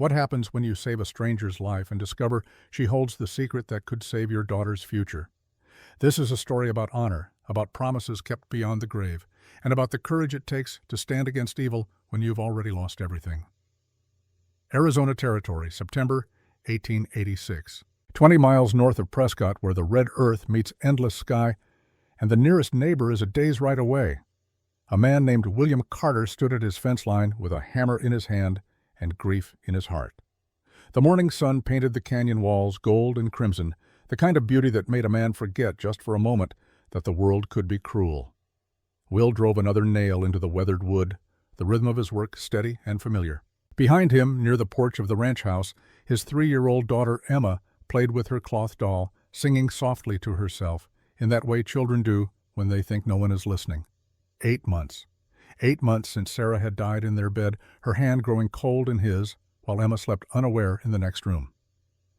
What happens when you save a stranger's life and discover she holds the secret that could save your daughter's future? This is a story about honor, about promises kept beyond the grave, and about the courage it takes to stand against evil when you've already lost everything. Arizona Territory, September 1886. 20 miles north of Prescott, where the red earth meets endless sky, and the nearest neighbor is a day's ride away. A man named William Carter stood at his fence line with a hammer in his hand and grief in his heart. The morning sun painted the canyon walls gold and crimson, the kind of beauty that made a man forget just for a moment that the world could be cruel. Will drove another nail into the weathered wood, the rhythm of his work steady and familiar. Behind him, near the porch of the ranch house, his 3-year-old daughter Emma played with her cloth doll, singing softly to herself, in that way children do when they think no one is listening. 8 months. 8 months since Sarah had died in their bed, her hand growing cold in his, while Emma slept unaware in the next room.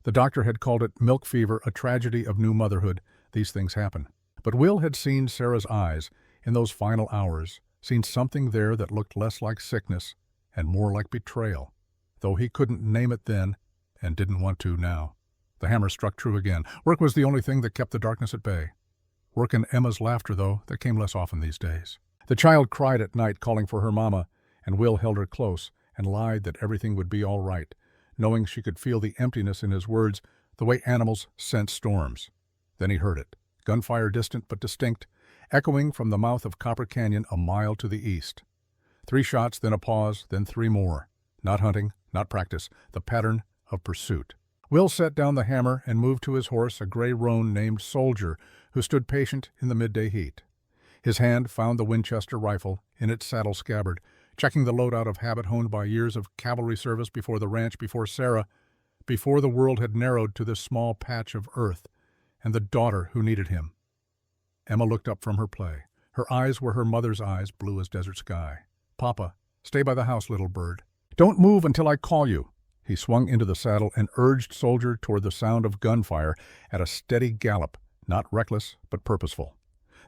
The doctor had called it milk fever, a tragedy of new motherhood. These things happen. But Will had seen Sarah's eyes in those final hours, seen something there that looked less like sickness and more like betrayal, though he couldn't name it then and didn't want to now. The hammer struck true again. Work was the only thing that kept the darkness at bay. Work and Emma's laughter, though, that came less often these days. The child cried at night, calling for her mama, and Will held her close and lied that everything would be all right, knowing she could feel the emptiness in his words the way animals sense storms. Then he heard it, gunfire distant but distinct, echoing from the mouth of Copper Canyon a mile to the east. 3 shots, then a pause, then 3 more. Not hunting, not practice, the pattern of pursuit. Will set down the hammer and moved to his horse, a gray roan named Soldier, who stood patient in the midday heat. His hand found the Winchester rifle in its saddle scabbard, checking the load out of habit honed by years of cavalry service before the ranch, before Sarah, before the world had narrowed to this small patch of earth, and the daughter who needed him. Emma looked up from her play. Her eyes were her mother's eyes, blue as desert sky. "Papa, stay by the house, little bird. Don't move until I call you." He swung into the saddle and urged Soldier toward the sound of gunfire at a steady gallop, not reckless but purposeful.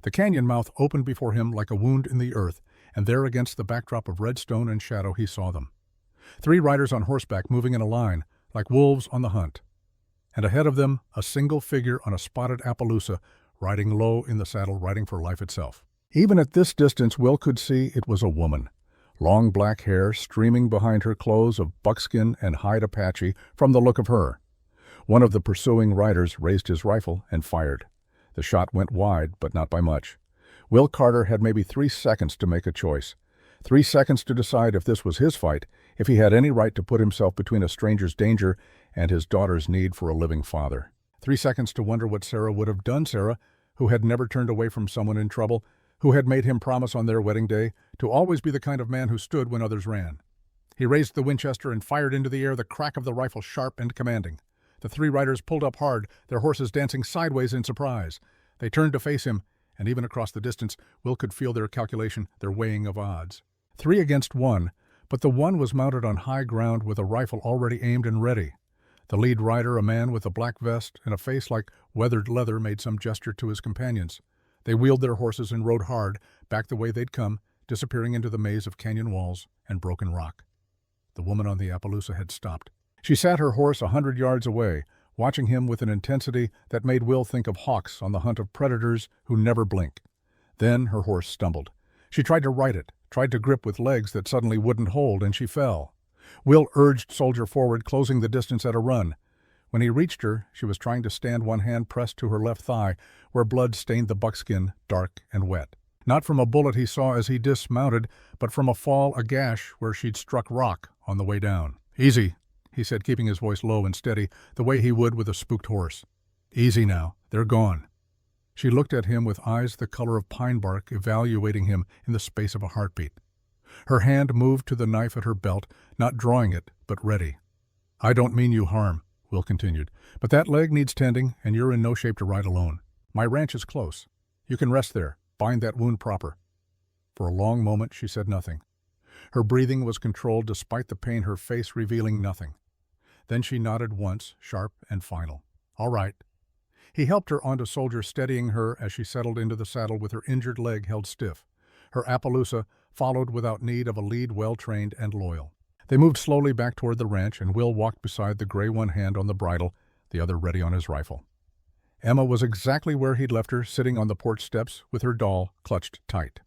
The canyon mouth opened before him like a wound in the earth, and there against the backdrop of red stone and shadow he saw them. 3 riders on horseback moving in a line, like wolves on the hunt. And ahead of them, a single figure on a spotted Appaloosa, riding low in the saddle, riding for life itself. Even at this distance, Will could see it was a woman. Long black hair streaming behind her clothes of buckskin and hide Apache from the look of her. One of the pursuing riders raised his rifle and fired. The shot went wide, but not by much. Will Carter had maybe 3 seconds to make a choice. 3 seconds to decide if this was his fight, if he had any right to put himself between a stranger's danger and his daughter's need for a living father. 3 seconds to wonder what Sarah would have done, Sarah, who had never turned away from someone in trouble, who had made him promise on their wedding day to always be the kind of man who stood when others ran. He raised the Winchester and fired into the air, the crack of the rifle sharp and commanding. The 3 riders pulled up hard, their horses dancing sideways in surprise. They turned to face him, and even across the distance, Will could feel their calculation, their weighing of odds. 3 against 1, but the one was mounted on high ground with a rifle already aimed and ready. The lead rider, a man with a black vest and a face like weathered leather, made some gesture to his companions. They wheeled their horses and rode hard, back the way they'd come, disappearing into the maze of canyon walls and broken rock. The woman on the Appaloosa had stopped. She sat her horse 100 yards away, watching him with an intensity that made Will think of hawks on the hunt of predators who never blink. Then her horse stumbled. She tried to right it, tried to grip with legs that suddenly wouldn't hold, and she fell. Will urged Soldier forward, closing the distance at a run. When he reached her, she was trying to stand, one hand pressed to her left thigh, where blood stained the buckskin, dark and wet. Not from a bullet he saw as he dismounted, but from a fall, a gash where she'd struck rock on the way down. "Easy," he said, keeping his voice low and steady, the way he would with a spooked horse. "Easy now. They're gone." She looked at him with eyes the color of pine bark, evaluating him in the space of a heartbeat. Her hand moved to the knife at her belt, not drawing it, but ready. "I don't mean you harm," Will continued, "but that leg needs tending, and you're in no shape to ride alone. My ranch is close. You can rest there, bind that wound proper." For a long moment she said nothing. Her breathing was controlled despite the pain, her face revealing nothing. Then she nodded once, sharp and final. "All right." He helped her onto Soldier, steadying her as she settled into the saddle with her injured leg held stiff. Her Appaloosa followed without need of a lead, well-trained and loyal. They moved slowly back toward the ranch, and Will walked beside the gray, one hand on the bridle, the other ready on his rifle. Emma was exactly where he'd left her, sitting on the porch steps with her doll clutched tight.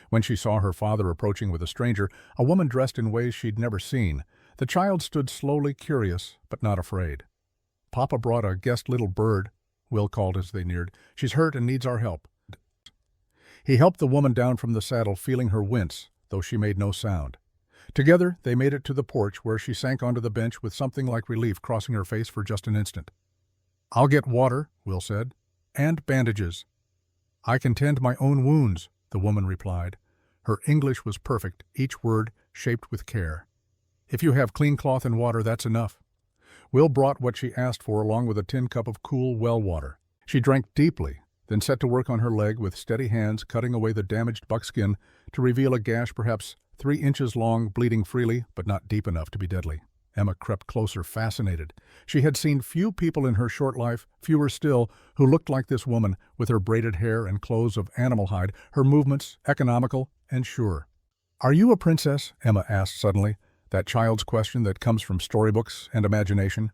When she saw her father approaching with a stranger, a woman dressed in ways she'd never seen, the child stood slowly, curious but not afraid. "Papa brought a guest little bird," Will called as they neared. "She's hurt and needs our help." He helped the woman down from the saddle, feeling her wince, though she made no sound. Together, they made it to the porch, where she sank onto the bench with something like relief crossing her face for just an instant. "I'll get water," Will said, "and bandages." "I can tend my own wounds," the woman replied. Her English was perfect, each word shaped with care. "If you have clean cloth and water, that's enough." Will brought what she asked for, along with a tin cup of cool well water. She drank deeply, then set to work on her leg with steady hands, cutting away the damaged buckskin to reveal a gash perhaps 3 inches long, bleeding freely, but not deep enough to be deadly. Emma crept closer, fascinated. She had seen few people in her short life, fewer still, who looked like this woman, with her braided hair and clothes of animal hide, her movements economical and sure. "Are you a princess?" Emma asked suddenly, that child's question that comes from storybooks and imagination.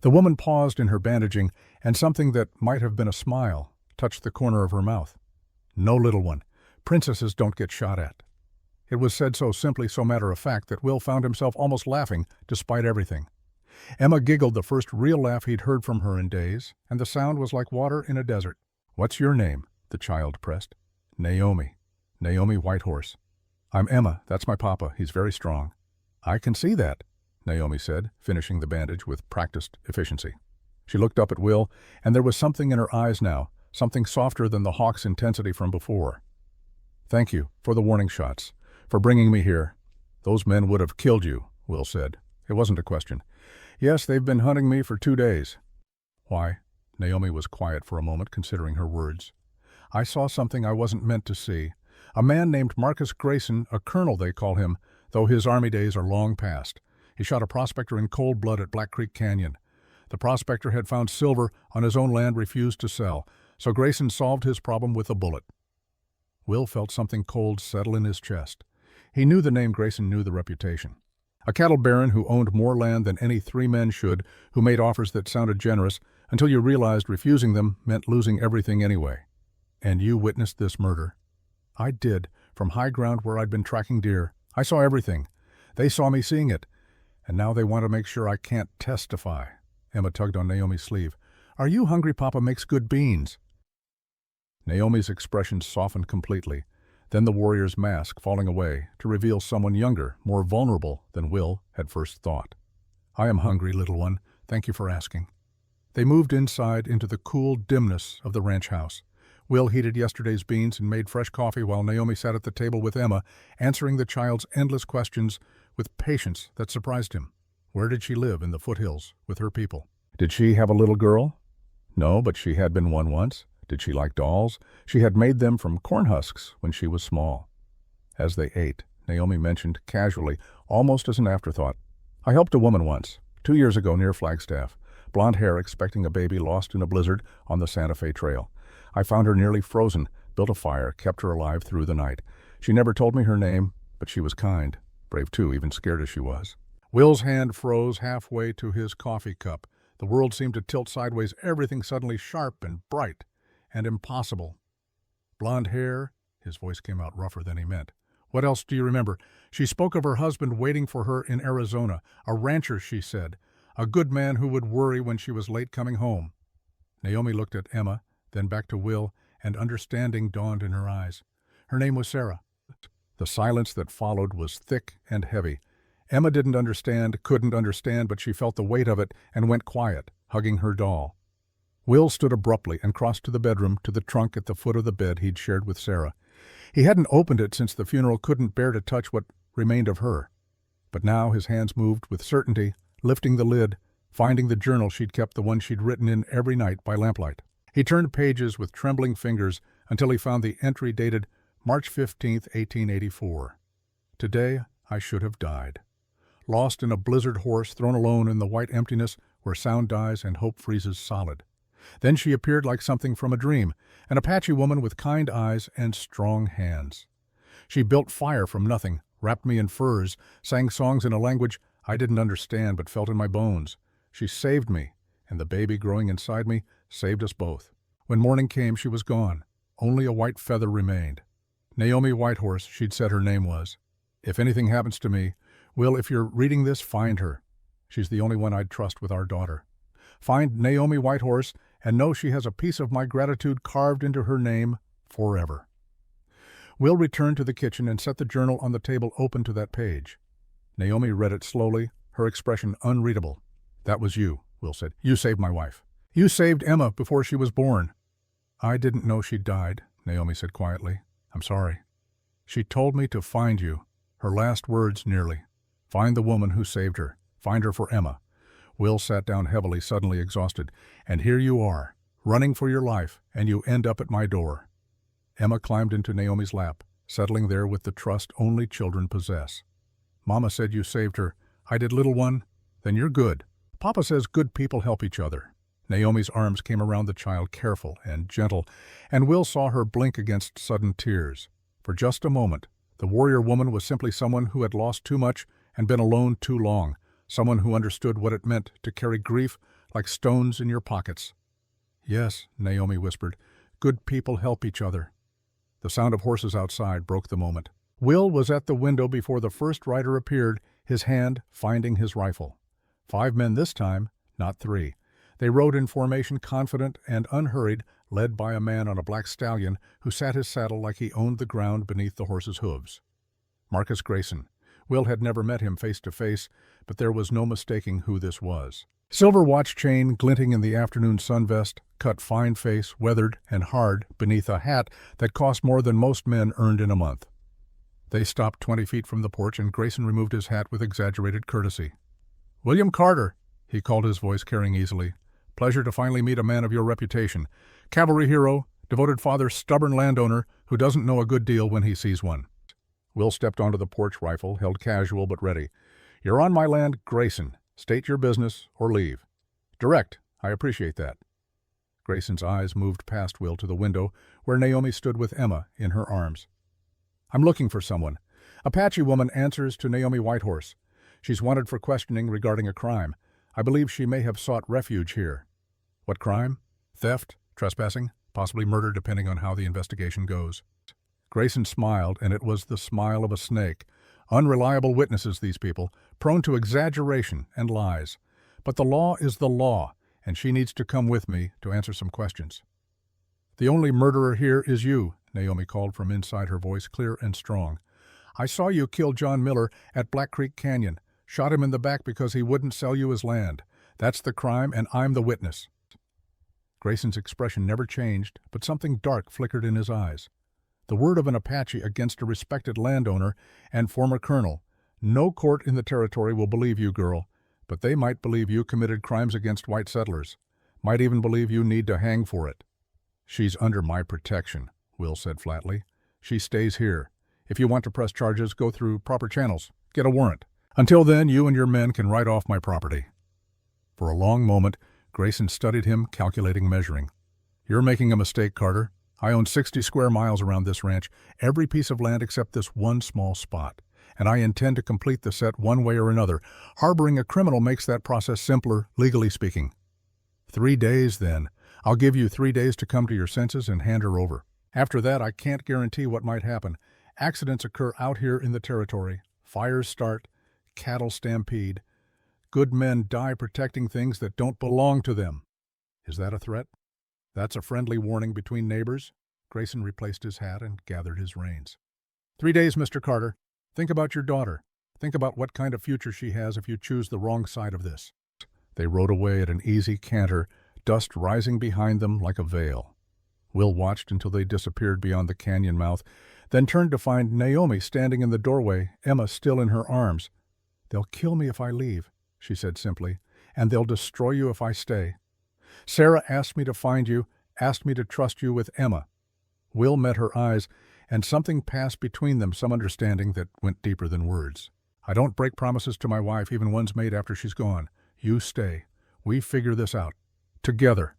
The woman paused in her bandaging, and something that might have been a smile touched the corner of her mouth. "No, little one. Princesses don't get shot at." It was said so simply, so matter-of-fact, that Will found himself almost laughing, despite everything. Emma giggled, the first real laugh he'd heard from her in days, and the sound was like water in a desert. "What's your name?" the child pressed. "Naomi. Naomi Whitehorse." "I'm Emma. That's my papa. He's very strong." "I can see that," Naomi said, finishing the bandage with practiced efficiency. She looked up at Will, and there was something in her eyes now, something softer than the hawk's intensity from before. "Thank you for the warning shots, for bringing me here. Those men would have killed you," Will said. It wasn't a question. "Yes, they've been hunting me for 2 days. "Why?" Naomi was quiet for a moment, considering her words. "I saw something I wasn't meant to see. A man named Marcus Grayson, a colonel they call him, though his army days are long past. He shot a prospector in cold blood at Black Creek Canyon. The prospector had found silver on his own land, refused to sell, so Grayson solved his problem with a bullet." Will felt something cold settle in his chest. He knew the name Grayson, knew the reputation. A cattle baron who owned more land than any 3 men should, who made offers that sounded generous, until you realized refusing them meant losing everything anyway. "And you witnessed this murder?" "I did, from high ground where I'd been tracking deer. I saw everything. They saw me seeing it. And now they want to make sure I can't testify." Emma tugged on Naomi's sleeve. "Are you hungry? Papa makes good beans." Naomi's expression softened completely, then the warrior's mask falling away to reveal someone younger, more vulnerable than Will had first thought. "I am hungry, little one. Thank you for asking." They moved inside into the cool dimness of the ranch house. Will heated yesterday's beans and made fresh coffee while Naomi sat at the table with Emma, answering the child's endless questions with patience that surprised him. Where did she live in the foothills with her people? Did she have a little girl? No, but she had been one once. Did she like dolls? She had made them from corn husks when she was small. As they ate, Naomi mentioned casually, almost as an afterthought, "I helped a woman once, 2 years ago near Flagstaff. Blonde hair, expecting a baby, lost in a blizzard on the Santa Fe Trail. I found her nearly frozen, built a fire, kept her alive through the night. She never told me her name, but she was kind. Brave too, even scared as she was." Will's hand froze halfway to his coffee cup. The world seemed to tilt sideways, everything suddenly sharp and bright and impossible. "Blonde hair," his voice came out rougher than he meant. "What else do you remember?" "She spoke of her husband waiting for her in Arizona. A rancher, she said. A good man who would worry when she was late coming home." Naomi looked at Emma, then back to Will, and understanding dawned in her eyes. "Her name was Sarah." The silence that followed was thick and heavy. Emma didn't understand, couldn't understand, but she felt the weight of it and went quiet, hugging her doll. Will stood abruptly and crossed to the bedroom, to the trunk at the foot of the bed he'd shared with Sarah. He hadn't opened it since the funeral, couldn't bear to touch what remained of her. But now his hands moved with certainty, lifting the lid, finding the journal she'd kept, the one she'd written in every night by lamplight. He turned pages with trembling fingers until he found the entry dated March 15th, 1884. "Today I should have died. Lost in a blizzard horse, thrown alone in the white emptiness where sound dies and hope freezes solid. Then she appeared like something from a dream, an Apache woman with kind eyes and strong hands. She built fire from nothing, wrapped me in furs, sang songs in a language I didn't understand but felt in my bones. She saved me, and the baby growing inside me saved us both. When morning came, she was gone. Only a white feather remained. Naomi Whitehorse, she'd said her name was. If anything happens to me, Will, if you're reading this, find her. She's the only one I'd trust with our daughter. Find Naomi Whitehorse and know she has a piece of my gratitude carved into her name forever. Will returned to the kitchen and set the journal on the table open to that page. Naomi read it slowly, her expression unreadable. That was you, Will said. You saved my wife. You saved Emma before she was born. I didn't know she'd died, Naomi said quietly. I'm sorry. She told me to find you. Her last words nearly. Find the woman who saved her. Find her for Emma. Will sat down heavily, suddenly exhausted. And here you are, running for your life, and you end up at my door. Emma climbed into Naomi's lap, settling there with the trust only children possess. Mama said you saved her. I did, little one. Then you're good. Papa says good people help each other. Naomi's arms came around the child, careful and gentle, and Will saw her blink against sudden tears. For just a moment, the warrior woman was simply someone who had lost too much and been alone too long, someone who understood what it meant to carry grief like stones in your pockets. Yes, Naomi whispered, good people help each other. The sound of horses outside broke the moment. Will was at the window before the first rider appeared, his hand finding his rifle. 5 men this time, not 3. They rode in formation, confident and unhurried, led by a man on a black stallion who sat his saddle like he owned the ground beneath the horse's hooves. Marcus Grayson. Will had never met him face to face, but there was no mistaking who this was. Silver watch chain glinting in the afternoon sunvest, cut fine face, weathered and hard beneath a hat that cost more than most men earned in a month. They stopped 20 feet from the porch, and Grayson removed his hat with exaggerated courtesy. William Carter, he called, his voice carrying easily. Pleasure to finally meet a man of your reputation. Cavalry hero, devoted father, stubborn landowner who doesn't know a good deal when he sees one. Will stepped onto the porch, rifle held casual but ready. You're on my land, Grayson. State your business or leave. Direct. I appreciate that. Grayson's eyes moved past Will to the window where Naomi stood with Emma in her arms. I'm looking for someone. Apache woman answers to Naomi Whitehorse. She's wanted for questioning regarding a crime. I believe she may have sought refuge here. What crime? Theft? Trespassing? Possibly murder, depending on how the investigation goes. Grayson smiled, and it was the smile of a snake. Unreliable witnesses, these people, prone to exaggeration and lies. But the law is the law, and she needs to come with me to answer some questions. The only murderer here is you, Naomi called from inside, her voice clear and strong. I saw you kill John Miller at Black Creek Canyon. Shot him in the back because he wouldn't sell you his land. That's the crime, and I'm the witness. Grayson's expression never changed, but something dark flickered in his eyes. The word of an Apache against a respected landowner and former colonel. No court in the territory will believe you, girl, but they might believe you committed crimes against white settlers. Might even believe you need to hang for it. She's under my protection, Will said flatly. She stays here. If you want to press charges, go through proper channels. Get a warrant. Until then, you and your men can write off my property. For a long moment, Grayson studied him, calculating, measuring. You're making a mistake, Carter. I own 60 square miles around this ranch, every piece of land except this one small spot, and I intend to complete the set one way or another. Harboring a criminal makes that process simpler, legally speaking. 3 days, then. I'll give you 3 days to come to your senses and hand her over. After that, I can't guarantee what might happen. Accidents occur out here in the territory. Fires start. Cattle stampede. Good men die protecting things that don't belong to them. Is that a threat? That's a friendly warning between neighbors. Grayson replaced his hat and gathered his reins. 3 days, Mr. Carter. Think about your daughter. Think about what kind of future she has if you choose the wrong side of this. They rode away at an easy canter, dust rising behind them like a veil. Will watched until they disappeared beyond the canyon mouth, then turned to find Naomi standing in the doorway, Emma still in her arms. They'll kill me if I leave, she said simply, and they'll destroy you if I stay. Sarah asked me to find you, asked me to trust you with Emma. Will met her eyes, and something passed between them, some understanding that went deeper than words. I don't break promises to my wife, even ones made after she's gone. You stay. We figure this out. Together.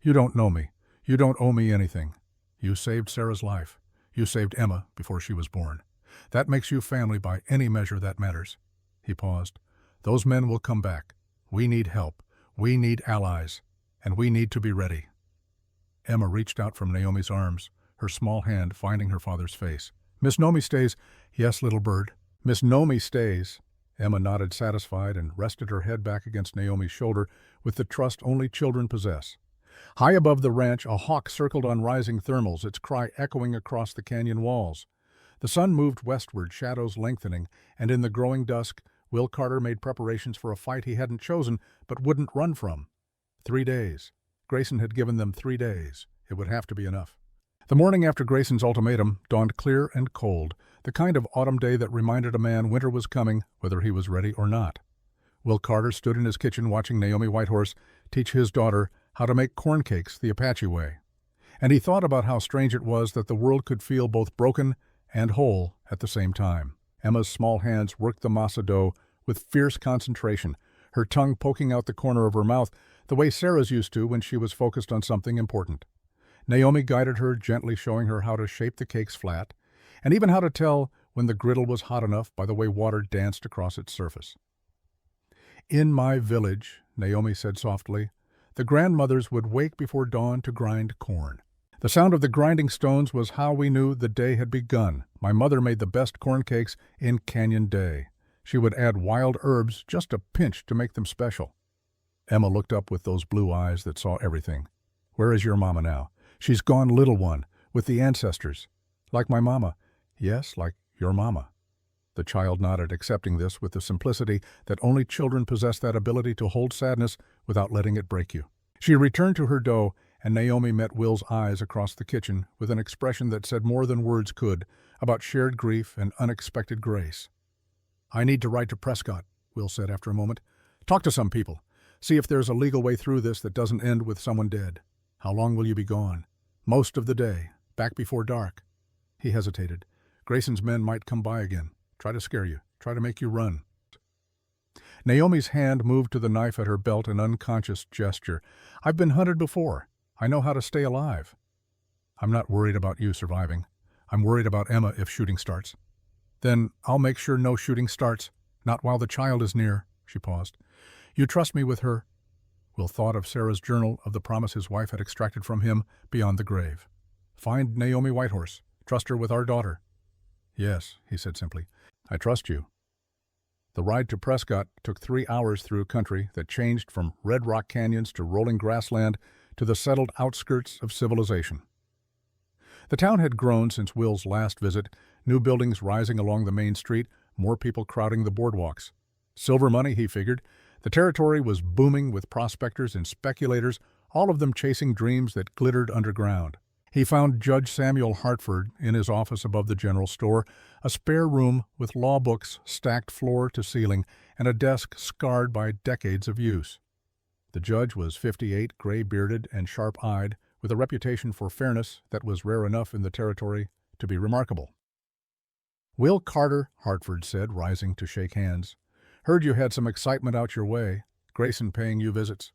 You don't know me. You don't owe me anything. You saved Sarah's life. You saved Emma before she was born. That makes you family by any measure that matters." He paused. "Those men will come back. We need help. We need allies. And we need to be ready." Emma reached out from Naomi's arms, her small hand finding her father's face. "Miss Nomi stays." "Yes, little bird. Miss Nomi stays." Emma nodded satisfied and rested her head back against Naomi's shoulder with the trust only children possess. High above the ranch, a hawk circled on rising thermals, its cry echoing across the canyon walls. The sun moved westward, shadows lengthening, and in the growing dusk, Will Carter made preparations for a fight he hadn't chosen but wouldn't run from. 3 days. Grayson had given them 3 days. It would have to be enough. The morning after Grayson's ultimatum dawned clear and cold, the kind of autumn day that reminded a man winter was coming, whether he was ready or not. Will Carter stood in his kitchen watching Naomi Whitehorse teach his daughter how to make corn cakes the Apache way. And he thought about how strange it was that the world could feel both broken and whole at the same time. Emma's small hands worked the masa dough with fierce concentration, her tongue poking out the corner of her mouth the way Sarah's used to when she was focused on something important. Naomi guided her, gently showing her how to shape the cakes flat, and even how to tell when the griddle was hot enough by the way water danced across its surface. "In my village," Naomi said softly, "the grandmothers would wake before dawn to grind corn. The sound of the grinding stones was how we knew the day had begun. My mother made the best corn cakes in Canyon Day. She would add wild herbs, just a pinch to make them special." Emma looked up with those blue eyes that saw everything. "Where is your mama now?" "She's gone, little one, with the ancestors." "Like my mama." "Yes, like your mama." The child nodded, accepting this with the simplicity that only children possess, that ability to hold sadness without letting it break you. She returned to her dough, and Naomi met Will's eyes across the kitchen with an expression that said more than words could about shared grief and unexpected grace. "I need to write to Prescott," Will said after a moment. "Talk to some people. See if there's a legal way through this that doesn't end with someone dead. How long will you be gone?" "Most of the day. Back before dark." He hesitated. "Grayson's men might come by again. Try to scare you. Try to make you run." Naomi's hand moved to the knife at her belt, an unconscious gesture. "I've been hunted before. I know how to stay alive." "I'm not worried about you surviving. I'm worried about Emma if shooting starts." "Then I'll make sure no shooting starts. Not while the child is near." She paused. "You trust me with her?" Will thought of Sarah's journal, of the promise his wife had extracted from him beyond the grave. "Find Naomi Whitehorse. Trust her with our daughter." "Yes," he said simply. "I trust you." The ride to Prescott took 3 hours through country that changed from red rock canyons to rolling grassland to the settled outskirts of civilization. The town had grown since Will's last visit, new buildings rising along the main street, more people crowding the boardwalks. Silver money, he figured. The territory was booming with prospectors and speculators, all of them chasing dreams that glittered underground. He found Judge Samuel Hartford in his office above the general store, a spare room with law books stacked floor to ceiling and a desk scarred by decades of use. The judge was 58, gray-bearded and sharp-eyed, with a reputation for fairness that was rare enough in the territory to be remarkable. "Will Carter," Hartford said, rising to shake hands. "Heard you had some excitement out your way. Grayson paying you visits."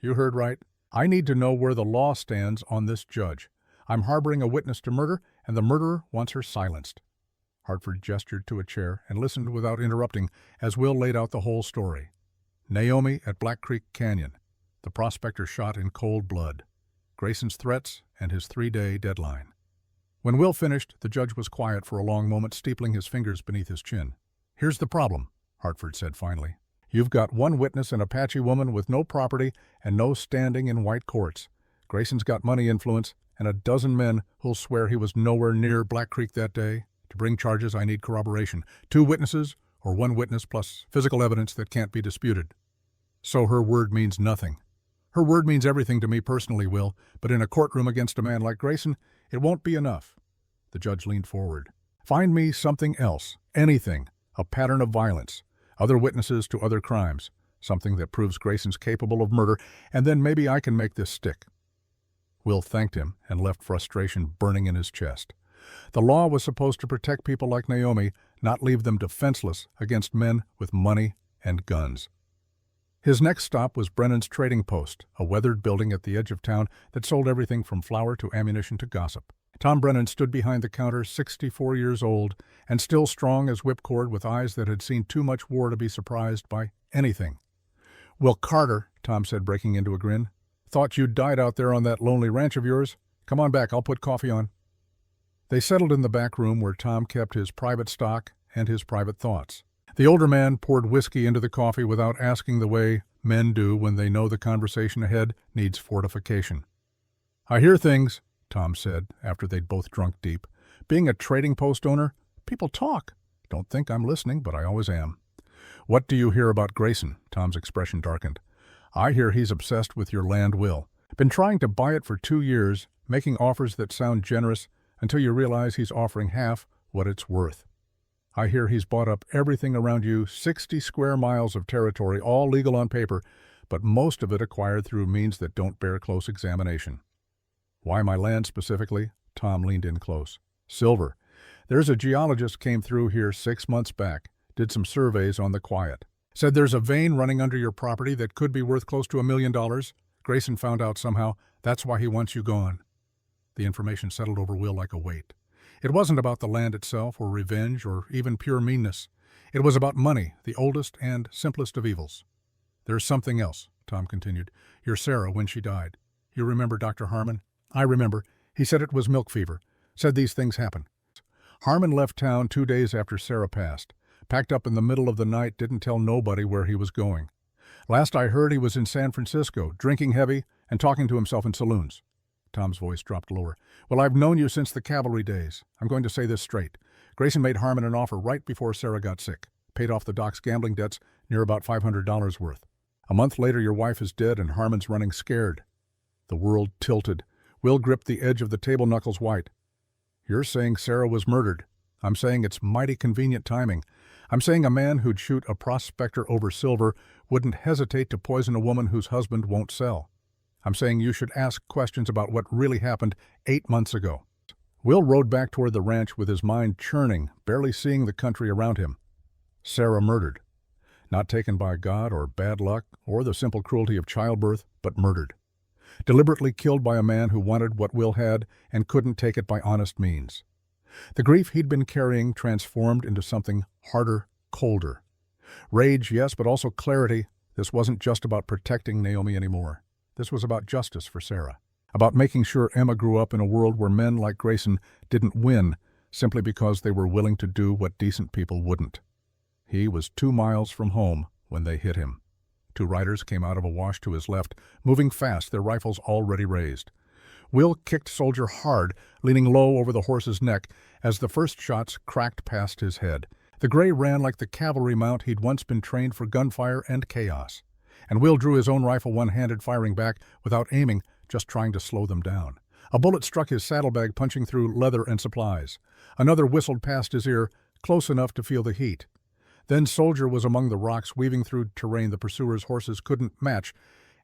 "You heard right. I need to know where the law stands on this judge. I'm harboring a witness to murder, and the murderer wants her silenced." Hartford gestured to a chair and listened without interrupting as Will laid out the whole story. Naomi at Black Creek Canyon, the prospector shot in cold blood, Grayson's threats, and his 3-day deadline. When Will finished, the judge was quiet for a long moment, steepling his fingers beneath his chin. "Here's the problem," Hartford said finally. "You've got one witness, an Apache woman with no property and no standing in white courts. Grayson's got money influence and a dozen men who'll swear he was nowhere near Black Creek that day. To bring charges, I need corroboration. 2 witnesses or 1 witness plus physical evidence that can't be disputed." "So her word means nothing." "Her word means everything to me personally, Will, but in a courtroom against a man like Grayson, it won't be enough." The judge leaned forward. "Find me something else, anything, a pattern of violence, other witnesses to other crimes, something that proves Grayson's capable of murder, and then maybe I can make this stick." Will thanked him and left frustration burning in his chest. The law was supposed to protect people like Naomi, not leave them defenseless against men with money and guns. His next stop was Brennan's Trading Post, a weathered building at the edge of town that sold everything from flour to ammunition to gossip. Tom Brennan stood behind the counter, 64 years old, and still strong as whipcord, with eyes that had seen too much war to be surprised by anything. "Will Carter," Tom said, breaking into a grin, "thought you'd died out there on that lonely ranch of yours. Come on back, I'll put coffee on." They settled in the back room where Tom kept his private stock and his private thoughts. The older man poured whiskey into the coffee without asking, the way men do when they know the conversation ahead needs fortification. "I hear things," Tom said, after they'd both drunk deep. "Being a trading post owner, people talk. Don't think I'm listening, but I always am." "What do you hear about Grayson?" Tom's expression darkened. "I hear he's obsessed with your land will. Been trying to buy it for 2 years, making offers that sound generous until you realize he's offering half what it's worth. I hear he's bought up everything around you, 60 square miles of territory, all legal on paper, but most of it acquired through means that don't bear close examination." "Why my land specifically?" Tom leaned in close. "Silver. There's a geologist came through here 6 months back, did some surveys on the quiet. Said there's a vein running under your property that could be worth close to $1 million. Grayson found out somehow. That's why he wants you gone." The information settled over Will like a weight. It wasn't about the land itself, or revenge, or even pure meanness. It was about money, the oldest and simplest of evils. "There's something else," Tom continued. "Your Sarah, when she died. You remember Dr. Harmon?" "I remember. He said it was milk fever. Said these things happen." "Harmon left town 2 days after Sarah passed. Packed up in the middle of the night, didn't tell nobody where he was going. Last I heard, he was in San Francisco, drinking heavy and talking to himself in saloons." Tom's voice dropped lower. "Well, I've known you since the cavalry days. I'm going to say this straight. Grayson made Harmon an offer right before Sarah got sick. Paid off the doc's gambling debts, near about $500 worth. A month later, your wife is dead and Harmon's running scared." The world tilted. Will gripped the edge of the table, knuckles white. "You're saying Sarah was murdered. I'm saying it's mighty convenient timing. I'm saying a man who'd shoot a prospector over silver wouldn't hesitate to poison a woman whose husband won't sell. I'm saying you should ask questions about what really happened 8 months ago." Will rode back toward the ranch with his mind churning, barely seeing the country around him. Sarah murdered. Not taken by God or bad luck or the simple cruelty of childbirth, but murdered. Deliberately killed by a man who wanted what Will had and couldn't take it by honest means. The grief he'd been carrying transformed into something harder, colder. Rage, yes, but also clarity. This wasn't just about protecting Naomi anymore. This was about justice for Sarah. About making sure Emma grew up in a world where men like Grayson didn't win simply because they were willing to do what decent people wouldn't. He was 2 miles from home when they hit him. 2 riders came out of a wash to his left, moving fast, their rifles already raised. Will kicked Soldier hard, leaning low over the horse's neck as the first shots cracked past his head. The gray ran like the cavalry mount he'd once been trained for gunfire and chaos. And Will drew his own rifle one-handed, firing back without aiming, just trying to slow them down. A bullet struck his saddlebag, punching through leather and supplies. Another whistled past his ear, close enough to feel the heat. Then Soldier was among the rocks, weaving through terrain the pursuer's horses couldn't match,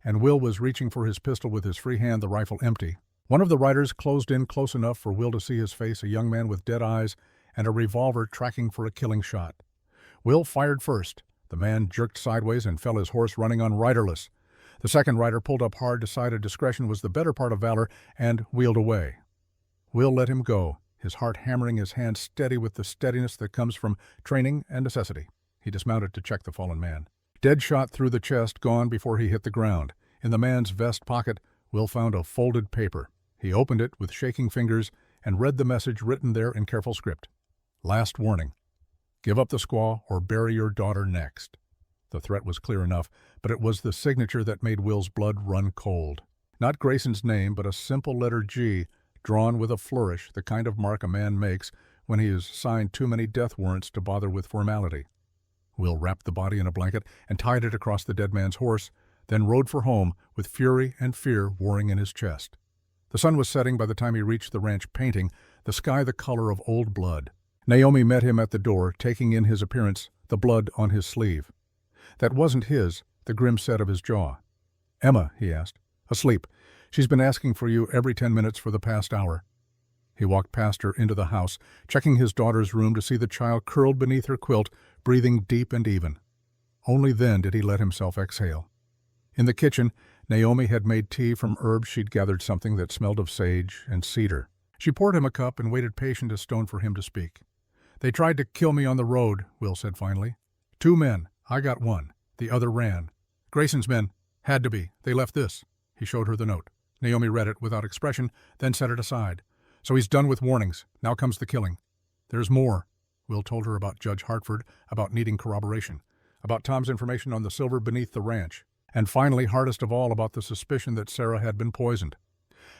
and Will was reaching for his pistol with his free hand, the rifle empty. One of the riders closed in close enough for Will to see his face, a young man with dead eyes and a revolver tracking for a killing shot. Will fired first. The man jerked sideways and fell his horse, running on riderless. The second rider pulled up hard, decided discretion was the better part of valor, and wheeled away. Will let him go, his heart hammering, his hand steady with the steadiness that comes from training and necessity. He dismounted to check the fallen man. Dead shot through the chest, gone before he hit the ground. In the man's vest pocket, Will found a folded paper. He opened it with shaking fingers and read the message written there in careful script. "Last warning. Give up the squaw or bury your daughter next." The threat was clear enough, but it was the signature that made Will's blood run cold. Not Grayson's name, but a simple letter G, drawn with a flourish, the kind of mark a man makes when he has signed too many death warrants to bother with formality. Will wrapped the body in a blanket and tied it across the dead man's horse, then rode for home with fury and fear warring in his chest. The sun was setting by the time he reached the ranch, painting the sky the color of old blood. Naomi met him at the door, taking in his appearance, the blood on his sleeve. That wasn't his, the grim set of his jaw. "Emma," he asked. "Asleep. She's been asking for you every 10 minutes for the past hour." He walked past her into the house, checking his daughter's room to see the child curled beneath her quilt, breathing deep and even. Only then did he let himself exhale. In the kitchen, Naomi had made tea from herbs she'd gathered, something that smelled of sage and cedar. She poured him a cup and waited patient as stone for him to speak. "They tried to kill me on the road," Will said finally. "2 men. I got one. The other ran. Grayson's men. Had to be. They left this." He showed her the note. Naomi read it without expression, then set it aside. "So he's done with warnings. Now comes the killing." "There's more." Will told her about Judge Hartford, about needing corroboration, about Tom's information on the silver beneath the ranch, and finally, hardest of all, about the suspicion that Sarah had been poisoned.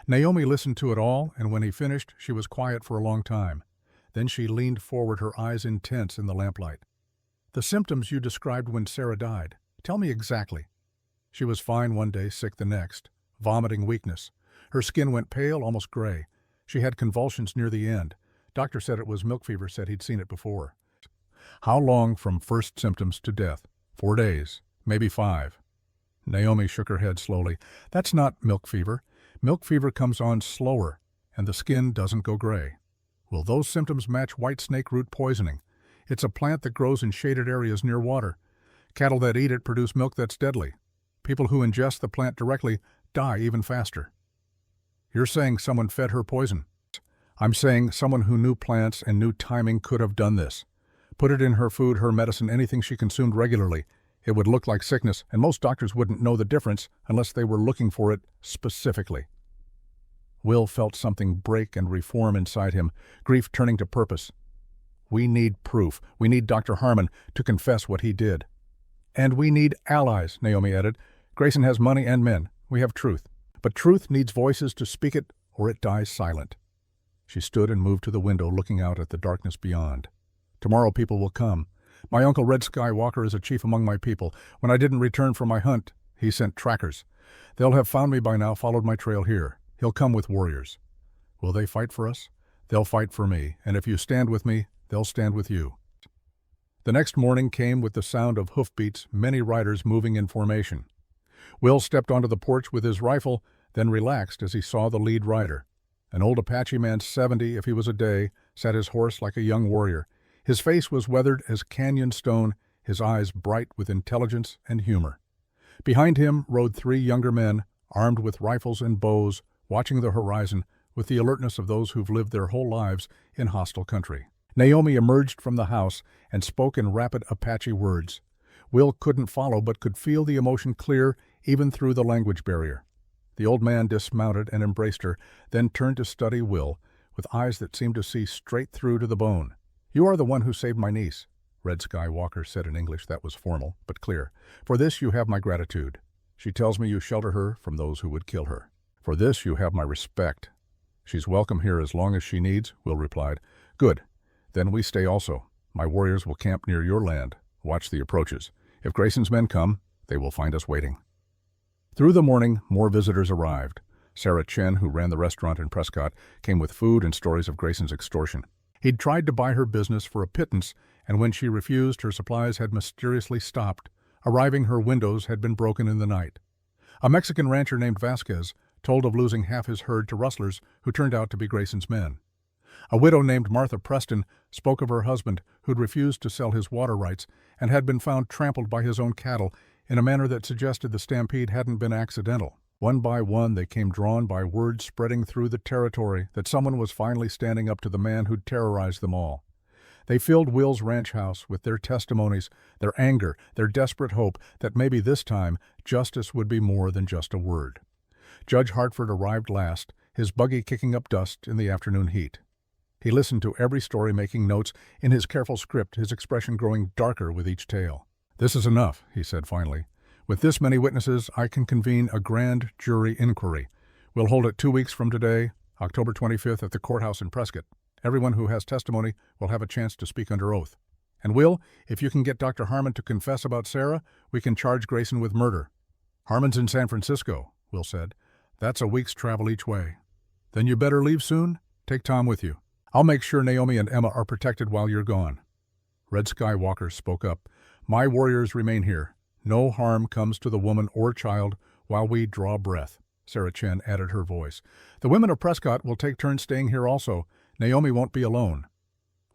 Naomi listened to it all, and when he finished, she was quiet for a long time. Then she leaned forward, her eyes intense in the lamplight. "The symptoms you described when Sarah died. Tell me exactly." "She was fine one day, sick the next. Vomiting, weakness. Her skin went pale, almost gray. She had convulsions near the end. Doctor said it was milk fever, said he'd seen it before." "How long from first symptoms to death?" 4 days, maybe 5. Naomi shook her head slowly. "That's not milk fever. Milk fever comes on slower, and the skin doesn't go gray." "Will those symptoms match white snake root poisoning? It's a plant that grows in shaded areas near water. Cattle that eat it produce milk that's deadly. People who ingest the plant directly die even faster." "You're saying someone fed her poison?" "I'm saying someone who knew plants and knew timing could have done this. Put it in her food, her medicine, anything she consumed regularly. It would look like sickness, and most doctors wouldn't know the difference unless they were looking for it specifically." Will felt something break and reform inside him, grief turning to purpose. "We need proof. We need Dr. Harmon to confess what he did." "And we need allies," Naomi added. "Grayson has money and men. We have truth. But truth needs voices to speak it, or it dies silent." She stood and moved to the window, looking out at the darkness beyond. "Tomorrow people will come. My uncle Red Skywalker is a chief among my people. When I didn't return from my hunt, he sent trackers. They'll have found me by now, followed my trail here. He'll come with warriors. Will they fight for us? They'll fight for me, and if you stand with me, they'll stand with you." The next morning came with the sound of hoofbeats, many riders moving in formation. Will stepped onto the porch with his rifle, then relaxed as he saw the lead rider. An old Apache man, 70 if he was a day, sat his horse like a young warrior. His face was weathered as canyon stone, his eyes bright with intelligence and humor. Behind him rode 3 younger men, armed with rifles and bows, watching the horizon with the alertness of those who've lived their whole lives in hostile country. Naomi emerged from the house and spoke in rapid Apache words. Will couldn't follow but could feel the emotion clear even through the language barrier. The old man dismounted and embraced her, then turned to study Will, with eyes that seemed to see straight through to the bone. "You are the one who saved my niece," Red Skywalker said in English that was formal, but clear. "For this you have my gratitude. She tells me you shelter her from those who would kill her. For this you have my respect." "She's welcome here as long as she needs," Will replied. "Good. Then we stay also. My warriors will camp near your land. Watch the approaches. If Grayson's men come, they will find us waiting." Through the morning, more visitors arrived. Sarah Chen, who ran the restaurant in Prescott, came with food and stories of Grayson's extortion. He'd tried to buy her business for a pittance, and when she refused, her supplies had mysteriously stopped. Arriving, her windows had been broken in the night. A Mexican rancher named Vasquez told of losing half his herd to rustlers who turned out to be Grayson's men. A widow named Martha Preston spoke of her husband who'd refused to sell his water rights and had been found trampled by his own cattle in a manner that suggested the stampede hadn't been accidental. One by one, they came drawn by word spreading through the territory that someone was finally standing up to the man who'd terrorized them all. They filled Will's ranch house with their testimonies, their anger, their desperate hope that maybe this time justice would be more than just a word. Judge Hartford arrived last, his buggy kicking up dust in the afternoon heat. He listened to every story, making notes in his careful script, his expression growing darker with each tale. "This is enough," he said finally. "With this many witnesses, I can convene a grand jury inquiry. We'll hold it 2 weeks from today, October 25th, at the courthouse in Prescott. Everyone who has testimony will have a chance to speak under oath. And Will, if you can get Dr. Harmon to confess about Sarah, we can charge Grayson with murder." "Harmon's in San Francisco," Will said. "That's a week's travel each way." "Then you better leave soon. Take Tom with you. I'll make sure Naomi and Emma are protected while you're gone." Red Skywalker spoke up. "My warriors remain here. No harm comes to the woman or child while we draw breath." Sarah Chen added her voice. "The women of Prescott will take turns staying here also. Naomi won't be alone."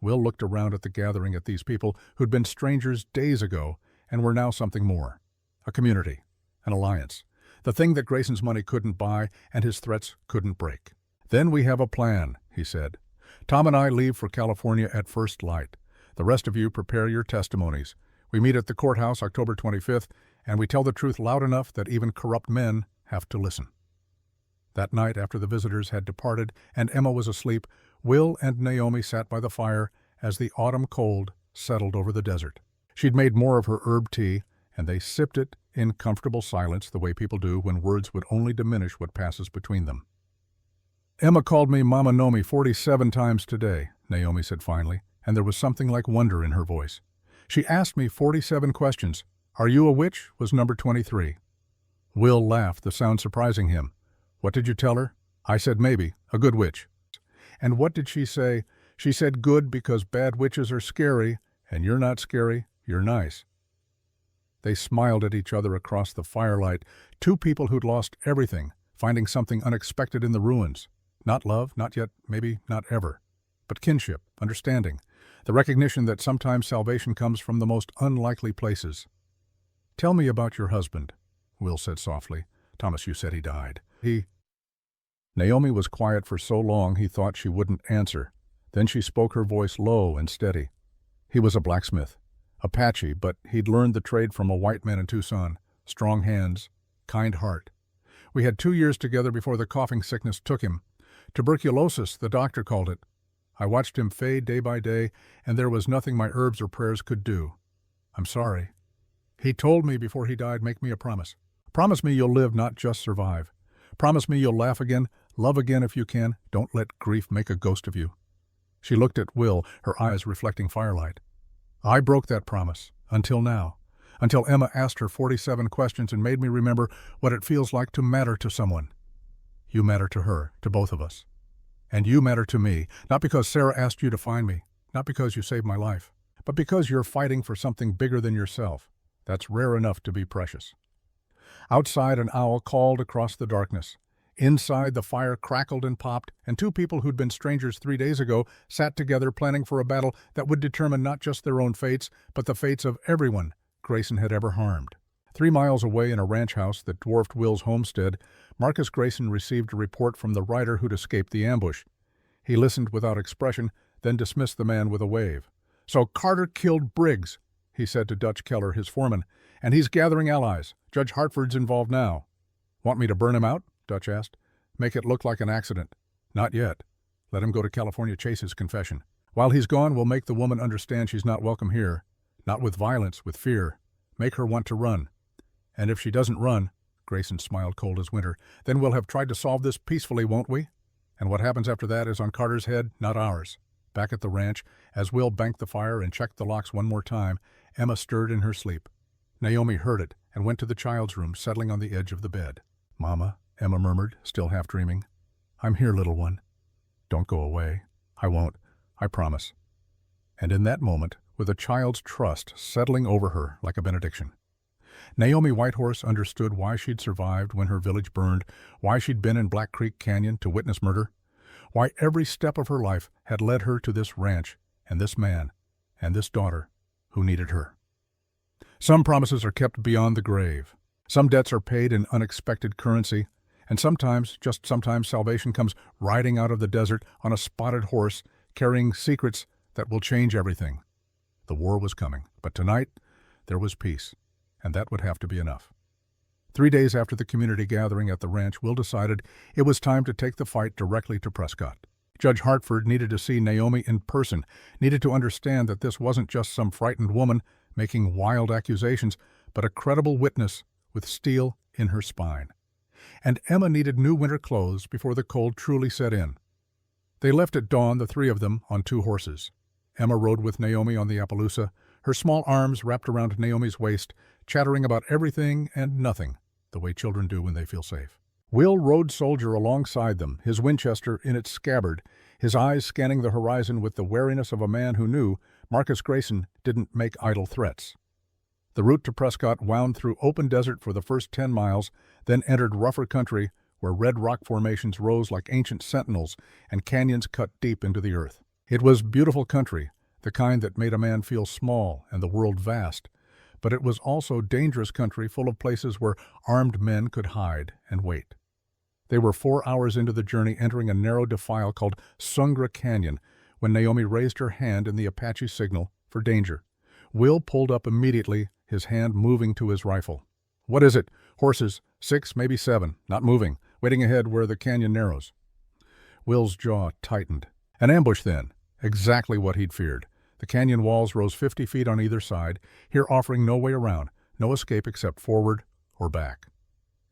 Will looked around at the gathering at these people who'd been strangers days ago and were now something more. A community. An alliance. The thing that Grayson's money couldn't buy and his threats couldn't break. "Then we have a plan," he said. "Tom and I leave for California at first light. The rest of you prepare your testimonies. We meet at the courthouse October 25th, and we tell the truth loud enough that even corrupt men have to listen." That night, after the visitors had departed and Emma was asleep, Will and Naomi sat by the fire as the autumn cold settled over the desert. She'd made more of her herb tea, and they sipped it in comfortable silence the way people do when words would only diminish what passes between them. "Emma called me Mama Nomi 47 times today," Naomi said finally, and there was something like wonder in her voice. "She asked me 47 questions. 'Are you a witch?' was number 23. Will laughed, the sound surprising him. "What did you tell her?" "I said maybe, a good witch." "And what did she say?" "She said good because bad witches are scary, and you're not scary, you're nice." They smiled at each other across the firelight, two people who'd lost everything, finding something unexpected in the ruins. Not love, not yet, maybe not ever, but kinship, understanding, the recognition that sometimes salvation comes from the most unlikely places. "Tell me about your husband," Will said softly. "Thomas, you said he died." Naomi was quiet for so long he thought she wouldn't answer. Then she spoke, her voice low and steady. "He was a blacksmith. Apache, but he'd learned the trade from a white man in Tucson. Strong hands, kind heart. We had 2 years together before the coughing sickness took him. Tuberculosis, the doctor called it. I watched him fade day by day, and there was nothing my herbs or prayers could do. I'm sorry. He told me before he died, make me a promise. Promise me you'll live, not just survive. Promise me you'll laugh again, love again if you can. Don't let grief make a ghost of you." She looked at Will, her eyes reflecting firelight. "I broke that promise, until now. Until Emma asked her 47 questions and made me remember what it feels like to matter to someone. You matter to her, to both of us. And you matter to me, not because Sarah asked you to find me, not because you saved my life, but because you're fighting for something bigger than yourself. That's rare enough to be precious." Outside, an owl called across the darkness. Inside, the fire crackled and popped, and two people who'd been strangers 3 days ago sat together planning for a battle that would determine not just their own fates, but the fates of everyone Grayson had ever harmed. 3 miles away in a ranch house that dwarfed Will's homestead, Marcus Grayson received a report from the rider who'd escaped the ambush. He listened without expression, then dismissed the man with a wave. "So Carter killed Briggs," he said to Dutch Keller, his foreman, "and he's gathering allies. Judge Hartford's involved now." "Want me to burn him out?" Dutch asked. "Make it look like an accident." "Not yet. Let him go to California chase his confession. While he's gone, we'll make the woman understand she's not welcome here. Not with violence, with fear. Make her want to run. And if she doesn't run," Grayson smiled cold as winter, "then we'll have tried to solve this peacefully, won't we? And what happens after that is on Carter's head, not ours." Back at the ranch, as Will banked the fire and checked the locks one more time, Emma stirred in her sleep. Naomi heard it and went to the child's room, settling on the edge of the bed. "Mama," Emma murmured, still half dreaming. "I'm here, little one. Don't go away." "I won't. I promise." And in that moment, with a child's trust settling over her like a benediction, Naomi Whitehorse understood why she'd survived when her village burned, why she'd been in Black Creek Canyon to witness murder, why every step of her life had led her to this ranch and this man and this daughter who needed her. Some promises are kept beyond the grave. Some debts are paid in unexpected currency, and sometimes, just sometimes, salvation comes riding out of the desert on a spotted horse, carrying secrets that will change everything. The war was coming, but tonight there was peace, and that would have to be enough. 3 days after the community gathering at the ranch, Will decided it was time to take the fight directly to Prescott. Judge Hartford needed to see Naomi in person, needed to understand that this wasn't just some frightened woman making wild accusations, but a credible witness with steel in her spine. And Emma needed new winter clothes before the cold truly set in. They left at dawn, the three of them, on 2 horses. Emma rode with Naomi on the Appaloosa, her small arms wrapped around Naomi's waist, chattering about everything and nothing, the way children do when they feel safe. Will rode soldier alongside them, his Winchester in its scabbard, his eyes scanning the horizon with the wariness of a man who knew Marcus Grayson didn't make idle threats. The route to Prescott wound through open desert for the first 10 miles, then entered rougher country where red rock formations rose like ancient sentinels and canyons cut deep into the earth. It was beautiful country, the kind that made a man feel small and the world vast, but it was also dangerous country full of places where armed men could hide and wait. They were 4 hours into the journey, entering a narrow defile called Sungra Canyon, when Naomi raised her hand in the Apache signal for danger. Will pulled up immediately, his hand moving to his rifle. "What is it?" "Horses, 6, maybe 7, not moving, waiting ahead where the canyon narrows." Will's jaw tightened. An ambush, then. Exactly what he'd feared. The canyon walls rose 50 feet on either side, here offering no way around, no escape except forward or back.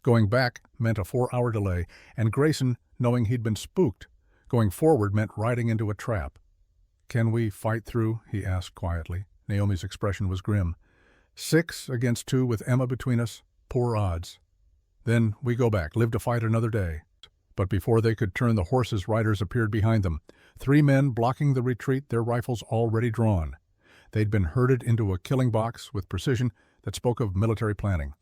Going back meant a 4-hour delay, and Grayson knowing he'd been spooked. Going forward meant riding into a trap. "Can we fight through?" he asked quietly. Naomi's expression was grim. 6 against 2 with Emma between us. Poor odds. "Then we go back, live to fight another day." But before they could turn, the horses' riders appeared behind them. 3 men blocking the retreat, their rifles already drawn. They'd been herded into a killing box with precision that spoke of military planning.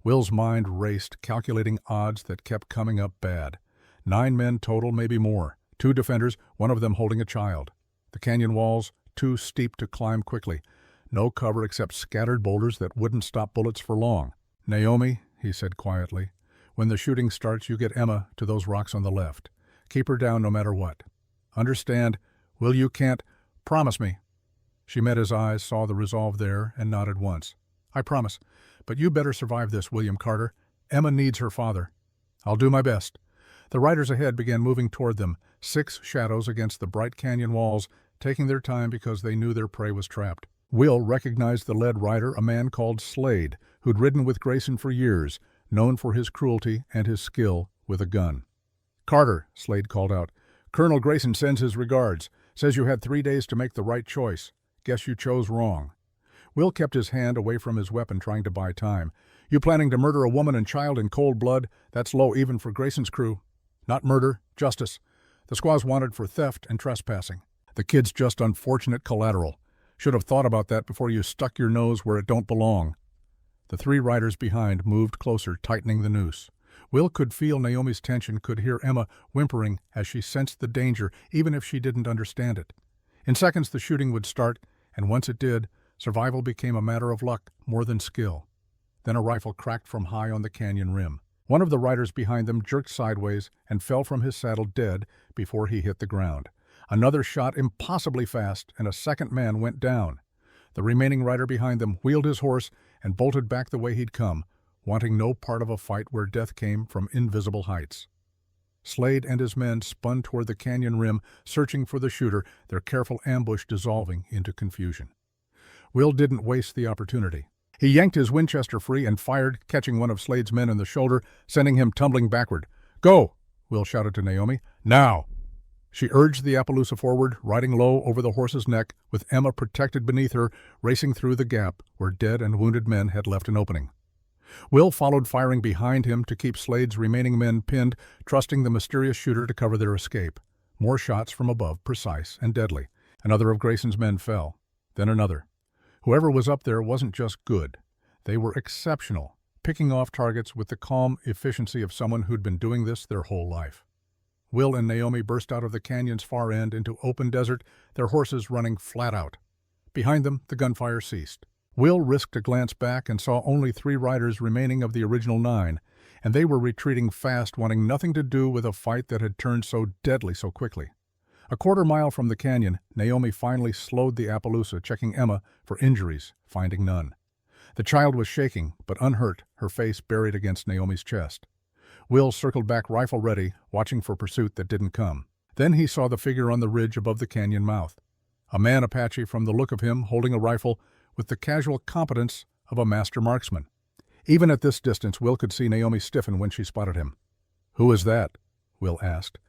Will's mind raced, calculating odds that kept coming up bad. 9 men total, maybe more. 2 defenders, one of them holding a child. The canyon walls, too steep to climb quickly. No cover except scattered boulders that wouldn't stop bullets for long. "Naomi," he said quietly, "when the shooting starts, you get Emma to those rocks on the left. Keep her down no matter what. Understand? Will, you can't. Promise me." She met his eyes, saw the resolve there, and nodded once. "I promise. But you better survive this, William Carter. Emma needs her father." "I'll do my best." The riders ahead began moving toward them, 6 shadows against the bright canyon walls, taking their time because they knew their prey was trapped. Will recognized the lead rider, a man called Slade, who'd ridden with Grayson for years, known for his cruelty and his skill with a gun. "Carter," Slade called out, "Colonel Grayson sends his regards. Says you had 3 days to make the right choice. Guess you chose wrong." Will kept his hand away from his weapon, trying to buy time. "You planning to murder a woman and child in cold blood? That's low even for Grayson's crew." "Not murder, justice. The squaw's wanted for theft and trespassing. The kid's just unfortunate collateral. Should have thought about that before you stuck your nose where it don't belong." The 3 riders behind moved closer, tightening the noose. Will could feel Naomi's tension, could hear Emma whimpering as she sensed the danger, even if she didn't understand it. In seconds the shooting would start, and once it did, survival became a matter of luck more than skill. Then a rifle cracked from high on the canyon rim. One of the riders behind them jerked sideways and fell from his saddle dead before he hit the ground. Another shot impossibly fast, and a second man went down. The remaining rider behind them wheeled his horse and bolted back the way he'd come, wanting no part of a fight where death came from invisible heights. Slade and his men spun toward the canyon rim, searching for the shooter, their careful ambush dissolving into confusion. Will didn't waste the opportunity. He yanked his Winchester free and fired, catching one of Slade's men in the shoulder, sending him tumbling backward. "Go!" Will shouted to Naomi. "Now!" She urged the Appaloosa forward, riding low over the horse's neck, with Emma protected beneath her, racing through the gap where dead and wounded men had left an opening. Will followed, firing behind him to keep Slade's remaining men pinned, trusting the mysterious shooter to cover their escape. More shots from above, precise and deadly. Another of Grayson's men fell. Then another. Whoever was up there wasn't just good. They were exceptional, picking off targets with the calm efficiency of someone who'd been doing this their whole life. Will and Naomi burst out of the canyon's far end into open desert, their horses running flat out. Behind them, the gunfire ceased. Will risked a glance back and saw only 3 riders remaining of the original 9, and they were retreating fast, wanting nothing to do with a fight that had turned so deadly so quickly. A quarter mile from the canyon, Naomi finally slowed the Appaloosa, checking Emma for injuries, finding none. The child was shaking, but unhurt, her face buried against Naomi's chest. Will circled back, rifle ready, watching for pursuit that didn't come. Then he saw the figure on the ridge above the canyon mouth. A man Apache from the look of him, holding a rifle with the casual competence of a master marksman. Even at this distance, Will could see Naomi stiffen when she spotted him. "Who is that?" Will asked.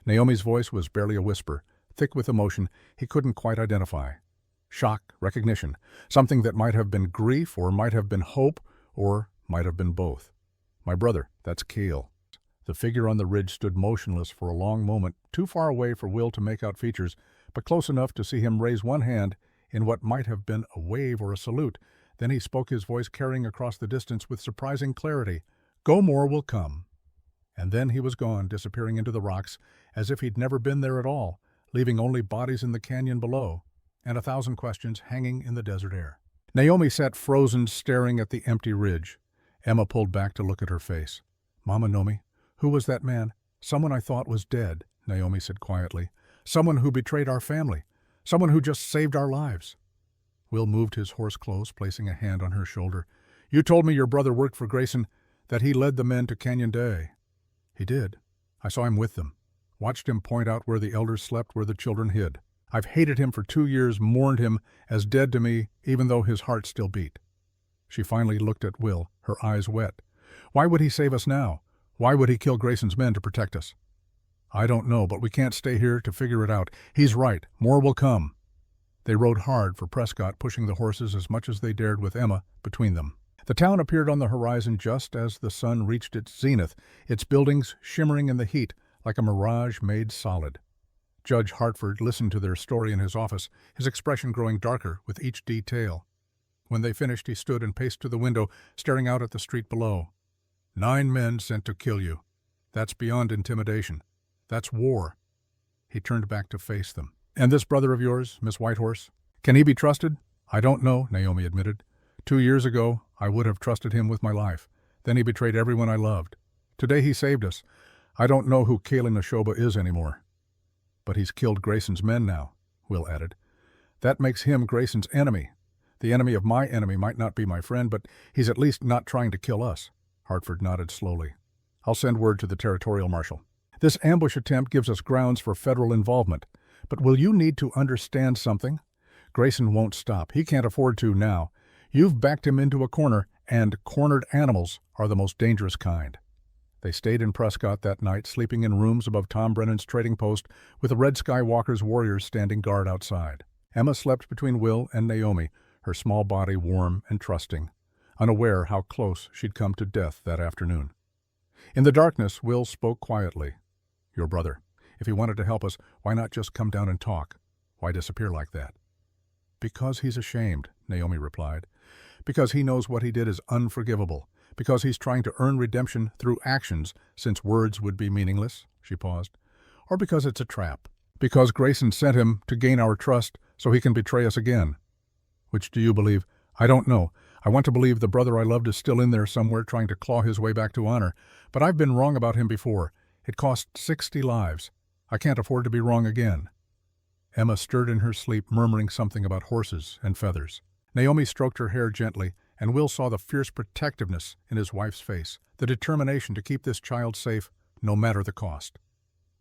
Naomi's voice was barely a whisper, thick with emotion he couldn't quite identify. Shock, recognition, something that might have been grief or might have been hope or might have been both. "My brother, that's Cale." The figure on the ridge stood motionless for a long moment, too far away for Will to make out features, but close enough to see him raise one hand in what might have been a wave or a salute. Then he spoke, his voice carrying across the distance with surprising clarity. "Go more will come." And then he was gone, disappearing into the rocks, as if he'd never been there at all, leaving only bodies in the canyon below, and 1,000 questions hanging in the desert air. Naomi sat frozen, staring at the empty ridge. Emma pulled back to look at her face. "Mama Nomi, Who was that man? Someone I thought was dead, Naomi said quietly. Someone who betrayed our family. Someone who just saved our lives. Will moved his horse close, placing a hand on her shoulder. You told me your brother worked for Grayson, that he led the men to Canyon Day. He did. I saw him with them. Watched him point out where the elders slept, where the children hid. I've hated him for 2 years, mourned him as dead to me, even though his heart still beat. She finally looked at Will, her eyes wet. Why would he save us now? Why would he kill Grayson's men to protect us? I don't know, but we can't stay here to figure it out. He's right. More will come. They rode hard for Prescott, pushing the horses as much as they dared with Emma between them. The town appeared on the horizon just as the sun reached its zenith, its buildings shimmering in the heat like a mirage made solid. Judge Hartford listened to their story in his office, his expression growing darker with each detail. When they finished, he stood and paced to the window, staring out at the street below. 9 men sent to kill you. That's beyond intimidation. That's war. He turned back to face them. And this brother of yours, Miss Whitehorse? Can he be trusted? I don't know, Naomi admitted. 2 years ago, I would have trusted him with my life. Then he betrayed everyone I loved. Today he saved us. I don't know who Kayla Neshoba is anymore. But he's killed Grayson's men now, Will added. That makes him Grayson's enemy. The enemy of my enemy might not be my friend, but he's at least not trying to kill us. Hartford nodded slowly. I'll send word to the territorial marshal. This ambush attempt gives us grounds for federal involvement. But will you need to understand something? Grayson won't stop. He can't afford to now. You've backed him into a corner, and cornered animals are the most dangerous kind. They stayed in Prescott that night, sleeping in rooms above Tom Brennan's trading post, with the Red Skywalker's warriors standing guard outside. Emma slept between Will and Naomi, her small body warm and trusting, unaware how close she'd come to death that afternoon. In the darkness, Will spoke quietly. Your brother. If he wanted to help us, why not just come down and talk? Why disappear like that? Because he's ashamed, Naomi replied. Because he knows what he did is unforgivable. Because he's trying to earn redemption through actions, since words would be meaningless, she paused. Or because it's a trap. Because Grayson sent him to gain our trust so he can betray us again. Which do you believe? I don't know. I want to believe the brother I loved is still in there somewhere trying to claw his way back to honor. But I've been wrong about him before. It cost 60 lives. I can't afford to be wrong again. Emma stirred in her sleep, murmuring something about horses and feathers. Naomi stroked her hair gently, and Will saw the fierce protectiveness in his wife's face, the determination to keep this child safe, no matter the cost.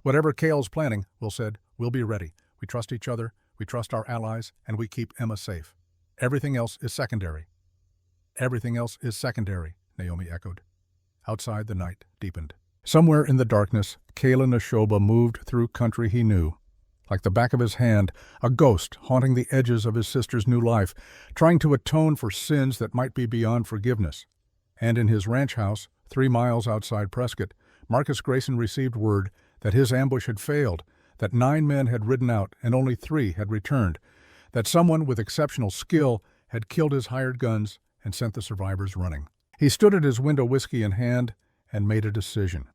Whatever Cale's planning, Will said, we'll be ready. We trust each other, we trust our allies, and we keep Emma safe. Everything else is secondary. Everything else is secondary, Naomi echoed. Outside, the night deepened. Somewhere in the darkness, Kayla Neshoba moved through country he knew. Like the back of his hand, a ghost haunting the edges of his sister's new life, trying to atone for sins that might be beyond forgiveness. And in his ranch house, 3 miles outside Prescott, Marcus Grayson received word that his ambush had failed, that 9 men had ridden out and only 3 had returned, that someone with exceptional skill had killed his hired guns and sent the survivors running. He stood at his window, whiskey in hand, and made a decision.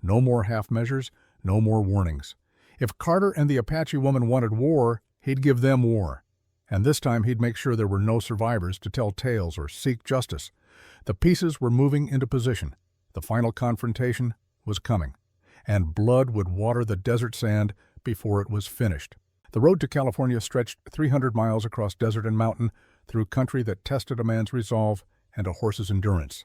No more half measures, no more warnings. If Carter and the Apache woman wanted war, he'd give them war. And this time he'd make sure there were no survivors to tell tales or seek justice. The pieces were moving into position. The final confrontation was coming. And blood would water the desert sand before it was finished. The road to California stretched 300 miles across desert and mountain, through country that tested a man's resolve and a horse's endurance.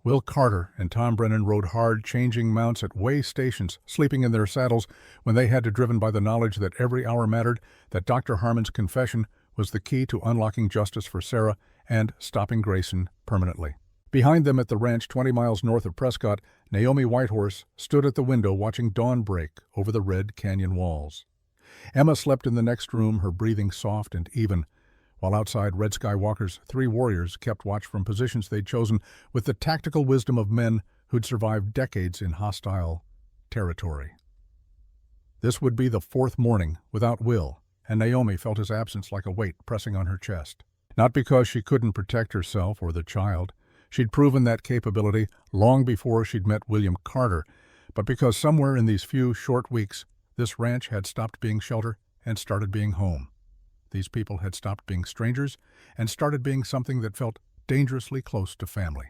Will Carter and Tom Brennan rode hard, changing mounts at way stations, sleeping in their saddles when they had to, driven by the knowledge that every hour mattered, that Dr. Harmon's confession was the key to unlocking justice for Sarah and stopping Grayson permanently. Behind them at the ranch 20 miles north of Prescott, Naomi Whitehorse stood at the window watching dawn break over the red canyon walls. Emma slept in the next room, her breathing soft and even, while outside Red Skywalker's 3 warriors kept watch from positions they'd chosen with the tactical wisdom of men who'd survived decades in hostile territory. This would be the 4th morning without Will, and Naomi felt his absence like a weight pressing on her chest. Not because she couldn't protect herself or the child. She'd proven that capability long before she'd met William Carter, but because somewhere in these few short weeks, this ranch had stopped being shelter and started being home. These people had stopped being strangers and started being something that felt dangerously close to family.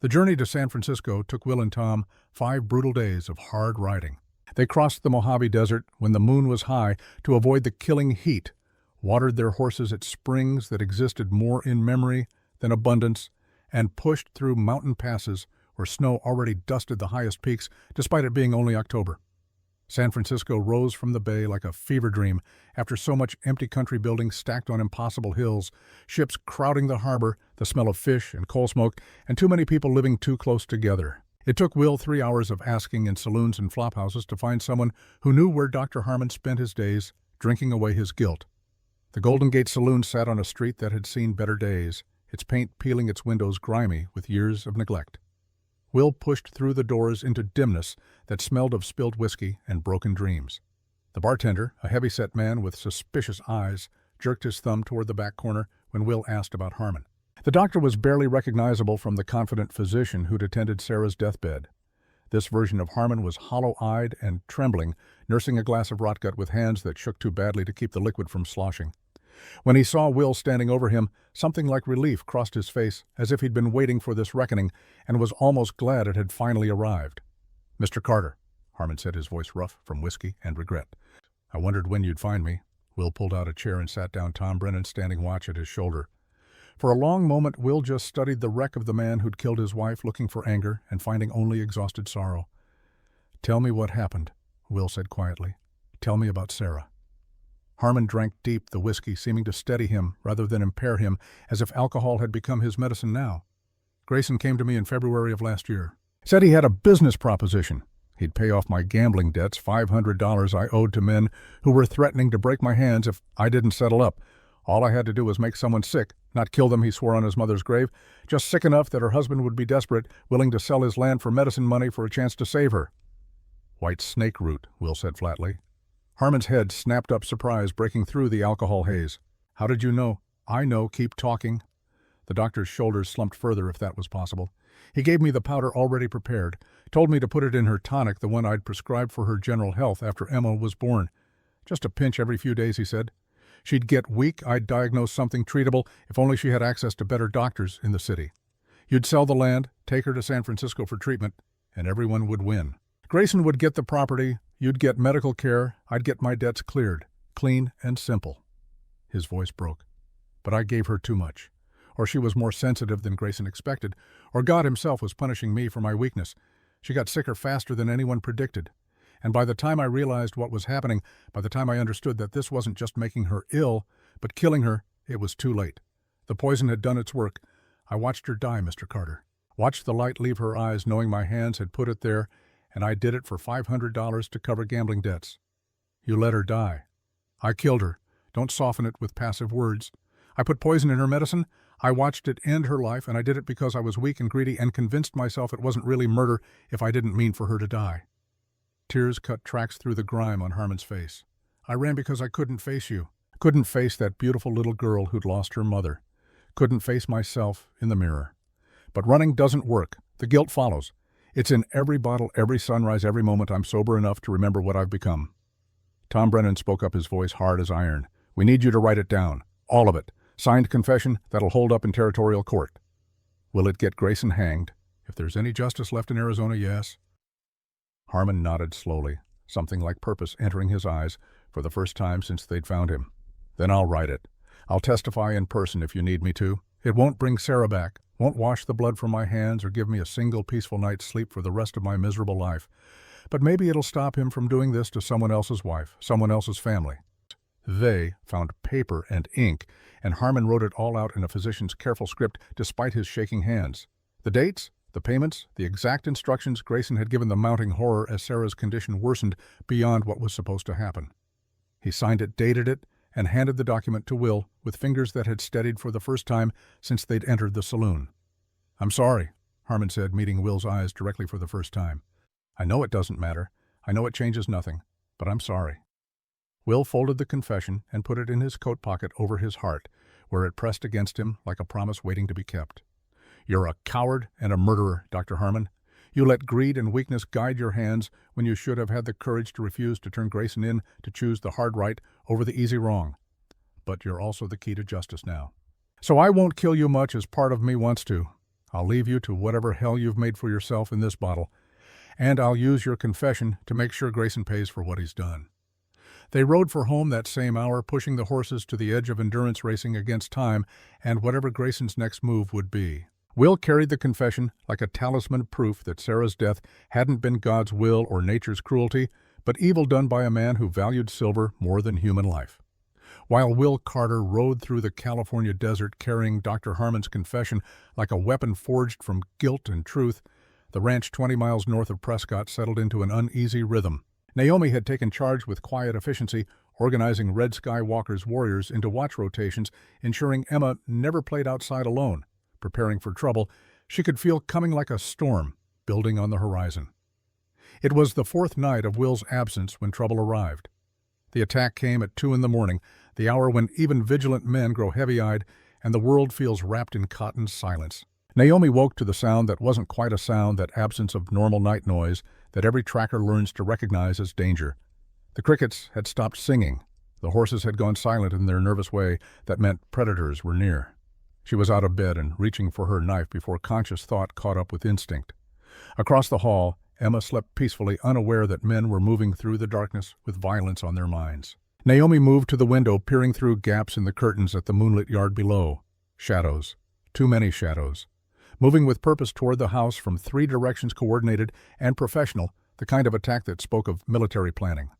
The journey to San Francisco took Will and Tom 5 brutal days of hard riding. They crossed the Mojave Desert when the moon was high to avoid the killing heat, watered their horses at springs that existed more in memory than abundance, and pushed through mountain passes where snow already dusted the highest peaks despite it being only October. San Francisco rose from the bay like a fever dream after so much empty country buildings stacked on impossible hills, ships crowding the harbor, the smell of fish and coal smoke, and too many people living too close together. It took Will 3 hours of asking in saloons and flophouses to find someone who knew where Dr. Harmon spent his days, drinking away his guilt. The Golden Gate Saloon sat on a street that had seen better days, its paint peeling its windows grimy with years of neglect. Will pushed through the doors into dimness that smelled of spilled whiskey and broken dreams. The bartender, a heavy-set man with suspicious eyes, jerked his thumb toward the back corner when Will asked about Harmon. The doctor was barely recognizable from the confident physician who'd attended Sarah's deathbed. This version of Harmon was hollow-eyed and trembling, nursing a glass of rot gut with hands that shook too badly to keep the liquid from sloshing. When he saw Will standing over him, something like relief crossed his face, as if he'd been waiting for this reckoning and was almost glad it had finally arrived. "Mr. Carter," Harmon said, his voice rough from whiskey and regret. "I wondered when you'd find me." Will pulled out a chair and sat down, Tom Brennan standing watch at his shoulder. For a long moment, Will just studied the wreck of the man who'd killed his wife, looking for anger and finding only exhausted sorrow. "Tell me what happened," Will said quietly. "Tell me about Sarah." Harmon drank deep, the whiskey seeming to steady him rather than impair him, as if alcohol had become his medicine now. "Grayson came to me in February of last year. Said he had a business proposition. He'd pay off my gambling debts, $500 I owed to men who were threatening to break my hands if I didn't settle up. All I had to do was make someone sick, not kill them, he swore on his mother's grave, just sick enough that her husband would be desperate, willing to sell his land for medicine money for a chance to save her." "White snake root," Will said flatly. Harmon's head snapped up, surprise breaking through the alcohol haze. "How did you know?" "I know, keep talking." The doctor's shoulders slumped further, if that was possible. "He gave me the powder already prepared, told me to put it in her tonic, the one I'd prescribed for her general health after Emma was born. Just a pinch every few days, he said. She'd get weak, I'd diagnose something treatable, if only she had access to better doctors in the city. You'd sell the land, take her to San Francisco for treatment, and everyone would win. Grayson would get the property, you'd get medical care, I'd get my debts cleared. Clean and simple." His voice broke. "But I gave her too much. Or she was more sensitive than Grayson expected, or God himself was punishing me for my weakness. She got sicker faster than anyone predicted. And by the time I realized what was happening, by the time I understood that this wasn't just making her ill, but killing her, it was too late. The poison had done its work. I watched her die, Mr. Carter. Watched the light leave her eyes, knowing my hands had put it there, and I did it for $500 to cover gambling debts. You let her die. I killed her. Don't soften it with passive words. I put poison in her medicine. I watched it end her life, and I did it because I was weak and greedy and convinced myself it wasn't really murder if I didn't mean for her to die." Tears cut tracks through the grime on Harmon's face. "I ran because I couldn't face you. Couldn't face that beautiful little girl who'd lost her mother. Couldn't face myself in the mirror. But running doesn't work. The guilt follows. It's in every bottle, every sunrise, every moment I'm sober enough to remember what I've become." Tom Brennan spoke up, his voice hard as iron. "We need you to write it down. All of it. Signed confession that'll hold up in territorial court. Will it get Grayson hanged? If there's any justice left in Arizona, yes." Harmon nodded slowly, something like purpose entering his eyes for the first time since they'd found him. "Then I'll write it. I'll testify in person if you need me to. It won't bring Sarah back, won't wash the blood from my hands or give me a single peaceful night's sleep for the rest of my miserable life. But maybe it'll stop him from doing this to someone else's wife, someone else's family." They found paper and ink, and Harmon wrote it all out in a physician's careful script despite his shaking hands. The dates, the payments, the exact instructions Grayson had given the mounting horror as Sarah's condition worsened beyond what was supposed to happen. He signed it, dated it, and handed the document to Will with fingers that had steadied for the first time since they'd entered the saloon. "I'm sorry," Harmon said, meeting Will's eyes directly for the first time. "I know it doesn't matter. I know it changes nothing. But I'm sorry." Will folded the confession and put it in his coat pocket over his heart, where it pressed against him like a promise waiting to be kept. "You're a coward and a murderer, Dr. Harmon. You let greed and weakness guide your hands when you should have had the courage to refuse to turn Grayson in to choose the hard right over the easy wrong. But you're also the key to justice now. So I won't kill you much as part of me wants to. I'll leave you to whatever hell you've made for yourself in this bottle, and I'll use your confession to make sure Grayson pays for what he's done." They rode for home that same hour, pushing the horses to the edge of endurance racing against time and whatever Grayson's next move would be. Will carried the confession like a talisman proof that Sarah's death hadn't been God's will or nature's cruelty, but evil done by a man who valued silver more than human life. While Will Carter rode through the California desert carrying Dr. Harmon's confession like a weapon forged from guilt and truth, the ranch 20 miles north of Prescott settled into an uneasy rhythm. Naomi had taken charge with quiet efficiency, organizing Red Sky Walker's warriors into watch rotations, ensuring Emma never played outside alone. Preparing for trouble, she could feel coming like a storm, building on the horizon. It was the fourth night of Will's absence when trouble arrived. The attack came at 2 a.m, the hour when even vigilant men grow heavy-eyed and the world feels wrapped in cotton silence. Naomi woke to the sound that wasn't quite a sound, that absence of normal night noise that every tracker learns to recognize as danger. The crickets had stopped singing. The horses had gone silent in their nervous way that meant predators were near. She was out of bed and reaching for her knife before conscious thought caught up with instinct. Across the hall, Emma slept peacefully, unaware that men were moving through the darkness with violence on their minds. Naomi moved to the window, peering through gaps in the curtains at the moonlit yard below. Shadows. Too many shadows. Moving with purpose toward the house from 3 directions, coordinated and professional, the kind of attack that spoke of military planning.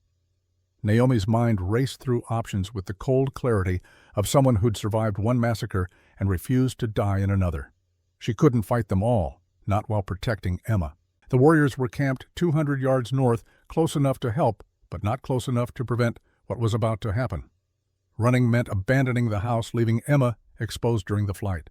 Naomi's mind raced through options with the cold clarity of someone who'd survived one massacre and refused to die in another. She couldn't fight them all, not while protecting Emma. The warriors were camped 200 yards north, close enough to help, but not close enough to prevent what was about to happen. Running meant abandoning the house, leaving Emma exposed during the flight.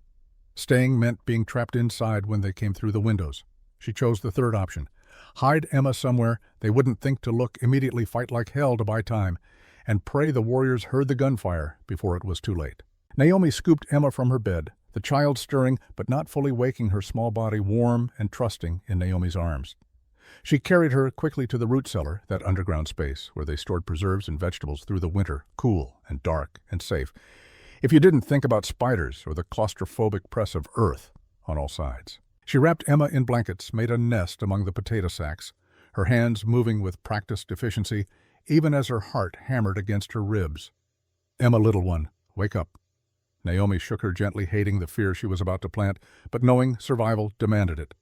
Staying meant being trapped inside when they came through the windows. She chose the third option. Hide Emma somewhere they wouldn't think to look, immediately fight like hell to buy time, and pray the warriors heard the gunfire before it was too late. Naomi scooped Emma from her bed, the child stirring but not fully waking, her small body warm and trusting in Naomi's arms. She carried her quickly to the root cellar, that underground space where they stored preserves and vegetables through the winter, cool and dark and safe, if you didn't think about spiders or the claustrophobic press of earth on all sides. She wrapped Emma in blankets, made a nest among the potato sacks, her hands moving with practiced efficiency, even as her heart hammered against her ribs. "Emma, little one, wake up." Naomi shook her gently, hating the fear she was about to plant, but knowing survival demanded it.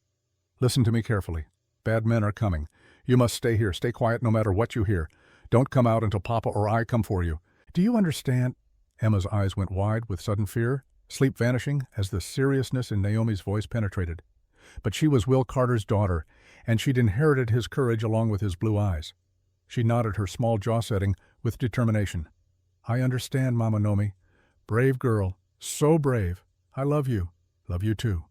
"Listen to me carefully. Bad men are coming. You must stay here. Stay quiet no matter what you hear. Don't come out until Papa or I come for you. Do you understand?" Emma's eyes went wide with sudden fear, sleep vanishing as the seriousness in Naomi's voice penetrated. But she was Will Carter's daughter, and she'd inherited his courage along with his blue eyes. She nodded, her small jaw setting with determination. "I understand, Mama Naomi. Brave girl. So brave. I love you. Love you too."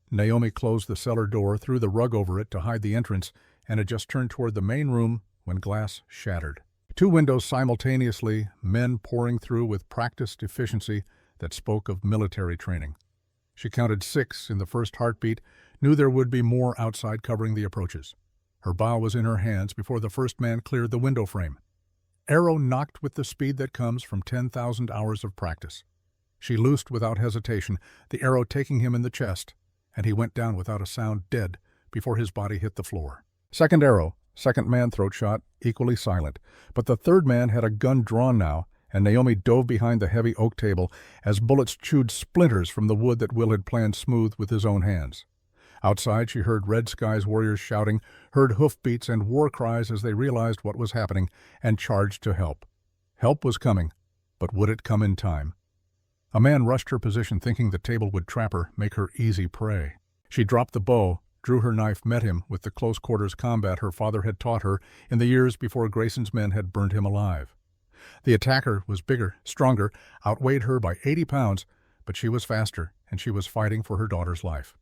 Naomi closed the cellar door, threw the rug over it to hide the entrance, and had just turned toward the main room when glass shattered. 2 windows simultaneously, men pouring through with practiced efficiency that spoke of military training. She counted 6 in the first heartbeat, knew there would be more outside covering the approaches. Her bow was in her hands before the first man cleared the window frame. Arrow knocked with the speed that comes from 10,000 hours of practice. She loosed without hesitation, the arrow taking him in the chest, and he went down without a sound, dead, before his body hit the floor. Second arrow, second man throat shot, equally silent, but the third man had a gun drawn now, and Naomi dove behind the heavy oak table as bullets chewed splinters from the wood that Will had planned smooth with his own hands. Outside she heard Red Sky's warriors shouting, heard hoofbeats and war cries as they realized what was happening and charged to help. Help was coming, but would it come in time? A man rushed her position, thinking the table would trap her, make her easy prey. She dropped the bow, drew her knife, met him with the close-quarters combat her father had taught her in the years before Grayson's men had burned him alive. The attacker was bigger, stronger, outweighed her by 80 pounds, but she was faster, and she was fighting for her daughter's life.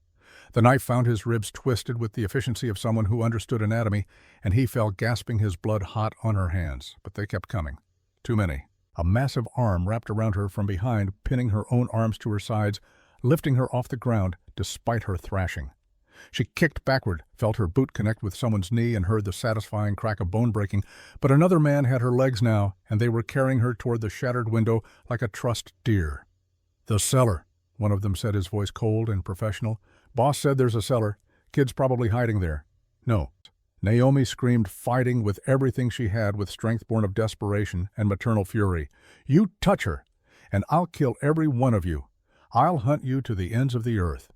The knife found his ribs twisted with the efficiency of someone who understood anatomy, and he fell gasping, his blood hot on her hands. But they kept coming. Too many. A massive arm wrapped around her from behind, pinning her own arms to her sides, lifting her off the ground despite her thrashing. She kicked backward, felt her boot connect with someone's knee, and heard the satisfying crack of bone breaking, but another man had her legs now, and they were carrying her toward the shattered window like a trussed deer. "The cellar," one of them said, his voice cold and professional, Boss said there's a cellar. Kid's probably hiding there. No. Naomi screamed, fighting with everything she had, with strength born of desperation and maternal fury. You touch her, and I'll kill every one of you. I'll hunt you to the ends of the earth.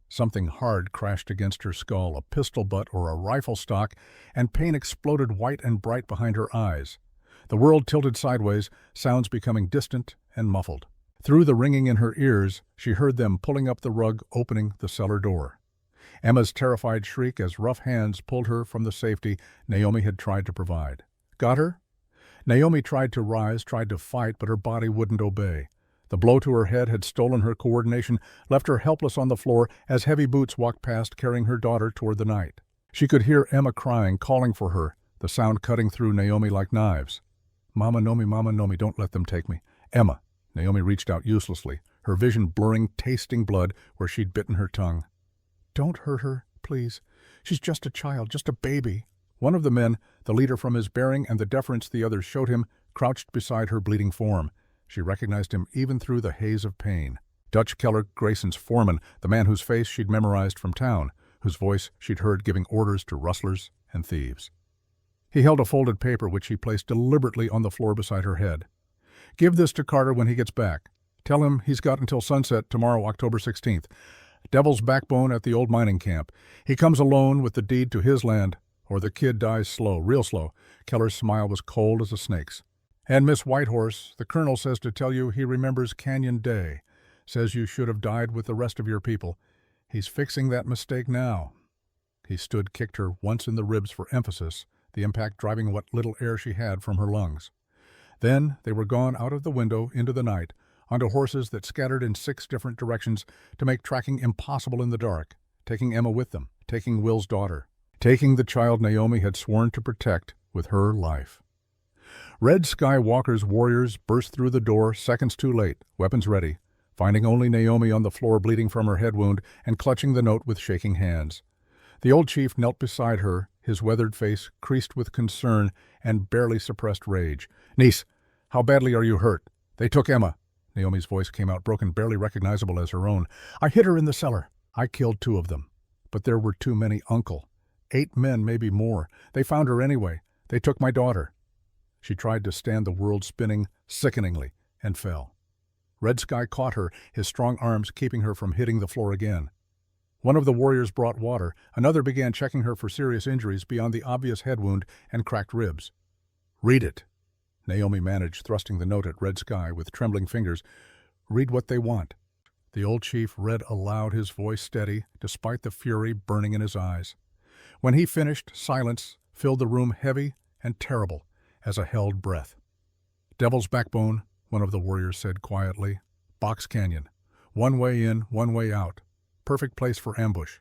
Something hard crashed against her skull, a pistol butt or a rifle stock, and pain exploded white and bright behind her eyes. The world tilted sideways, sounds becoming distant and muffled. Through the ringing in her ears, she heard them pulling up the rug, opening the cellar door. Emma's terrified shriek as rough hands pulled her from the safety Naomi had tried to provide. Got her? Naomi tried to rise, tried to fight, but her body wouldn't obey. The blow to her head had stolen her coordination, left her helpless on the floor as heavy boots walked past carrying her daughter toward the night. She could hear Emma crying, calling for her, the sound cutting through Naomi like knives. Mama Nomi, don't let them take me. Emma. Naomi reached out uselessly, her vision blurring, tasting blood where she'd bitten her tongue. Don't hurt her, please. She's just a child, just a baby. One of the men, the leader from his bearing and the deference the others showed him, crouched beside her bleeding form. She recognized him even through the haze of pain. Dutch Keller, Grayson's foreman, the man whose face she'd memorized from town, whose voice she'd heard giving orders to rustlers and thieves. He held a folded paper which he placed deliberately on the floor beside her head. Give this to Carter when he gets back. Tell him he's got until sunset tomorrow, October 16th. Devil's Backbone at the old mining camp. He comes alone with the deed to his land, or the kid dies slow, real slow. Keller's smile was cold as a snake's. And Miss Whitehorse, the colonel says to tell you he remembers Canyon Day. Says you should have died with the rest of your people. He's fixing that mistake now. He stood, kicked her once in the ribs for emphasis, the impact driving what little air she had from her lungs. Then they were gone out of the window into the night, onto horses that scattered in 6 different directions to make tracking impossible in the dark, taking Emma with them, taking Will's daughter, taking the child Naomi had sworn to protect with her life. Red Sky Walker's warriors burst through the door seconds too late, weapons ready, finding only Naomi on the floor bleeding from her head wound and clutching the note with shaking hands. The old chief knelt beside her, his weathered face creased with concern and barely suppressed rage. Niece, how badly are you hurt? They took Emma. Naomi's voice came out broken, barely recognizable as her own. I hid her in the cellar. I killed 2 of them. But there were too many, Uncle. 8 men, maybe more. They found her anyway. They took my daughter. She tried to stand the world spinning sickeningly and fell. Red Sky caught her, his strong arms keeping her from hitting the floor again. One of the warriors brought water. Another began checking her for serious injuries beyond the obvious head wound and cracked ribs. Read it. Naomi managed, thrusting the note at Red Sky with trembling fingers. Read what they want. The old chief read aloud, his voice steady, despite the fury burning in his eyes. When he finished, silence filled the room, heavy and terrible as a held breath. Devil's Backbone, one of the warriors said quietly. Box Canyon. 1 way in, 1 way out. Perfect place for ambush.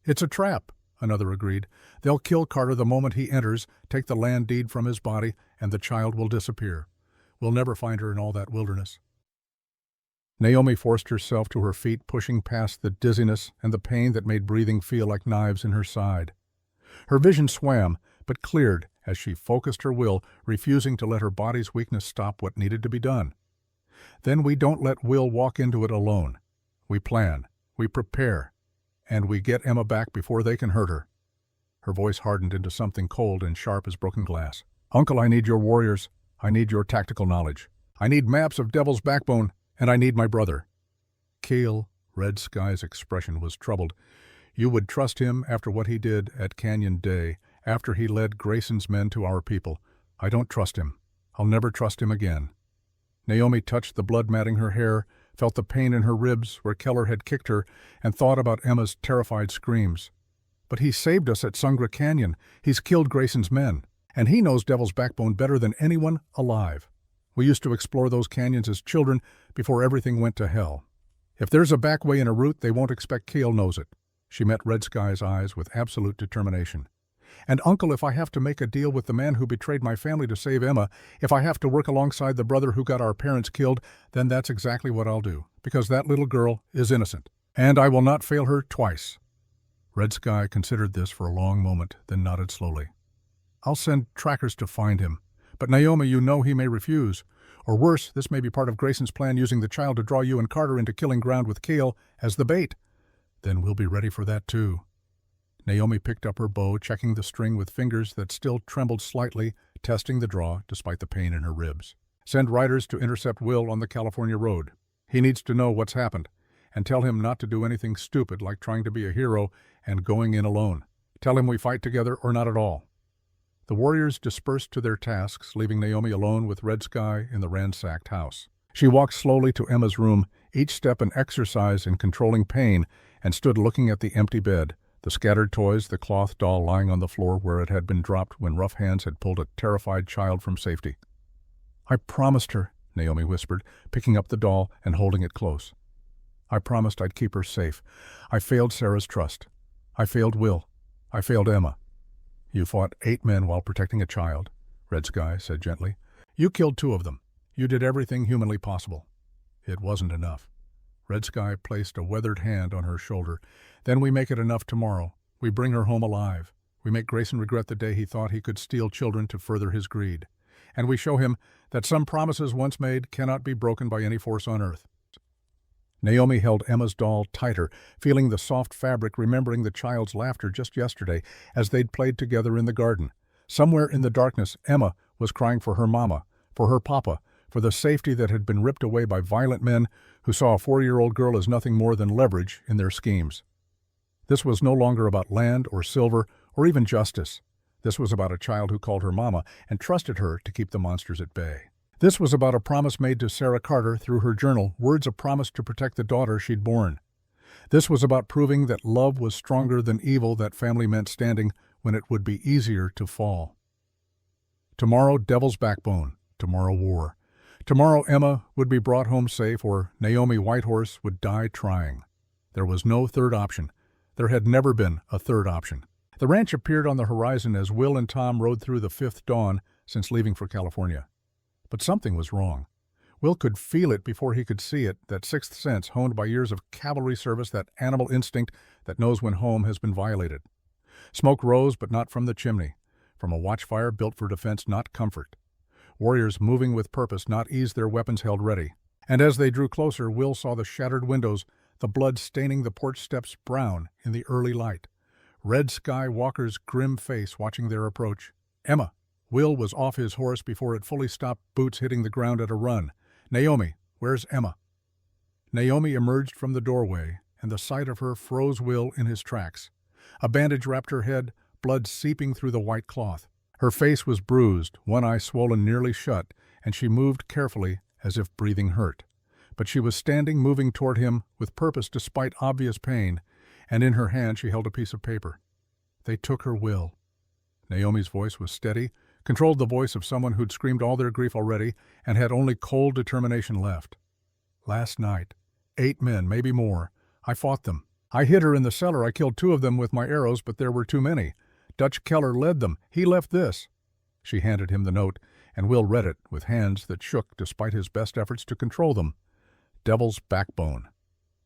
It's a trap, another agreed. They'll kill Carter the moment he enters, take the land deed from his body, and the child will disappear. We'll never find her in all that wilderness. Naomi forced herself to her feet, pushing past the dizziness and the pain that made breathing feel like knives in her side. Her vision swam, but cleared as she focused her will, refusing to let her body's weakness stop what needed to be done. Then we don't let Will walk into it alone. We plan, we prepare, and we get Emma back before they can hurt her. Her voice hardened into something cold and sharp as broken glass. Uncle, I need your warriors. I need your tactical knowledge. I need maps of Devil's Backbone, and I need my brother. Keel, Red Sky's expression was troubled. You would trust him after what he did at Canyon Day, after he led Grayson's men to our people. I don't trust him. I'll never trust him again. Naomi touched the blood matting her hair, felt the pain in her ribs where Keller had kicked her, and thought about Emma's terrified screams. But he saved us at Sungra Canyon. He's killed Grayson's men, and he knows Devil's Backbone better than anyone alive. We used to explore those canyons as children before everything went to hell. If there's a back way in a route, they won't expect Keel knows it. She met Red Sky's eyes with absolute determination. And Uncle, if I have to make a deal with the man who betrayed my family to save Emma, if I have to work alongside the brother who got our parents killed, then that's exactly what I'll do, because that little girl is innocent, and I will not fail her twice. Red Sky considered this for a long moment, then nodded slowly. I'll send trackers to find him. But Naomi, you know he may refuse. Or worse, this may be part of Grayson's plan, using the child to draw you and Carter into killing ground with Keel as the bait. Then we'll be ready for that too. Naomi picked up her bow, checking the string with fingers that still trembled slightly, testing the draw despite the pain in her ribs. Send riders to intercept Will on the California road. He needs to know what's happened, and tell him not to do anything stupid like trying to be a hero and going in alone. Tell him we fight together or not at all. The warriors dispersed to their tasks, leaving Naomi alone with Red Sky in the ransacked house. She walked slowly to Emma's room, each step an exercise in controlling pain, and stood looking at the empty bed, the scattered toys, the cloth doll lying on the floor where it had been dropped when rough hands had pulled a terrified child from safety. "I promised her," Naomi whispered, picking up the doll and holding it close. "I promised I'd keep her safe. I failed Sarah's trust. I failed Will. I failed Emma." "You fought 8 men while protecting a child," Red Sky said gently. "You killed 2 of them. You did everything humanly possible. It wasn't enough." Red Sky placed a weathered hand on her shoulder. "Then we make it enough tomorrow. We bring her home alive. We make Grayson regret the day he thought he could steal children to further his greed. And we show him that some promises once made cannot be broken by any force on earth." Naomi held Emma's doll tighter, feeling the soft fabric, remembering the child's laughter just yesterday as they'd played together in the garden. Somewhere in the darkness, Emma was crying for her mama, for her papa, for the safety that had been ripped away by violent men who saw a 4-year-old girl as nothing more than leverage in their schemes. This was no longer about land or silver or even justice. This was about a child who called her mama and trusted her to keep the monsters at bay. This was about a promise made to Sarah Carter through her journal, words of promise to protect the daughter she'd born. This was about proving that love was stronger than evil, that family meant standing when it would be easier to fall. Tomorrow, Devil's Backbone. Tomorrow, war. Tomorrow, Emma would be brought home safe, or Naomi Whitehorse would die trying. There was no third option. There had never been a third option. The ranch appeared on the horizon as Will and Tom rode through the 5th dawn since leaving for California. But something was wrong. Will could feel it before he could see it, that 6th sense honed by years of cavalry service, that animal instinct that knows when home has been violated. Smoke rose, but not from the chimney. From a watchfire built for defense, not comfort. Warriors moving with purpose, not ease, their weapons held ready. And as they drew closer, Will saw the shattered windows, the blood staining the porch steps brown in the early light. Red Sky Walker's grim face watching their approach. "Emma!" Will was off his horse before it fully stopped, boots hitting the ground at a run. "Naomi, where's Emma?" Naomi emerged from the doorway, and the sight of her froze Will in his tracks. A bandage wrapped her head, blood seeping through the white cloth. Her face was bruised, one eye swollen nearly shut, and she moved carefully as if breathing hurt. But she was standing, moving toward him with purpose despite obvious pain, and in her hand she held a piece of paper. "They took her Will." Naomi's voice was steady, controlled the voice of someone who'd screamed all their grief already and had only cold determination left. "Last night, 8 men, maybe more. I fought them. I hid her in the cellar. I killed 2 of them with my arrows, but there were too many. Dutch Keller led them. He left this." She handed him the note, and Will read it with hands that shook despite his best efforts to control them. "Devil's Backbone.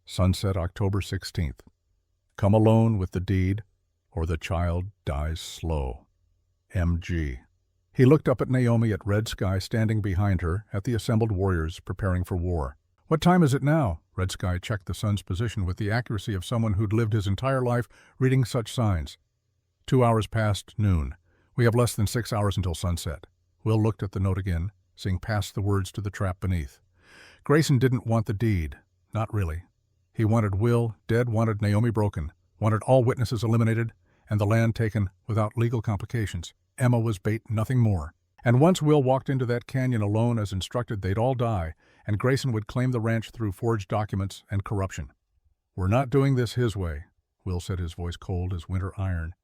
Sunset, October 16th. Come alone with the deed, or the child dies slow. M.G." He looked up at Naomi, at Red Sky standing behind her, at the assembled warriors preparing for war. "What time is it now?" Red Sky checked the sun's position with the accuracy of someone who'd lived his entire life reading such signs. 2 hours past noon. We have less than 6 hours until sunset." Will looked at the note again, seeing past the words to the trap beneath. Grayson didn't want the deed. Not really. He wanted Will dead, wanted Naomi broken, wanted all witnesses eliminated, and the land taken without legal complications. Emma was bait, nothing more. And once Will walked into that canyon alone as instructed, they'd all die, and Grayson would claim the ranch through forged documents and corruption. "We're not doing this his way," Will said, his voice cold as winter iron.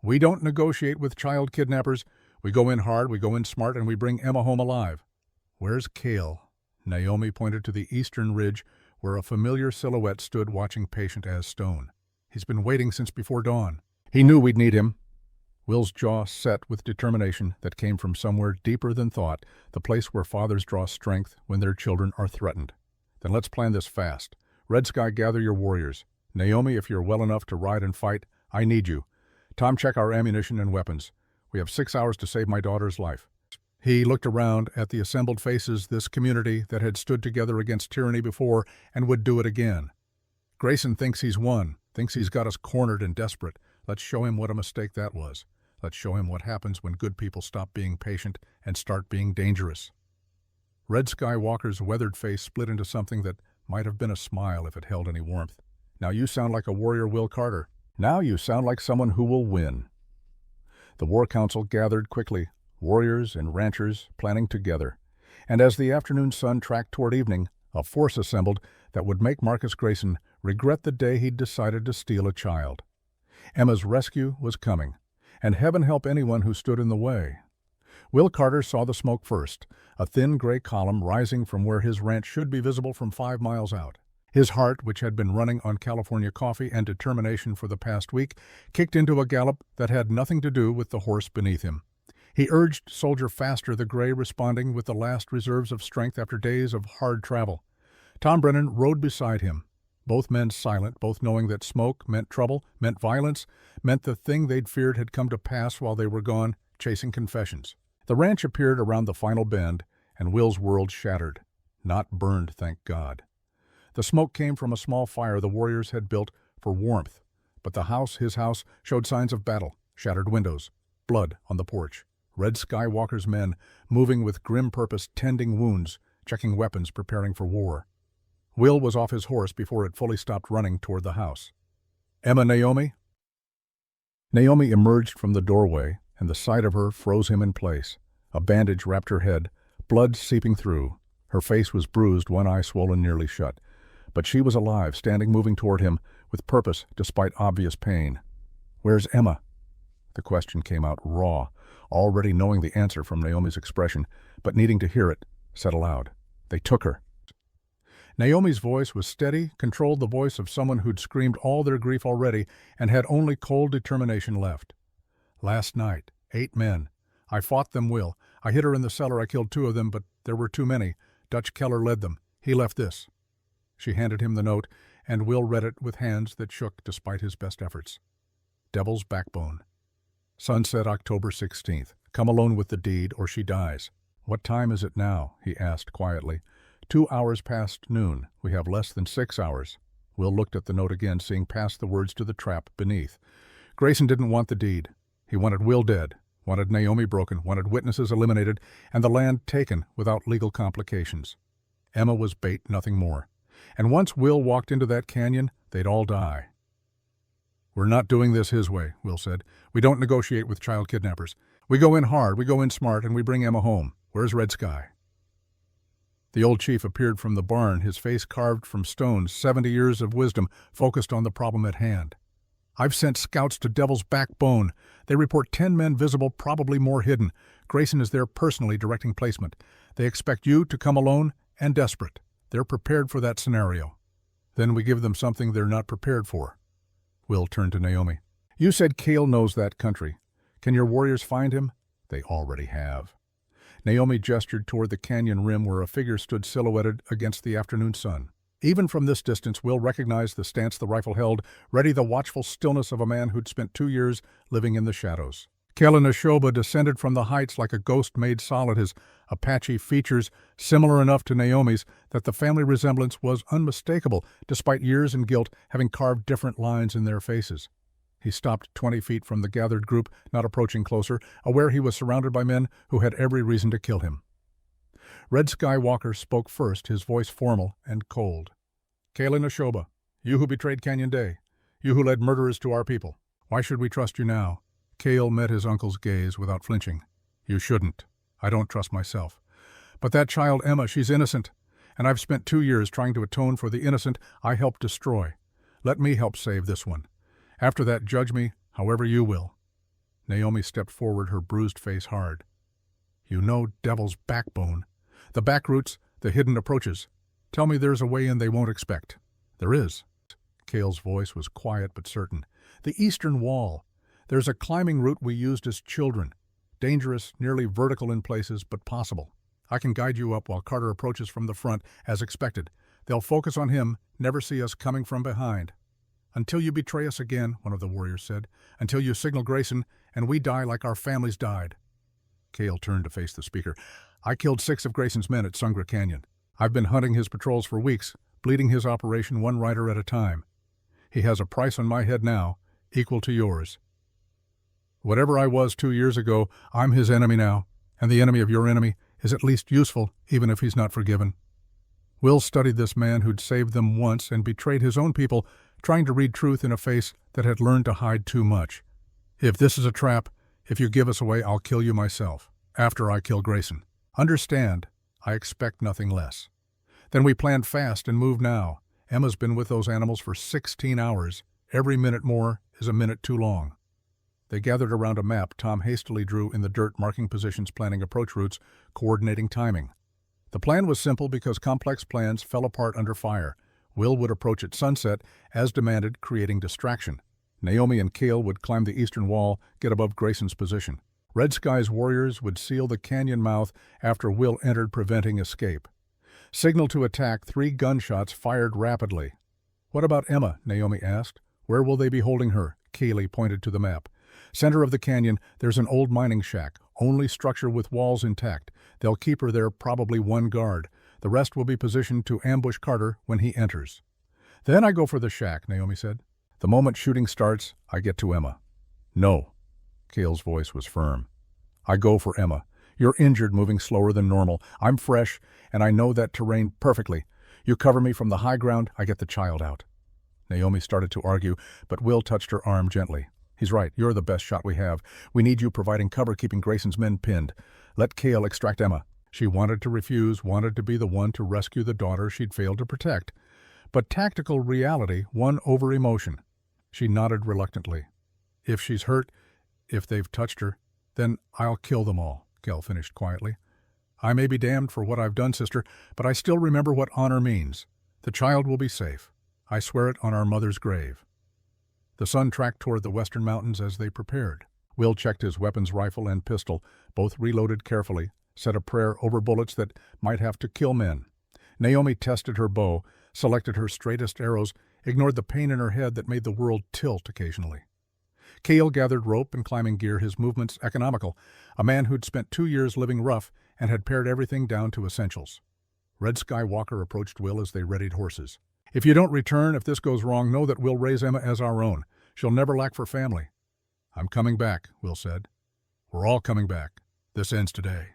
"We don't negotiate with child kidnappers. We go in hard, we go in smart, and we bring Emma home alive." "Where's Cale?" Naomi pointed to the eastern ridge where a familiar silhouette stood watching, patient as stone. "He's been waiting since before dawn. He knew we'd need him." Will's jaw set with determination that came from somewhere deeper than thought, the place where fathers draw strength when their children are threatened. "Then let's plan this fast. Red Sky, gather your warriors. Naomi, if you're well enough to ride and fight, I need you. Tom, check our ammunition and weapons. We have 6 hours to save my daughter's life." He looked around at the assembled faces, this community that had stood together against tyranny before and would do it again. "Grayson thinks he's won. Thinks he's got us cornered and desperate. Let's show him what a mistake that was. Let's show him what happens when good people stop being patient and start being dangerous." Red Skywalker's weathered face split into something that might have been a smile if it held any warmth. "Now you sound like a warrior, Will Carter. Now you sound like someone who will win." The War Council gathered quickly, warriors and ranchers planning together. And as the afternoon sun tracked toward evening, a force assembled that would make Marcus Grayson regret the day he'd decided to steal a child. Emma's rescue was coming, and heaven help anyone who stood in the way. Will Carter saw the smoke first, a thin gray column rising from where his ranch should be visible from 5 miles out. His heart, which had been running on California coffee and determination for the past week, kicked into a gallop that had nothing to do with the horse beneath him. He urged Soldier faster, the gray responding with the last reserves of strength after days of hard travel. Tom Brennan rode beside him, both men silent, both knowing that smoke meant trouble, meant violence, meant the thing they'd feared had come to pass while they were gone, chasing confessions. The ranch appeared around the final bend, and Will's world shattered. Not burned, thank God. The smoke came from a small fire the warriors had built for warmth, but the house, his house, showed signs of battle, shattered windows, blood on the porch. Red Skywalker's men, moving with grim purpose, tending wounds, checking weapons, preparing for war. Will was off his horse before it fully stopped running toward the house. "Emma, Naomi?" Naomi emerged from the doorway, and the sight of her froze him in place. A bandage wrapped her head, blood seeping through. Her face was bruised, one eye swollen nearly shut. But she was alive, standing, moving toward him, with purpose despite obvious pain. "Where's Emma?" The question came out raw, already knowing the answer from Naomi's expression, but needing to hear it, said aloud. "They took her." Naomi's voice was steady, controlled, the voice of someone who'd screamed all their grief already and had only cold determination left. "Last night, 8 men. I fought them, Will. I hid her in the cellar. I killed 2 of them, but there were too many. Dutch Keller led them. He left this." She handed him the note, and Will read it with hands that shook despite his best efforts. "Devil's Backbone. Sunset, October 16th. Come alone with the deed, or she dies." "What time is it now?" he asked quietly. 2 hours past noon. We have less than 6 hours. Will looked at the note again, seeing past the words to the trap beneath. Grayson didn't want the deed. He wanted Will dead, wanted Naomi broken, wanted witnesses eliminated, and the land taken without legal complications. Emma was bait, nothing more. And once Will walked into that canyon, they'd all die. "We're not doing this his way," Will said. "We don't negotiate with child kidnappers. We go in hard, we go in smart, and we bring Emma home. Where's Red Sky?" The old chief appeared from the barn, his face carved from stone, 70 years of wisdom focused on the problem at hand. "I've sent scouts to Devil's Backbone. They report 10 men visible, probably more hidden. Grayson is there personally directing placement. They expect you to come alone and desperate. They're prepared for that scenario. Then we give them something they're not prepared for." Will turned to Naomi. "You said Cale knows that country. Can your warriors find him?" "They already have." Naomi gestured toward the canyon rim where a figure stood silhouetted against the afternoon sun. Even from this distance, Will recognized the stance the rifle held, ready, the watchful stillness of a man who'd spent 2 years living in the shadows. Kalinashoba descended from the heights like a ghost made solid, his Apache features similar enough to Naomi's that the family resemblance was unmistakable, despite years and guilt having carved different lines in their faces. He stopped 20 feet from the gathered group, not approaching closer, aware he was surrounded by men who had every reason to kill him. Red Skywalker spoke first, his voice formal and cold. "Kalinashoba, you who betrayed Canyon Day, you who led murderers to our people, why should we trust you now?" Cale met his uncle's gaze without flinching. "You shouldn't. I don't trust myself. But that child Emma, she's innocent, and I've spent 2 years trying to atone for the innocent I helped destroy. Let me help save this one. After that, judge me however you will." Naomi stepped forward, her bruised face hard. "You know Devil's Backbone. The back routes, the hidden approaches. Tell me there's a way in they won't expect." "There is." Cale's voice was quiet but certain. "The Eastern Wall. There's a climbing route we used as children. Dangerous, nearly vertical in places, but possible. I can guide you up while Carter approaches from the front, as expected. They'll focus on him, never see us coming from behind." "Until you betray us again," one of the warriors said. "Until you signal Grayson, and we die like our families died." Cale turned to face the speaker. "I killed 6 of Grayson's men at Sungra Canyon. I've been hunting his patrols for weeks, bleeding his operation one rider at a time." He has a price on my head now, equal to yours. Whatever I was 2 years ago, I'm his enemy now, and the enemy of your enemy is at least useful, even if he's not forgiven. Will studied this man who'd saved them once and betrayed his own people, trying to read truth in a face that had learned to hide too much. If this is a trap, if you give us away, I'll kill you myself, after I kill Grayson. Understand, I expect nothing less. Then we planned fast and moved now. Emma's been with those animals for 16 hours. Every minute more is a minute too long. They gathered around a map Tom hastily drew in the dirt, marking positions, planning approach routes, coordinating timing. The plan was simple because complex plans fell apart under fire. Will would approach at sunset, as demanded, creating distraction. Naomi and Cale would climb the eastern wall, get above Grayson's position. Red Sky's warriors would seal the canyon mouth after Will entered, preventing escape. Signal to attack, 3 gunshots fired rapidly. "What about Emma?" Naomi asked. "Where will they be holding her?" Keeley pointed to the map. "Center of the canyon, there's an old mining shack, only structure with walls intact. They'll keep her there, probably 1 guard. The rest will be positioned to ambush Carter when he enters." "Then I go for the shack," Naomi said. "The moment shooting starts, I get to Emma." "No." Cale's voice was firm. "I go for Emma. You're injured, moving slower than normal. I'm fresh, and I know that terrain perfectly. You cover me from the high ground, I get the child out." Naomi started to argue, but Will touched her arm gently. "He's right. You're the best shot we have. We need you providing cover, keeping Grayson's men pinned. Let Cale extract Emma." She wanted to refuse, wanted to be the one to rescue the daughter she'd failed to protect. But tactical reality won over emotion. She nodded reluctantly. "If she's hurt, if they've touched her, then I'll kill them all," Cale finished quietly. "I may be damned for what I've done, sister, but I still remember what honor means. The child will be safe. I swear it on our mother's grave." The sun tracked toward the western mountains as they prepared. Will checked his weapons, rifle and pistol, both reloaded carefully, said a prayer over bullets that might have to kill men. Naomi tested her bow, selected her straightest arrows, ignored the pain in her head that made the world tilt occasionally. Cale gathered rope and climbing gear, his movements economical, a man who'd spent 2 years living rough and had pared everything down to essentials. Red Sky Walker approached Will as they readied horses. "If you don't return, if this goes wrong, know that we'll raise Emma as our own. She'll never lack for family." "I'm coming back," Will said. "We're all coming back. This ends today."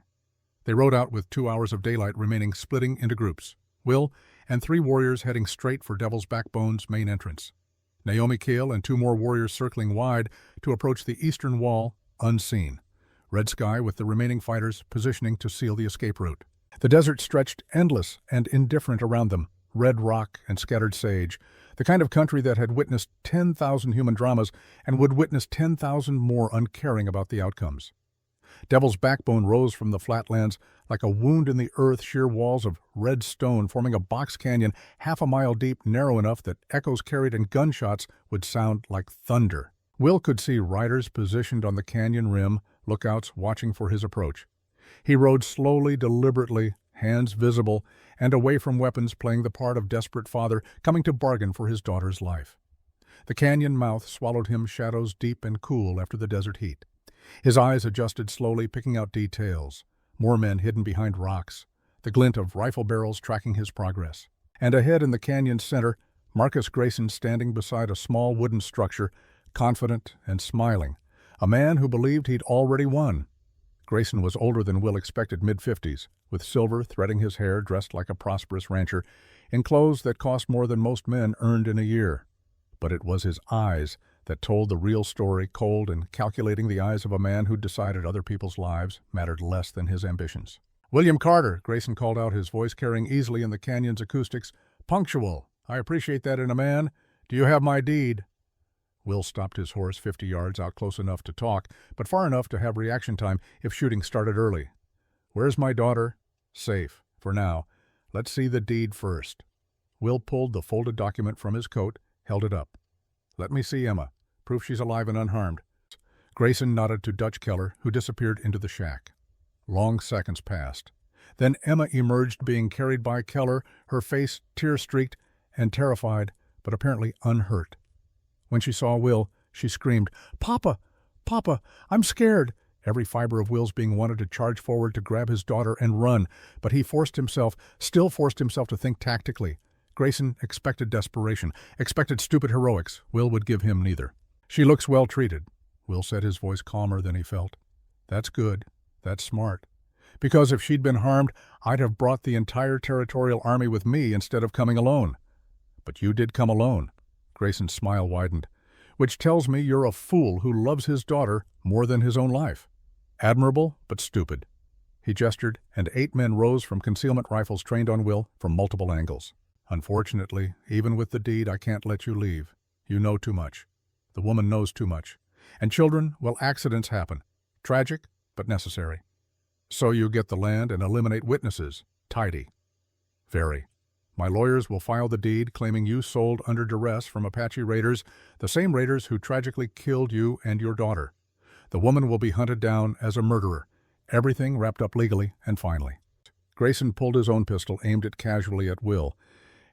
They rode out with 2 hours of daylight remaining, splitting into groups. Will and 3 warriors heading straight for Devil's Backbone's main entrance. Naomi, Cale, and 2 more warriors circling wide to approach the eastern wall, unseen. Red Sky with the remaining fighters positioning to seal the escape route. The desert stretched endless and indifferent around them, red rock and scattered sage, the kind of country that had witnessed 10,000 human dramas and would witness 10,000 more uncaring about the outcomes. Devil's Backbone rose from the flatlands like a wound in the earth, sheer walls of red stone forming a box canyon 1/2 a mile deep, narrow enough that echoes carried and gunshots would sound like thunder. Will could see riders positioned on the canyon rim, lookouts watching for his approach. He rode slowly, deliberately, hands visible, and away from weapons, playing the part of desperate father coming to bargain for his daughter's life. The canyon mouth swallowed him, shadows deep and cool after the desert heat. His eyes adjusted slowly, picking out details. More men hidden behind rocks, the glint of rifle barrels tracking his progress. And ahead in the canyon's center, Marcus Grayson standing beside a small wooden structure, confident and smiling, a man who believed he'd already won. Grayson was older than Will expected, mid-50s, with silver threading his hair, dressed like a prosperous rancher, in clothes that cost more than most men earned in a year. But it was his eyes that told the real story, cold and calculating, the eyes of a man who'd decided other people's lives mattered less than his ambitions. "William Carter," Grayson called out, his voice carrying easily in the canyon's acoustics. "Punctual. I appreciate that in a man. Do you have my deed?" Will stopped his horse 50 yards out, close enough to talk, but far enough to have reaction time if shooting started early. "Where's my daughter?" "Safe, for now. Let's see the deed first." Will pulled the folded document from his coat, held it up. "Let me see Emma. Proof she's alive and unharmed." Grayson nodded to Dutch Keller, who disappeared into the shack. Long seconds passed. Then Emma emerged, being carried by Keller, her face tear-streaked and terrified, but apparently unhurt. When she saw Will, she screamed, "Papa! Papa! I'm scared!" Every fiber of Will's being wanted to charge forward to grab his daughter and run, but he still forced himself to think tactically. Grayson expected desperation, expected stupid heroics. Will would give him neither. "She looks well treated," Will said, his voice calmer than he felt. "That's good. That's smart. Because if she'd been harmed, I'd have brought the entire territorial army with me instead of coming alone." "But you did come alone." Grayson's smile widened. "Which tells me you're a fool who loves his daughter more than his own life. Admirable, but stupid." He gestured, and 8 men rose from concealment rifles trained on Will from multiple angles. "Unfortunately, even with the deed, I can't let you leave. You know too much. The woman knows too much. And children, well, accidents happen. Tragic, but necessary. So you get the land and eliminate witnesses. Tidy." "Very. My lawyers will file the deed claiming you sold under duress from Apache raiders, the same raiders who tragically killed you and your daughter. The woman will be hunted down as a murderer. Everything wrapped up legally and finally." Grayson pulled his own pistol, aimed it casually at Will.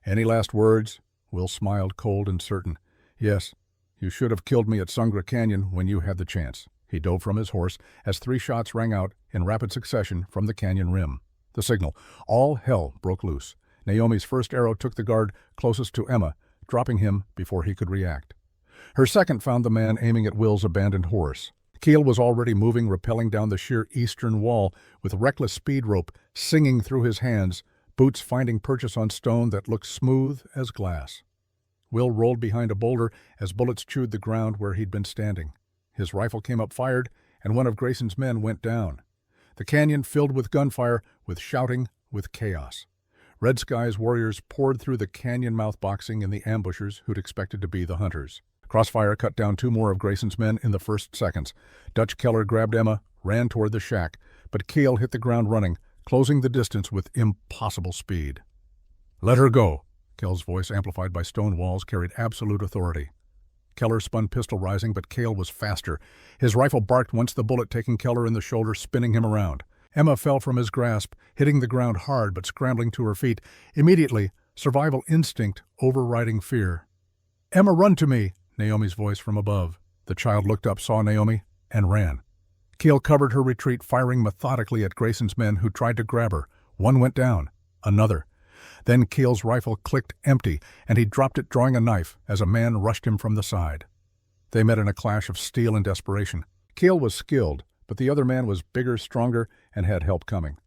"Any last words?" Will smiled, cold and certain. "Yes. You should have killed me at Sungra Canyon when you had the chance." He dove from his horse as 3 shots rang out in rapid succession from the canyon rim. The signal. All hell broke loose. Naomi's first arrow took the guard closest to Emma, dropping him before he could react. Her second found the man aiming at Will's abandoned horse. Keel was already moving, rappelling down the sheer eastern wall with reckless speed rope singing through his hands, boots finding purchase on stone that looked smooth as glass. Will rolled behind a boulder as bullets chewed the ground where he'd been standing. His rifle came up fired, and one of Grayson's men went down. The canyon filled with gunfire, with shouting, with chaos. Red Sky's warriors poured through the canyon mouth, boxing in the ambushers who'd expected to be the hunters. Crossfire cut down 2 more of Grayson's men in the first seconds. Dutch Keller grabbed Emma, ran toward the shack, but Keel hit the ground running, closing the distance with impossible speed. "Let her go." Kell's voice, amplified by stone walls, carried absolute authority. Keller spun, pistol rising, but Keel was faster. His rifle barked once, the bullet taking Keller in the shoulder, spinning him around. Emma fell from his grasp, hitting the ground hard but scrambling to her feet. Immediately, survival instinct overriding fear. "Emma, run to me!" Naomi's voice from above. The child looked up, saw Naomi, and ran. Keel covered her retreat, firing methodically at Grayson's men who tried to grab her. One went down. Another. Then Keel's rifle clicked empty, and he dropped it, drawing a knife, as a man rushed him from the side. They met in a clash of steel and desperation. Keel was skilled, but the other man was bigger, stronger, and had help coming.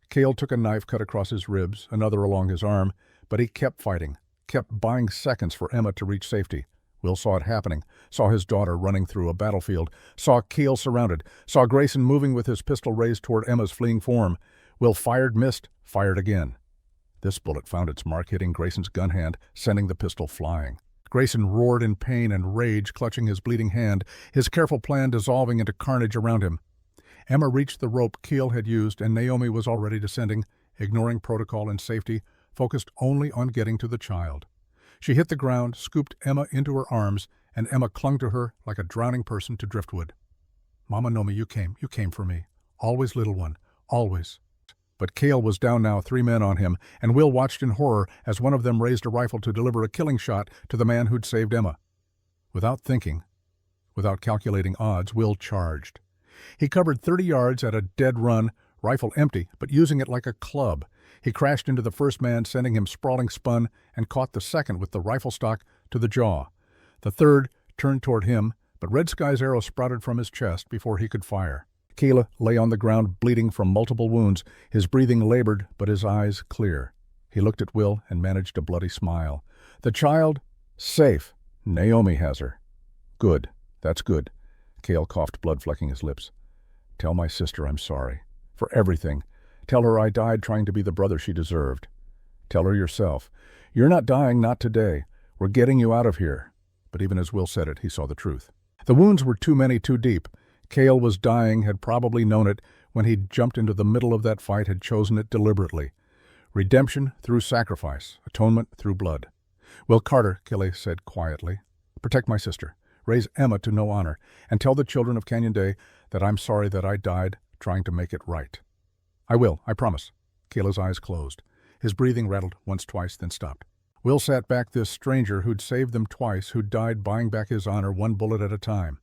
Keel took a knife cut across his ribs, another along his arm, but he kept fighting, kept buying seconds for Emma to reach safety. Will saw it happening, saw his daughter running through a battlefield, saw Keel surrounded, saw Grayson moving with his pistol raised toward Emma's fleeing form. Will fired, missed, fired again. This bullet found its mark, hitting Grayson's gun hand, sending the pistol flying. Grayson roared in pain and rage, clutching his bleeding hand, his careful plan dissolving into carnage around him. Emma reached the rope Keel had used, and Naomi was already descending, ignoring protocol and safety, focused only on getting to the child. She hit the ground, scooped Emma into her arms, and Emma clung to her like a drowning person to driftwood. "Mama Nomi, you came for me. Always, little one, always." But Keel was down now, 3 men on him, and Will watched in horror as one of them raised a rifle to deliver a killing shot to the man who'd saved Emma. Without thinking, without calculating odds, Will charged. He covered 30 yards at a dead run, rifle empty, but using it like a club. He crashed into the first man, sending him sprawling spun, and caught the second with the rifle stock to the jaw. The third turned toward him, but Red Sky's arrow sprouted from his chest before he could fire. Keel lay on the ground, bleeding from multiple wounds, his breathing labored, but his eyes clear. He looked at Will and managed a bloody smile. "The child? Safe. Naomi has her." "Good. That's good." Keel coughed, blood flecking his lips. "Tell my sister I'm sorry. For everything. Tell her I died trying to be the brother she deserved. Tell her yourself. You're not dying, not today. We're getting you out of here." But even as Will said it, he saw the truth. The wounds were too many, too deep. Keel was dying, had probably known it when he'd jumped into the middle of that fight, had chosen it deliberately. Redemption through sacrifice, atonement through blood. "Will Carter," Keel said quietly, "protect my sister. Raise Emma to know honor, and tell the children of Canyon Day that I'm sorry that I died trying to make it right." "I will, I promise." Keel's eyes closed. His breathing rattled once, twice, then stopped. Will sat back, this stranger who'd saved them twice, who'd died buying back his honor 1 bullet at a time.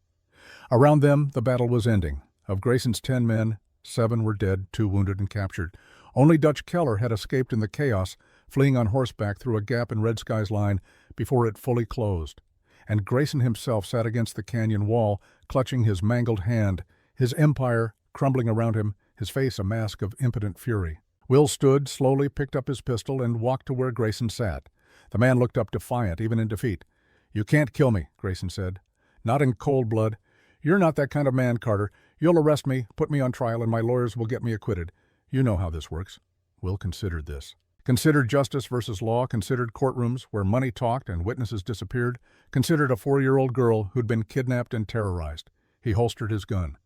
Around them, the battle was ending. Of Grayson's 10 men, 7 were dead, 2 wounded and captured. Only Dutch Keller had escaped in the chaos, fleeing on horseback through a gap in Red Sky's line before it fully closed. And Grayson himself sat against the canyon wall, clutching his mangled hand, his empire crumbling around him, his face a mask of impotent fury. Will stood, slowly picked up his pistol, and walked to where Grayson sat. The man looked up defiant, even in defeat. "You can't kill me," Grayson said. "Not in cold blood. You're not that kind of man, Carter. You'll arrest me, put me on trial, and my lawyers will get me acquitted. You know how this works." Will considered this. Considered justice versus law, considered courtrooms where money talked and witnesses disappeared, considered a 4-year-old girl who'd been kidnapped and terrorized. He holstered his gun.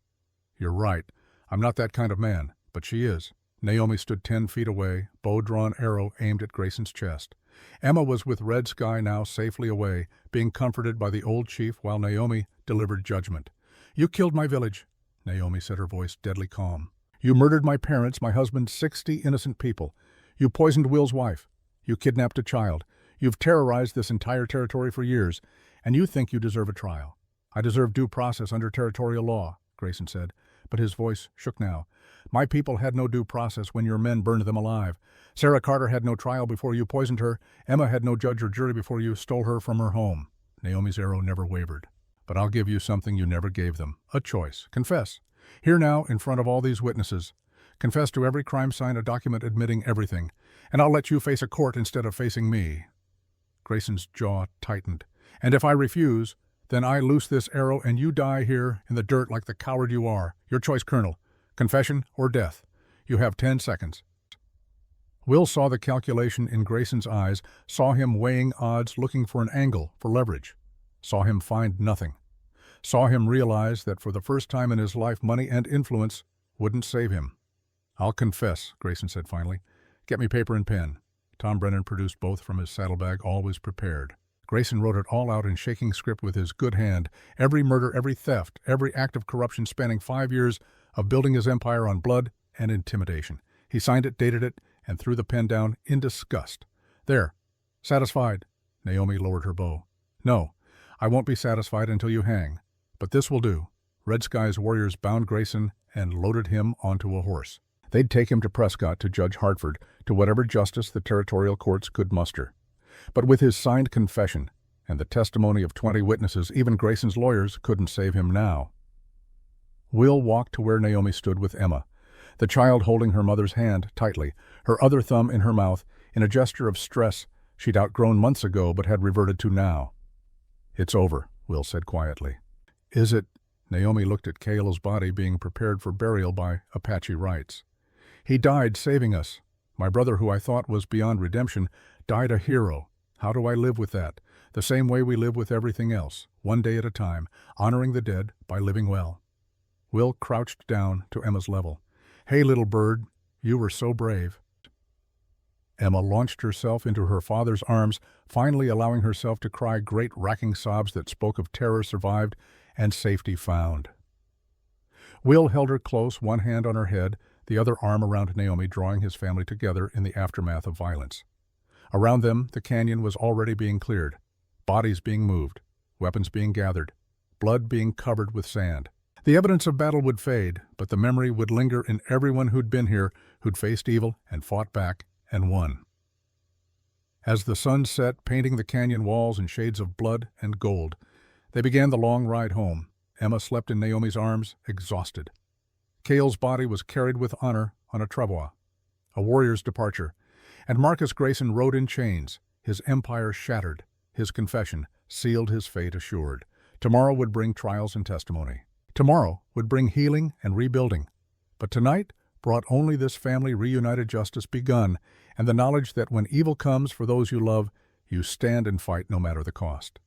"You're right. I'm not that kind of man, but she is." Naomi stood 10 feet away, bow-drawn arrow aimed at Grayson's chest. Emma was with Red Sky now safely away, being comforted by the old chief while Naomi delivered judgment. "You killed my village," Naomi said, her voice deadly calm. "You murdered my parents, my husband, 60 innocent people. You poisoned Will's wife. You kidnapped a child. You've terrorized this entire territory for years, and you think you deserve a trial." "I deserve due process under territorial law," Grayson said, but his voice shook now. "My people had no due process when your men burned them alive. Sarah Carter had no trial before you poisoned her. Emma had no judge or jury before you stole her from her home." Naomi's arrow never wavered. "But I'll give you something you never gave them, a choice. Confess. Here now, in front of all these witnesses. Confess to every crime, sign a document admitting everything, and I'll let you face a court instead of facing me." Grayson's jaw tightened. "And if I refuse, then I loose this arrow and you die here in the dirt like the coward you are. Your choice, Colonel. Confession or death. You have 10 seconds. Will saw the calculation in Grayson's eyes, saw him weighing odds, looking for an angle, for leverage. Saw him find nothing. Saw him realize that for the first time in his life money and influence wouldn't save him. "I'll confess," Grayson said finally. "Get me paper and pen." Tom Brennan produced both from his saddlebag, always prepared. Grayson wrote it all out in shaking script with his good hand, every murder, every theft, every act of corruption spanning 5 years of building his empire on blood and intimidation. He signed it, dated it, and threw the pen down in disgust. "There. Satisfied?" Naomi lowered her bow. "No, I won't be satisfied until you hang. But this will do." Red Sky's warriors bound Grayson and loaded him onto a horse. They'd take him to Prescott, to Judge Hartford, to whatever justice the territorial courts could muster. But with his signed confession and the testimony of 20 witnesses, even Grayson's lawyers couldn't save him now. Will walked to where Naomi stood with Emma, the child holding her mother's hand tightly, her other thumb in her mouth, in a gesture of stress she'd outgrown months ago but had reverted to now. "It's over," Will said quietly. "Is it?" Naomi looked at Kayla's body being prepared for burial by Apache rites. "He died saving us. My brother, who I thought was beyond redemption, died a hero. How do I live with that? The same way we live with everything else, one day at a time, honoring the dead by living well." Will crouched down to Emma's level. "Hey, little bird, you were so brave." Emma launched herself into her father's arms, finally allowing herself to cry great racking sobs that spoke of terror survived and safety found. Will held her close, one hand on her head, the other arm around Naomi, drawing his family together in the aftermath of violence. Around them, the canyon was already being cleared, bodies being moved, weapons being gathered, blood being covered with sand. The evidence of battle would fade, but the memory would linger in everyone who'd been here, who'd faced evil and fought back and won. As the sun set, painting the canyon walls in shades of blood and gold, they began the long ride home. Emma slept in Naomi's arms, exhausted. Cale's body was carried with honor on a travois, a warrior's departure, and Marcus Grayson rode in chains, his empire shattered, his confession sealed, his fate assured. Tomorrow would bring trials and testimony. Tomorrow would bring healing and rebuilding. But tonight brought only this family reunited justice begun, and the knowledge that when evil comes for those you love, you stand and fight no matter the cost.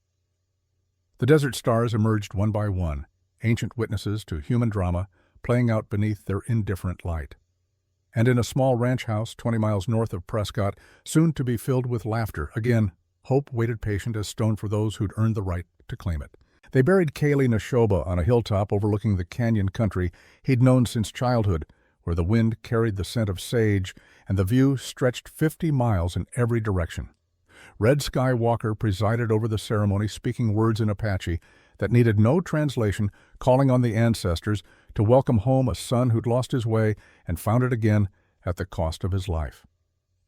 The desert stars emerged one by one, ancient witnesses to human drama, playing out beneath their indifferent light. And in a small ranch house 20 miles north of Prescott, soon to be filled with laughter, again, hope waited patient as stone for those who'd earned the right to claim it. They buried Kaylee Neshoba on a hilltop overlooking the canyon country he'd known since childhood, where the wind carried the scent of sage and the view stretched 50 miles in every direction. Red Sky Walker presided over the ceremony, speaking words in Apache that needed no translation, calling on the ancestors to welcome home a son who'd lost his way and found it again at the cost of his life.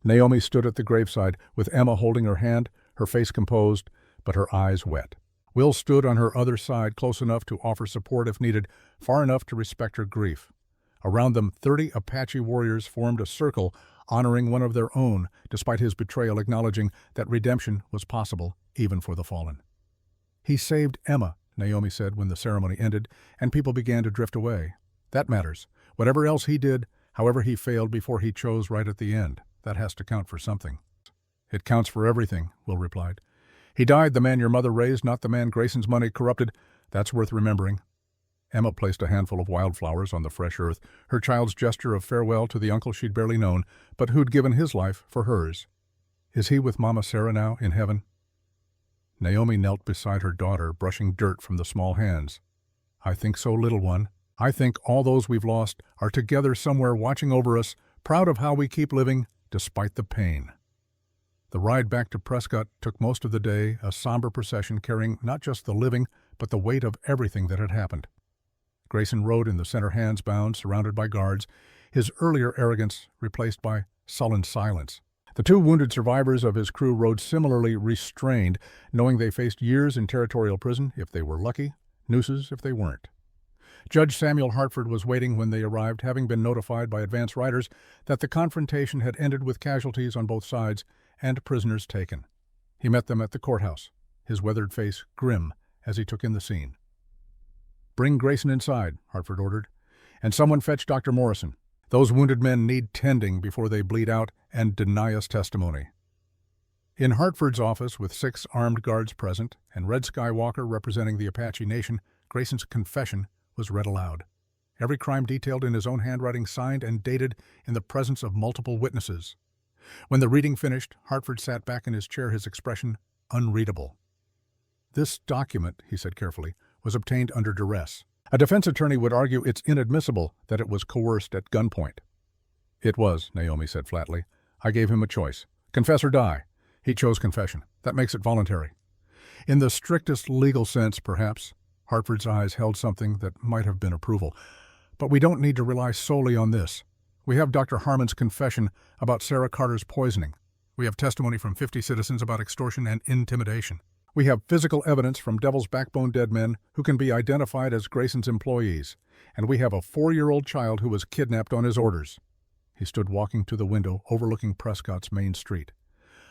Naomi stood at the graveside, with Emma holding her hand, her face composed, but her eyes wet. Will stood on her other side, close enough to offer support if needed, far enough to respect her grief. Around them, 30 Apache warriors formed a circle, honoring one of their own, despite his betrayal, acknowledging that redemption was possible, even for the fallen. "He saved Emma," Naomi said when the ceremony ended, and people began to drift away. "That matters. Whatever else he did, however he failed before he chose right at the end, that has to count for something." "It counts for everything," Will replied. "He died the man your mother raised, not the man Grayson's money corrupted. That's worth remembering." Emma placed a handful of wildflowers on the fresh earth, her child's gesture of farewell to the uncle she'd barely known, but who'd given his life for hers. "Is he with Mama Sarah now, in heaven?" Naomi knelt beside her daughter, brushing dirt from the small hands. "I think so, little one. I think all those we've lost are together somewhere watching over us, proud of how we keep living, despite the pain." The ride back to Prescott took most of the day, a somber procession carrying not just the living, but the weight of everything that had happened. Grayson rode in the center hands-bound, surrounded by guards, his earlier arrogance replaced by sullen silence. The 2 wounded survivors of his crew rode similarly restrained, knowing they faced years in territorial prison if they were lucky, nooses if they weren't. Judge Samuel Hartford was waiting when they arrived, having been notified by advance riders that the confrontation had ended with casualties on both sides and prisoners taken. He met them at the courthouse, his weathered face grim as he took in the scene. "Bring Grayson inside," Hartford ordered, "and someone fetch Dr. Morrison. Those wounded men need tending before they bleed out and deny us testimony." In Hartford's office, with 6 armed guards present and Red Skywalker representing the Apache Nation, Grayson's confession was read aloud. Every crime detailed in his own handwriting, signed and dated in the presence of multiple witnesses. When the reading finished, Hartford sat back in his chair, his expression unreadable. "This document," he said carefully, "was obtained under duress. A defense attorney would argue it's inadmissible that it was coerced at gunpoint." "It was," Naomi said flatly. "I gave him a choice. Confess or die. He chose confession. That makes it voluntary." In the strictest legal sense, perhaps, Hartford's eyes held something that might have been approval. "But we don't need to rely solely on this. We have Dr. Harmon's confession about Sarah Carter's poisoning. We have testimony from 50 citizens about extortion and intimidation. We have physical evidence from Devil's Backbone dead men who can be identified as Grayson's employees. And we have a 4-year-old child who was kidnapped on his orders." He stood walking to the window overlooking Prescott's main street.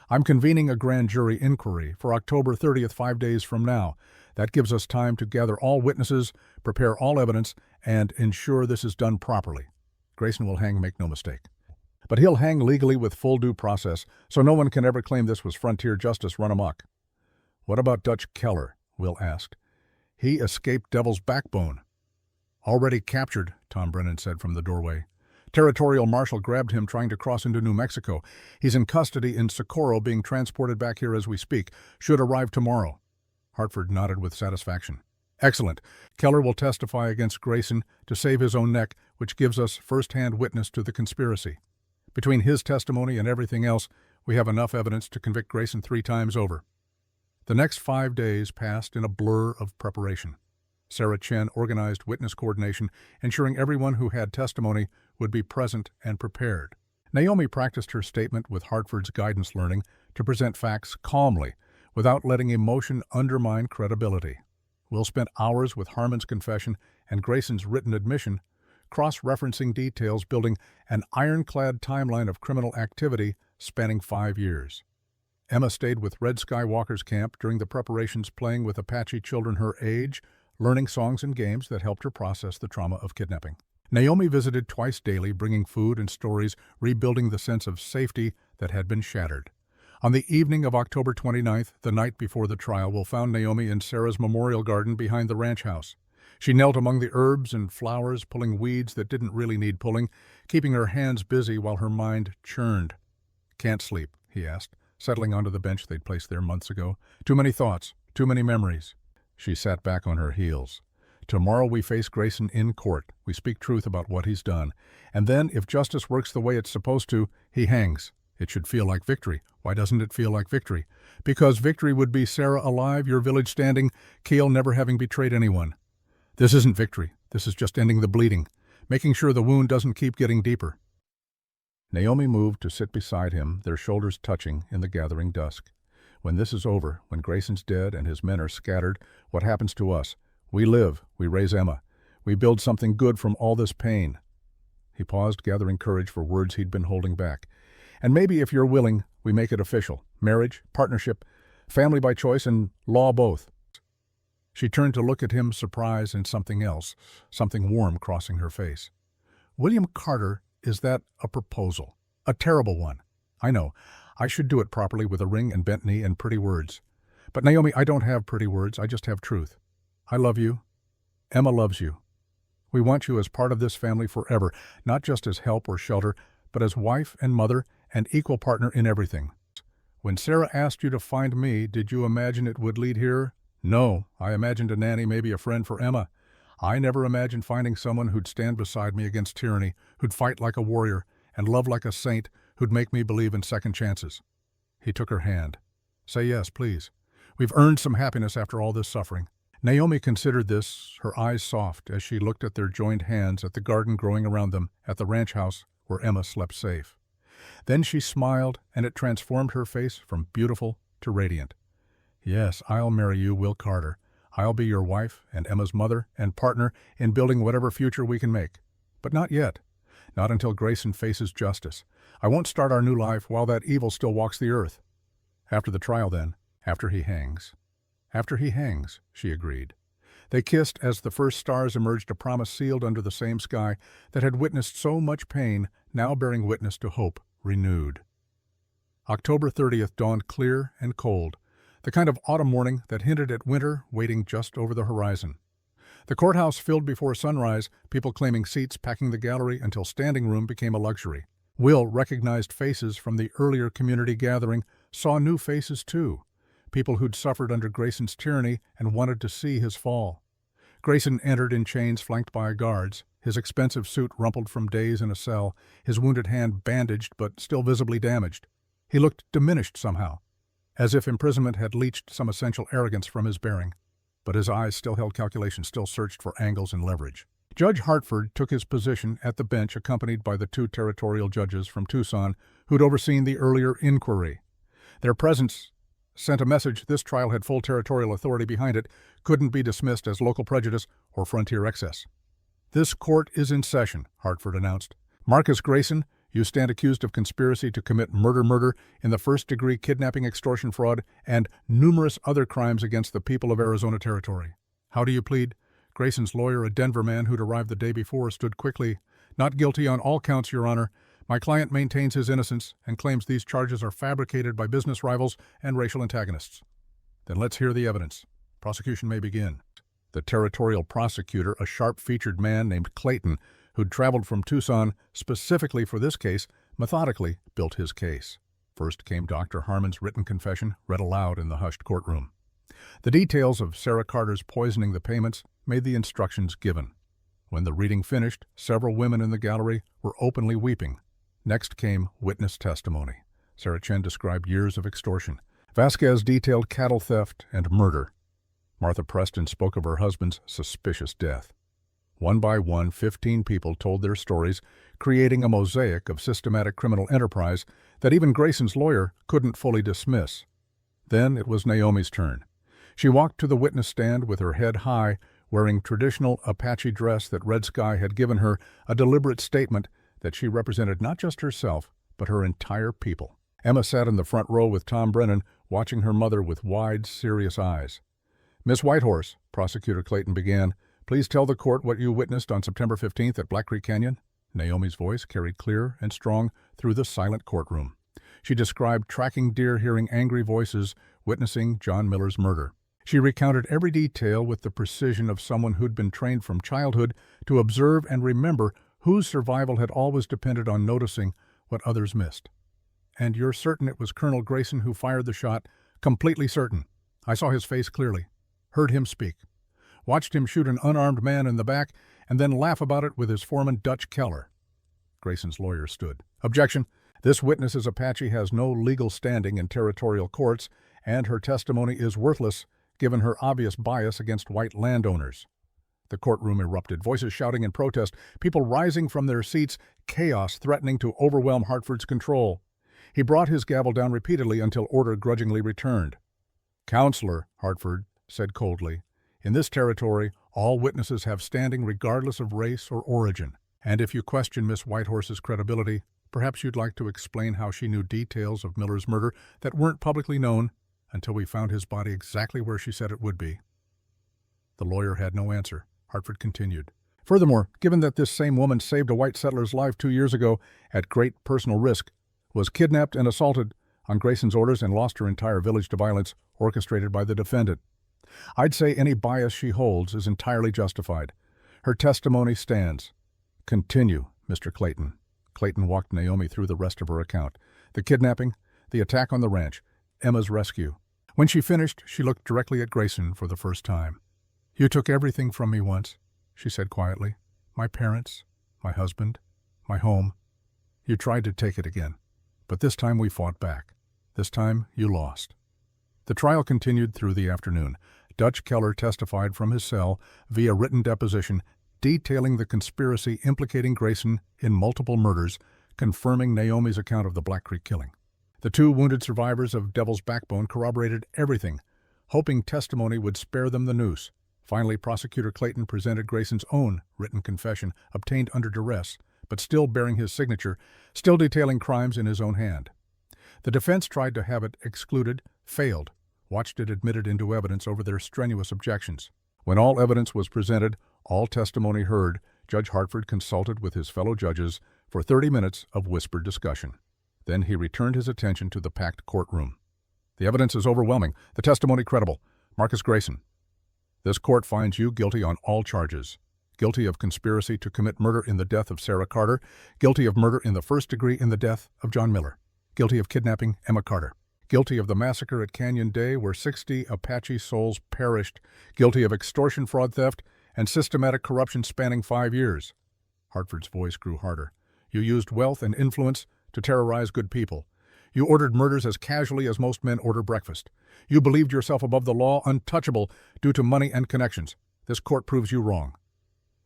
"I'm convening a grand jury inquiry for October 30th, 5 days from now. That gives us time to gather all witnesses, prepare all evidence, and ensure this is done properly. Grayson will hang, make no mistake. But he'll hang legally with full due process, so no one can ever claim this was frontier justice run amok." "What about Dutch Keller?" Will asked. "He escaped Devil's Backbone." "Already captured," Tom Brennan said from the doorway. "Territorial Marshal grabbed him trying to cross into New Mexico. He's in custody in Socorro, being transported back here as we speak. Should arrive tomorrow." Hartford nodded with satisfaction. "Excellent. Keller will testify against Grayson to save his own neck, which gives us first-hand witness to the conspiracy. Between his testimony and everything else, we have enough evidence to convict Grayson 3 times over." The next 5 days passed in a blur of preparation. Sarah Chen organized witness coordination, ensuring everyone who had testimony would be present and prepared. Naomi practiced her statement with Hartford's guidance learning to present facts calmly, without letting emotion undermine credibility. Will spent hours with Harmon's confession and Grayson's written admission, cross-referencing details, building an ironclad timeline of criminal activity spanning 5 years. Emma stayed with Red Skywalker's camp during the preparations, playing with Apache children her age, learning songs and games that helped her process the trauma of kidnapping. Naomi visited twice daily, bringing food and stories, rebuilding the sense of safety that had been shattered. On the evening of October 29th, the night before the trial, Will found Naomi in Sarah's memorial garden behind the ranch house. She knelt among the herbs and flowers, pulling weeds that didn't really need pulling, keeping her hands busy while her mind churned. "Can't sleep?" he asked, settling onto the bench they'd placed there months ago. "Too many thoughts, too many memories." She sat back on her heels. "Tomorrow we face Grayson in court. We speak truth about what he's done. And then, if justice works the way it's supposed to, he hangs. It should feel like victory. Why doesn't it feel like victory? Because victory would be Sarah alive, your village standing, Keel never having betrayed anyone. This isn't victory. This is just ending the bleeding, making sure the wound doesn't keep getting deeper." Naomi moved to sit beside him, their shoulders touching in the gathering dusk. When this is over, when Grayson's dead and his men are scattered, what happens to us? We live, we raise Emma. We build something good from all this pain. He paused, gathering courage for words he'd been holding back. And maybe, if you're willing, we make it official. Marriage, partnership, family by choice, and law both. She turned to look at him, surprise and something else, something warm crossing her face. William Carter, is that a proposal? A terrible one. I know. I should do it properly with a ring and bent knee and pretty words. But Naomi, I don't have pretty words, I just have truth. I love you. Emma loves you. We want you as part of this family forever, not just as help or shelter, but as wife and mother and equal partner in everything. When Sarah asked you to find me, did you imagine it would lead here? No, I imagined a nanny, maybe a friend for Emma. I never imagined finding someone who'd stand beside me against tyranny, who'd fight like a warrior and love like a saint, who'd make me believe in second chances. He took her hand. Say yes, please. We've earned some happiness after all this suffering. Naomi considered this, her eyes soft, as she looked at their joined hands, at the garden growing around them, at the ranch house where Emma slept safe. Then she smiled, and it transformed her face from beautiful to radiant. Yes, I'll marry you, Will Carter. I'll be your wife and Emma's mother and partner in building whatever future we can make. But not yet. Not until Grayson faces justice. I won't start our new life while that evil still walks the earth. After the trial, then. After he hangs. After he hangs, she agreed. They kissed as the first stars emerged, a promise sealed under the same sky that had witnessed so much pain, now bearing witness to hope renewed. October 30th dawned clear and cold, the kind of autumn morning that hinted at winter waiting just over the horizon. The courthouse filled before sunrise, people claiming seats, packing the gallery until standing room became a luxury. Will recognized faces from the earlier community gathering, saw new faces too, people who'd suffered under Grayson's tyranny and wanted to see his fall. Grayson entered in chains flanked by guards, his expensive suit rumpled from days in a cell, his wounded hand bandaged but still visibly damaged. He looked diminished somehow, as if imprisonment had leached some essential arrogance from his bearing. But his eyes still held calculation, still searched for angles and leverage. Judge Hartford took his position at the bench, accompanied by the two territorial judges from Tucson who'd overseen the earlier inquiry. Their presence sent a message this trial had full territorial authority behind it, couldn't be dismissed as local prejudice or frontier excess. This court is in session, Hartford announced. Marcus Grayson, you stand accused of conspiracy to commit murder in the first-degree kidnapping, extortion, fraud, and numerous other crimes against the people of Arizona Territory. How do you plead? Grayson's lawyer, a Denver man who'd arrived the day before, stood quickly. Not guilty on all counts, Your Honor. My client maintains his innocence and claims these charges are fabricated by business rivals and racial antagonists. Then let's hear the evidence. Prosecution may begin. The territorial prosecutor, a sharp-featured man named Clayton, who'd traveled from Tucson specifically for this case, methodically built his case. First came Dr. Harmon's written confession, read aloud in the hushed courtroom. The details of Sarah Carter's poisoning the payments made the instructions given. When the reading finished, several women in the gallery were openly weeping. Next came witness testimony. Sarah Chen described years of extortion. Vasquez detailed cattle theft and murder. Martha Preston spoke of her husband's suspicious death. One by one, 15 people told their stories, creating a mosaic of systematic criminal enterprise that even Grayson's lawyer couldn't fully dismiss. Then it was Naomi's turn. She walked to the witness stand with her head high, wearing traditional Apache dress that Red Sky had given her, a deliberate statement that she represented not just herself, but her entire people. Emma sat in the front row with Tom Brennan, watching her mother with wide, serious eyes. Miss Whitehorse, Prosecutor Clayton began, please tell the court what you witnessed on September 15th at Black Creek Canyon. Naomi's voice carried clear and strong through the silent courtroom. She described tracking deer, hearing angry voices, witnessing John Miller's murder. She recounted every detail with the precision of someone who'd been trained from childhood to observe and remember, whose survival had always depended on noticing what others missed. And you're certain it was Colonel Grayson who fired the shot? Completely certain. I saw his face clearly, heard him speak, watched him shoot an unarmed man in the back, and then laugh about it with his foreman, Dutch Keller. Grayson's lawyer stood. Objection. This witness's Apache has no legal standing in territorial courts, and her testimony is worthless given her obvious bias against white landowners. The courtroom erupted, voices shouting in protest, people rising from their seats, chaos threatening to overwhelm Hartford's control. He brought his gavel down repeatedly until order grudgingly returned. "Counselor," Hartford said coldly, "in this territory, all witnesses have standing regardless of race or origin. And if you question Miss Whitehorse's credibility, perhaps you'd like to explain how she knew details of Miller's murder that weren't publicly known until we found his body exactly where she said it would be." The lawyer had no answer. Hartford continued. "Furthermore, given that this same woman saved a white settler's life 2 years ago at great personal risk, was kidnapped and assaulted on Grayson's orders and lost her entire village to violence orchestrated by the defendant, I'd say any bias she holds is entirely justified. Her testimony stands." "Continue, Mr. Clayton." Clayton walked Naomi through the rest of her account. The kidnapping, the attack on the ranch, Emma's rescue. When she finished, she looked directly at Grayson for the first time. "You took everything from me once," she said quietly. "My parents, my husband, my home. You tried to take it again. But this time we fought back. This time you lost." The trial continued through the afternoon. Dutch Keller testified from his cell via written deposition, detailing the conspiracy implicating Grayson in multiple murders, confirming Naomi's account of the Black Creek killing. The 2 wounded survivors of Devil's Backbone corroborated everything, hoping testimony would spare them the noose. Finally, Prosecutor Clayton presented Grayson's own written confession, obtained under duress, but still bearing his signature, still detailing crimes in his own hand. The defense tried to have it excluded, failed, watched it admitted into evidence over their strenuous objections. When all evidence was presented, all testimony heard, Judge Hartford consulted with his fellow judges for 30 minutes of whispered discussion. Then he returned his attention to the packed courtroom. "The evidence is overwhelming, the testimony credible. Marcus Grayson, this court finds you guilty on all charges. Guilty of conspiracy to commit murder in the death of Sarah Carter, guilty of murder in the first degree in the death of John Miller, guilty of kidnapping Emma Carter, guilty of the massacre at Canyon Day where 60 Apache souls perished, guilty of extortion, fraud, theft, and systematic corruption spanning 5 years." Hartford's voice grew harder. "You used wealth and influence to terrorize good people. You ordered murders as casually as most men order breakfast. You believed yourself above the law, untouchable due to money and connections. This court proves you wrong."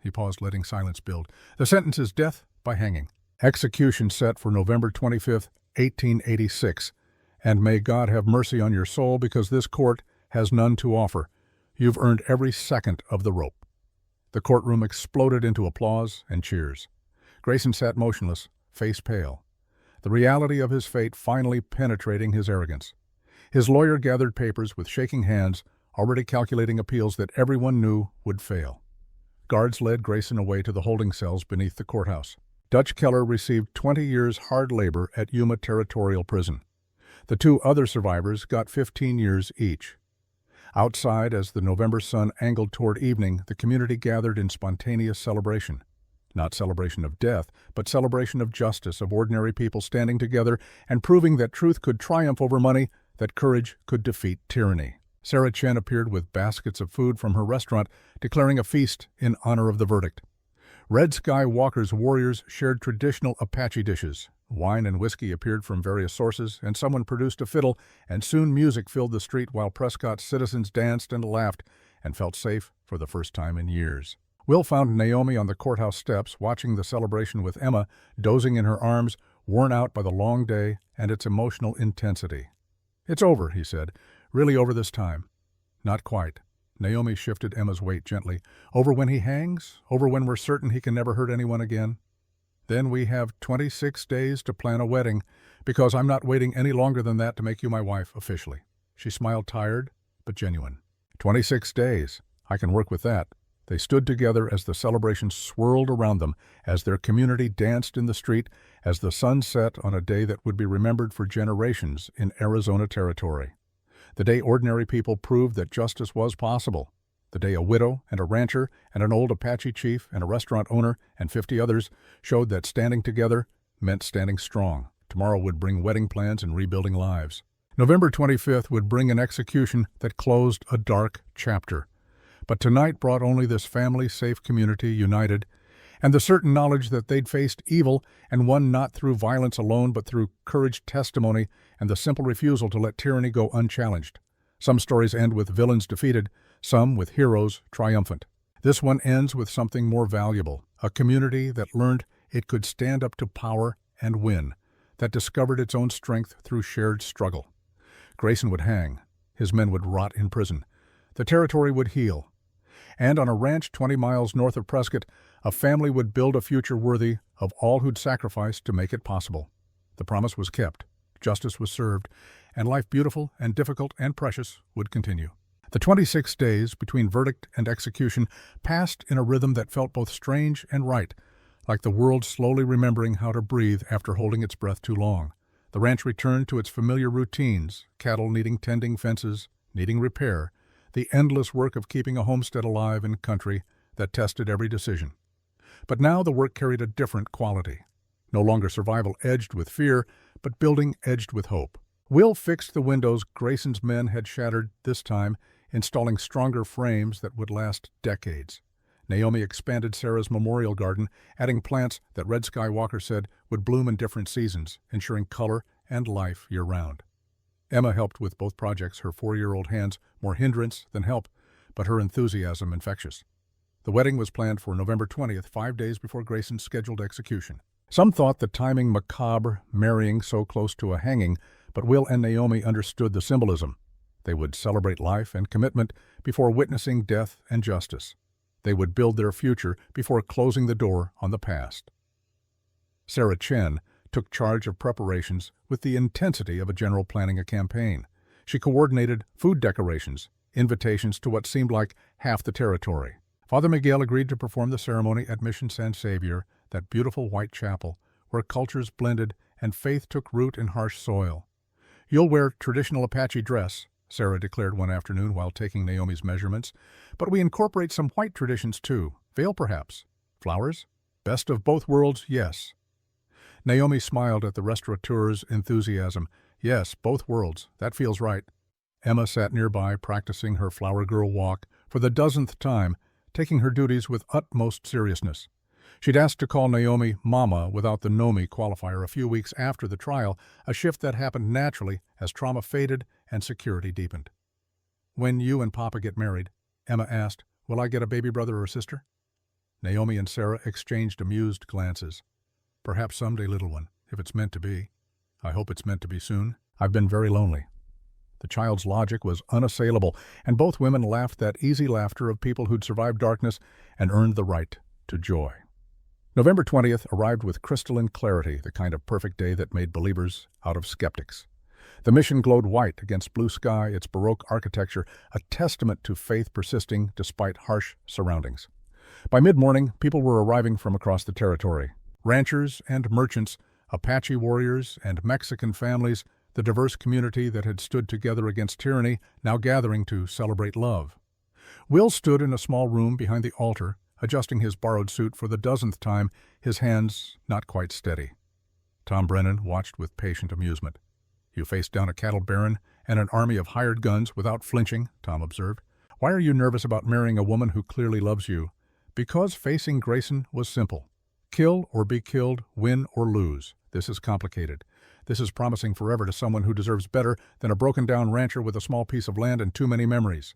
He paused, letting silence build. "The sentence is death by hanging. Execution set for November 25th, 1886. And may God have mercy on your soul, because this court has none to offer. You've earned every second of the rope." The courtroom exploded into applause and cheers. Grayson sat motionless, face pale, the reality of his fate finally penetrating his arrogance. His lawyer gathered papers with shaking hands, already calculating appeals that everyone knew would fail. Guards led Grayson away to the holding cells beneath the courthouse. Dutch Keller received 20 years hard labor at Yuma Territorial Prison. The 2 other survivors got 15 years each. Outside, as the November sun angled toward evening, the community gathered in spontaneous celebration. Not celebration of death, but celebration of justice, of ordinary people standing together and proving that truth could triumph over money, that courage could defeat tyranny. Sarah Chen appeared with baskets of food from her restaurant, declaring a feast in honor of the verdict. Red Sky Walker's warriors shared traditional Apache dishes. Wine and whiskey appeared from various sources, and someone produced a fiddle, and soon music filled the street while Prescott's citizens danced and laughed and felt safe for the first time in years. Will found Naomi on the courthouse steps, watching the celebration with Emma, dozing in her arms, worn out by the long day and its emotional intensity. "It's over," he said. "Really over this time." "Not quite." Naomi shifted Emma's weight gently. "Over when he hangs? Over when we're certain he can never hurt anyone again? Then we have 26 days to plan a wedding, because I'm not waiting any longer than that to make you my wife officially." She smiled, tired but genuine. 26 days. I can work with that." They stood together as the celebration swirled around them, as their community danced in the street, as the sun set on a day that would be remembered for generations in Arizona territory. The day ordinary people proved that justice was possible. The day a widow and a rancher and an old Apache chief and a restaurant owner and 50 others showed that standing together meant standing strong. Tomorrow would bring wedding plans and rebuilding lives. November 25th would bring an execution that closed a dark chapter. But tonight brought only this family-safe community united, and the certain knowledge that they'd faced evil, and won not through violence alone but through courage, testimony, and the simple refusal to let tyranny go unchallenged. Some stories end with villains defeated, some with heroes triumphant. This one ends with something more valuable, a community that learned it could stand up to power and win, that discovered its own strength through shared struggle. Grayson would hang. His men would rot in prison. The territory would heal. And on a ranch 20 miles north of Prescott, a family would build a future worthy of all who'd sacrificed to make it possible. The promise was kept, justice was served, and life beautiful and difficult and precious would continue. The 26 days between verdict and execution passed in a rhythm that felt both strange and right, like the world slowly remembering how to breathe after holding its breath too long. The ranch returned to its familiar routines, cattle needing tending, fences needing repair, the endless work of keeping a homestead alive in country that tested every decision. But now the work carried a different quality. No longer survival edged with fear, but building edged with hope. Will fixed the windows Grayson's men had shattered this time, installing stronger frames that would last decades. Naomi expanded Sarah's memorial garden, adding plants that Red Skywalker said would bloom in different seasons, ensuring color and life year-round. Emma helped with both projects, her 4-year-old hands more hindrance than help, but her enthusiasm infectious. The wedding was planned for November 20th, 5 days before Grayson's scheduled execution. Some thought the timing macabre, marrying so close to a hanging, but Will and Naomi understood the symbolism. They would celebrate life and commitment before witnessing death and justice. They would build their future before closing the door on the past. Sarah Chen took charge of preparations with the intensity of a general planning a campaign. She coordinated food decorations, invitations to what seemed like half the territory. Father Miguel agreed to perform the ceremony at Mission San Xavier, that beautiful white chapel, where cultures blended and faith took root in harsh soil. "You'll wear traditional Apache dress," Sarah declared one afternoon while taking Naomi's measurements, "but we incorporate some white traditions too. Veil perhaps. Flowers? Best of both worlds, yes." Naomi smiled at the restaurateur's enthusiasm. "Yes, both worlds. That feels right." Emma sat nearby, practicing her flower girl walk for the dozenth time, taking her duties with utmost seriousness. She'd asked to call Naomi Mama without the Nomi qualifier a few weeks after the trial, a shift that happened naturally as trauma faded and security deepened. "When you and Papa get married," Emma asked, "will I get a baby brother or sister?" Naomi and Sarah exchanged amused glances. "Perhaps someday, little one, if it's meant to be. I hope it's meant to be soon. I've been very lonely." The child's logic was unassailable, and both women laughed that easy laughter of people who'd survived darkness and earned the right to joy. November 20th arrived with crystalline clarity, the kind of perfect day that made believers out of skeptics. The mission glowed white against blue sky, its Baroque architecture a testament to faith persisting despite harsh surroundings. By mid-morning, people were arriving from across the territory. Ranchers and merchants, Apache warriors and Mexican families, the diverse community that had stood together against tyranny, now gathering to celebrate love. Will stood in a small room behind the altar, adjusting his borrowed suit for the dozenth time, his hands not quite steady. Tom Brennan watched with patient amusement. "You faced down a cattle baron and an army of hired guns without flinching," Tom observed. "Why are you nervous about marrying a woman who clearly loves you?" "Because facing Grayson was simple. Kill or be killed, win or lose. This is complicated. This is promising forever to someone who deserves better than a broken-down rancher with a small piece of land and too many memories."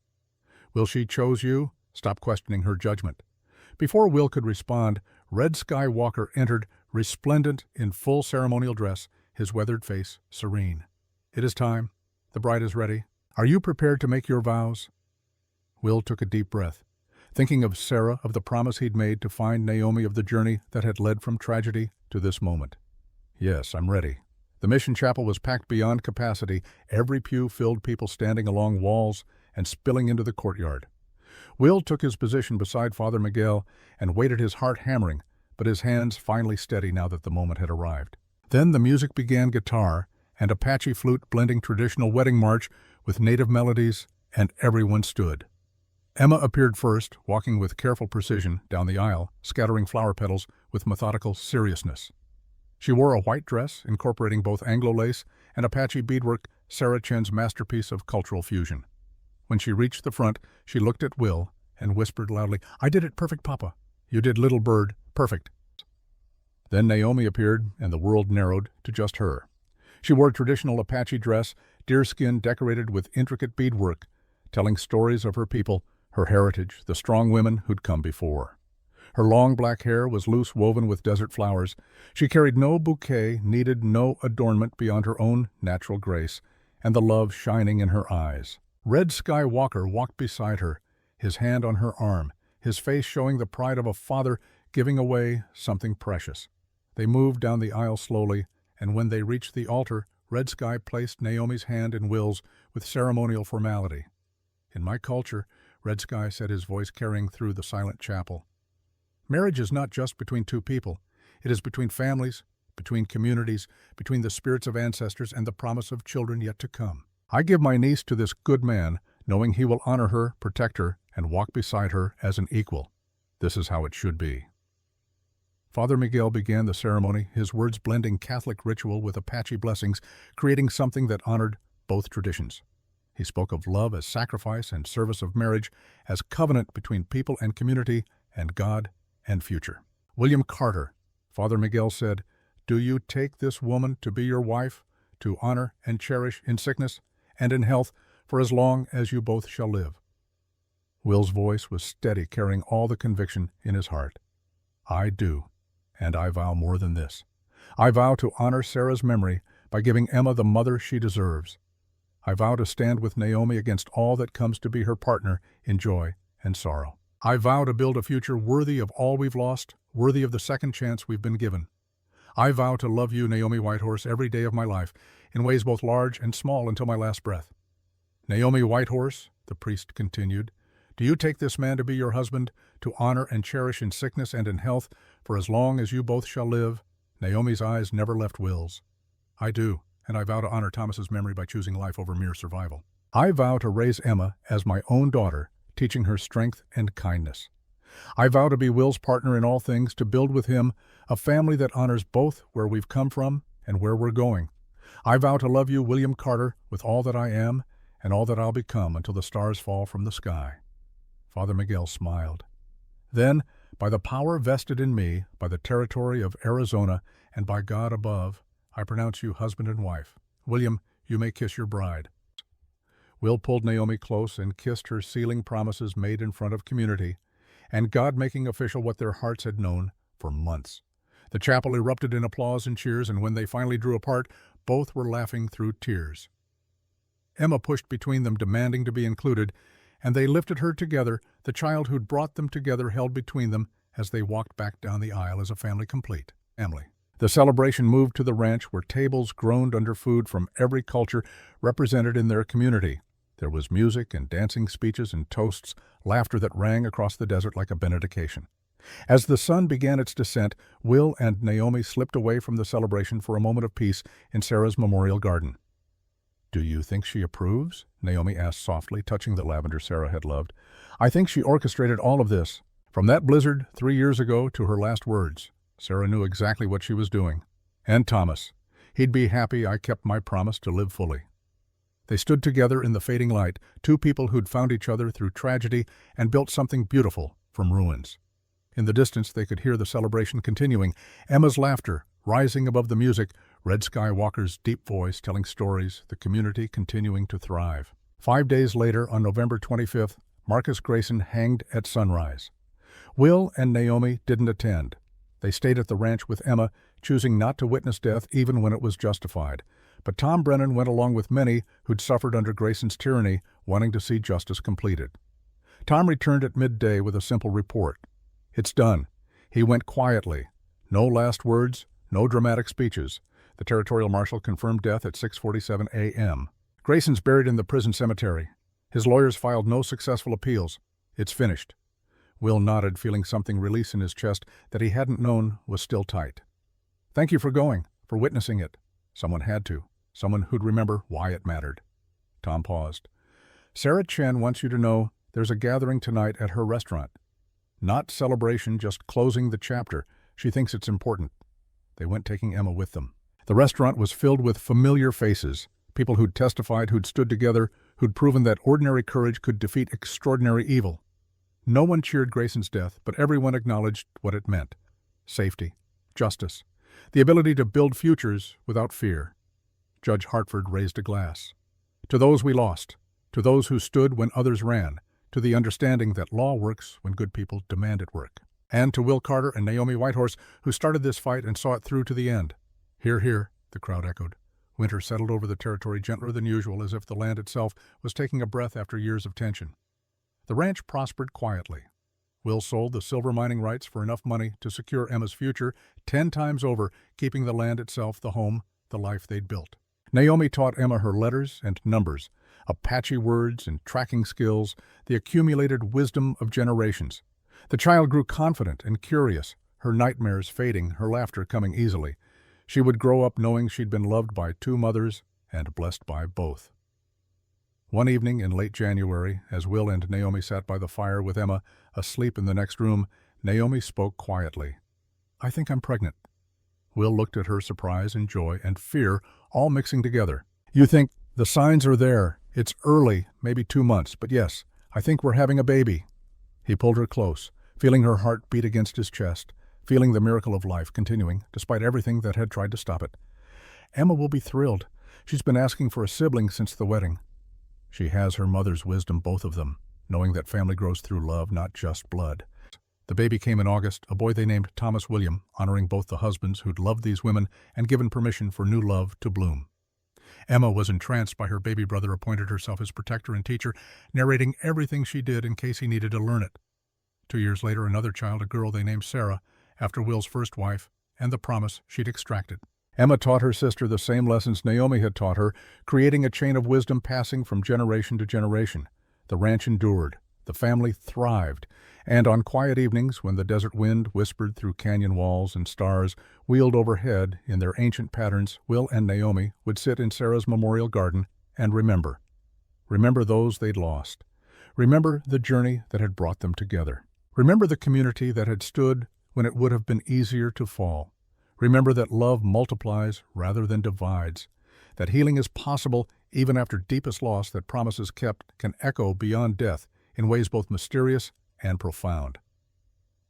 "Will she chose you?" Stop questioning her judgment. Before Will could respond, Red Skywalker entered, resplendent in full ceremonial dress, his weathered face serene. "It is time. The bride is ready. Are you prepared to make your vows?" Will took a deep breath, thinking of Sarah, of the promise he'd made to find Naomi, of the journey that had led from tragedy to this moment. "Yes, I'm ready." The mission chapel was packed beyond capacity, every pew filled, people standing along walls and spilling into the courtyard. Will took his position beside Father Miguel and waited, his heart hammering, but his hands finally steady now that the moment had arrived. Then the music began, guitar and Apache flute blending traditional wedding march with native melodies, and everyone stood. Emma appeared first, walking with careful precision down the aisle, scattering flower petals with methodical seriousness. She wore a white dress, incorporating both Anglo lace and Apache beadwork, Sarah Chen's masterpiece of cultural fusion. When she reached the front, she looked at Will and whispered loudly, "I did it perfect, Papa. You did, little bird, perfect." Then Naomi appeared, and the world narrowed to just her. She wore a traditional Apache dress, deerskin decorated with intricate beadwork, telling stories of her people, her heritage, the strong women who'd come before. Her long black hair was loose woven with desert flowers. She carried no bouquet, needed no adornment beyond her own natural grace, and the love shining in her eyes. Red Sky Walker walked beside her, his hand on her arm, his face showing the pride of a father giving away something precious. They moved down the aisle slowly, and when they reached the altar, Red Sky placed Naomi's hand in Will's with ceremonial formality. "In my culture," Red Sky said, his voice carrying through the silent chapel, "marriage is not just between two people. It is between families, between communities, between the spirits of ancestors and the promise of children yet to come. I give my niece to this good man, knowing he will honor her, protect her, and walk beside her as an equal. This is how it should be." Father Miguel began the ceremony, his words blending Catholic ritual with Apache blessings, creating something that honored both traditions. He spoke of love as sacrifice and service of marriage as covenant between people and community and God and future. "William Carter," Father Miguel said, "do you take this woman to be your wife, to honor and cherish in sickness and in health for as long as you both shall live?" Will's voice was steady, carrying all the conviction in his heart. "I do, and I vow more than this. I vow to honor Sarah's memory by giving Emma the mother she deserves. I vow to stand with Naomi against all that comes to be her partner in joy and sorrow. I vow to build a future worthy of all we've lost, worthy of the second chance we've been given. I vow to love you, Naomi Whitehorse, every day of my life, in ways both large and small until my last breath." "Naomi Whitehorse," the priest continued, "do you take this man to be your husband, to honor and cherish in sickness and in health for as long as you both shall live?" Naomi's eyes never left Will's. "I do, and I vow to honor Thomas's memory by choosing life over mere survival. I vow to raise Emma as my own daughter, teaching her strength and kindness. I vow to be Will's partner in all things, to build with him a family that honors both where we've come from and where we're going. I vow to love you, William Carter, with all that I am and all that I'll become until the stars fall from the sky." Father Miguel smiled. "Then, by the power vested in me, by the territory of Arizona, and by God above, I pronounce you husband and wife. William, you may kiss your bride." Will pulled Naomi close and kissed her, sealing promises made in front of community, and God making official what their hearts had known for months. The chapel erupted in applause and cheers, and when they finally drew apart, both were laughing through tears. Emma pushed between them, demanding to be included, and they lifted her together, the child who'd brought them together held between them as they walked back down the aisle as a family complete. The celebration moved to the ranch, where tables groaned under food from every culture represented in their community. There was music and dancing, speeches and toasts, laughter that rang across the desert like a benediction. As the sun began its descent, Will and Naomi slipped away from the celebration for a moment of peace in Sarah's memorial garden. "Do you think she approves?" Naomi asked softly, touching the lavender Sarah had loved. "I think she orchestrated all of this. From that blizzard 3 years ago to her last words, Sarah knew exactly what she was doing. And Thomas. He'd be happy I kept my promise to live fully." They stood together in the fading light, two people who'd found each other through tragedy and built something beautiful from ruins. In the distance, they could hear the celebration continuing, Emma's laughter rising above the music, Red Sky Walker's deep voice telling stories, the community continuing to thrive. 5 days later, on November 25th, Marcus Grayson hanged at sunrise. Will and Naomi didn't attend. They stayed at the ranch with Emma, choosing not to witness death even when it was justified. But Tom Brennan went along with many who'd suffered under Grayson's tyranny, wanting to see justice completed. Tom returned at midday with a simple report. "It's done." He went quietly. No last words, no dramatic speeches. The territorial marshal confirmed death at 6:47 a.m. Grayson's buried in the prison cemetery. His lawyers filed no successful appeals. It's finished. Will nodded, feeling something release in his chest that he hadn't known was still tight. "Thank you for going, for witnessing it." Someone had to. Someone who'd remember why it mattered. Tom paused. "Sarah Chen wants you to know there's a gathering tonight at her restaurant. Not celebration, just closing the chapter. She thinks it's important." They went, taking Emma with them. The restaurant was filled with familiar faces, people who'd testified, who'd stood together, who'd proven that ordinary courage could defeat extraordinary evil. No one cheered Grayson's death, but everyone acknowledged what it meant. Safety, justice, the ability to build futures without fear. Judge Hartford raised a glass. "To those we lost, to those who stood when others ran, to the understanding that law works when good people demand it work. And to Will Carter and Naomi Whitehorse, who started this fight and saw it through to the end. "Hear, hear," the crowd echoed. Winter settled over the territory gentler than usual, as if the land itself was taking a breath after years of tension. The ranch prospered quietly. Will sold the silver mining rights for enough money to secure Emma's future 10 times over, keeping the land itself, the home, the life they'd built. Naomi taught Emma her letters and numbers, Apache words and tracking skills, the accumulated wisdom of generations. The child grew confident and curious, her nightmares fading, her laughter coming easily. She would grow up knowing she'd been loved by 2 mothers and blessed by both. One evening in late January, as Will and Naomi sat by the fire with Emma asleep in the next room, Naomi spoke quietly. "I think I'm pregnant." Will looked at her, surprise and joy and fear all mixing together. "You think the signs are there. It's early, maybe 2 months, but yes, I think we're having a baby." He pulled her close, feeling her heart beat against his chest, feeling the miracle of life continuing, despite everything that had tried to stop it. "Emma will be thrilled. She's been asking for a sibling since the wedding." She has her mother's wisdom, both of them, knowing that family grows through love, not just blood. The baby came in August, a boy they named Thomas William, honoring both the husbands who'd loved these women and given permission for new love to bloom. Emma was entranced by her baby brother, appointed herself his protector and teacher, narrating everything she did in case he needed to learn it. 2 years later, another child, a girl they named Sarah, after Will's first wife, and the promise she'd extracted. Emma taught her sister the same lessons Naomi had taught her, creating a chain of wisdom passing from generation to generation. The ranch endured, the family thrived, and on quiet evenings when the desert wind whispered through canyon walls and stars wheeled overhead in their ancient patterns, Will and Naomi would sit in Sarah's memorial garden and remember. Remember those they'd lost. Remember the journey that had brought them together. Remember the community that had stood when it would have been easier to fall. Remember that love multiplies rather than divides, that healing is possible even after deepest loss, that promises kept can echo beyond death in ways both mysterious and profound.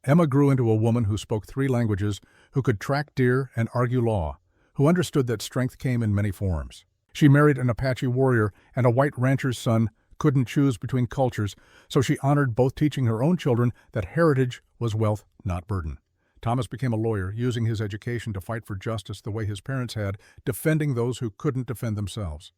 Emma grew into a woman who spoke 3 languages, who could track deer and argue law, who understood that strength came in many forms. She married an Apache warrior, and a white rancher's son couldn't choose between cultures, so she honored both, teaching her own children that heritage was wealth, not burden. Thomas became a lawyer, using his education to fight for justice the way his parents had, defending those who couldn't defend themselves.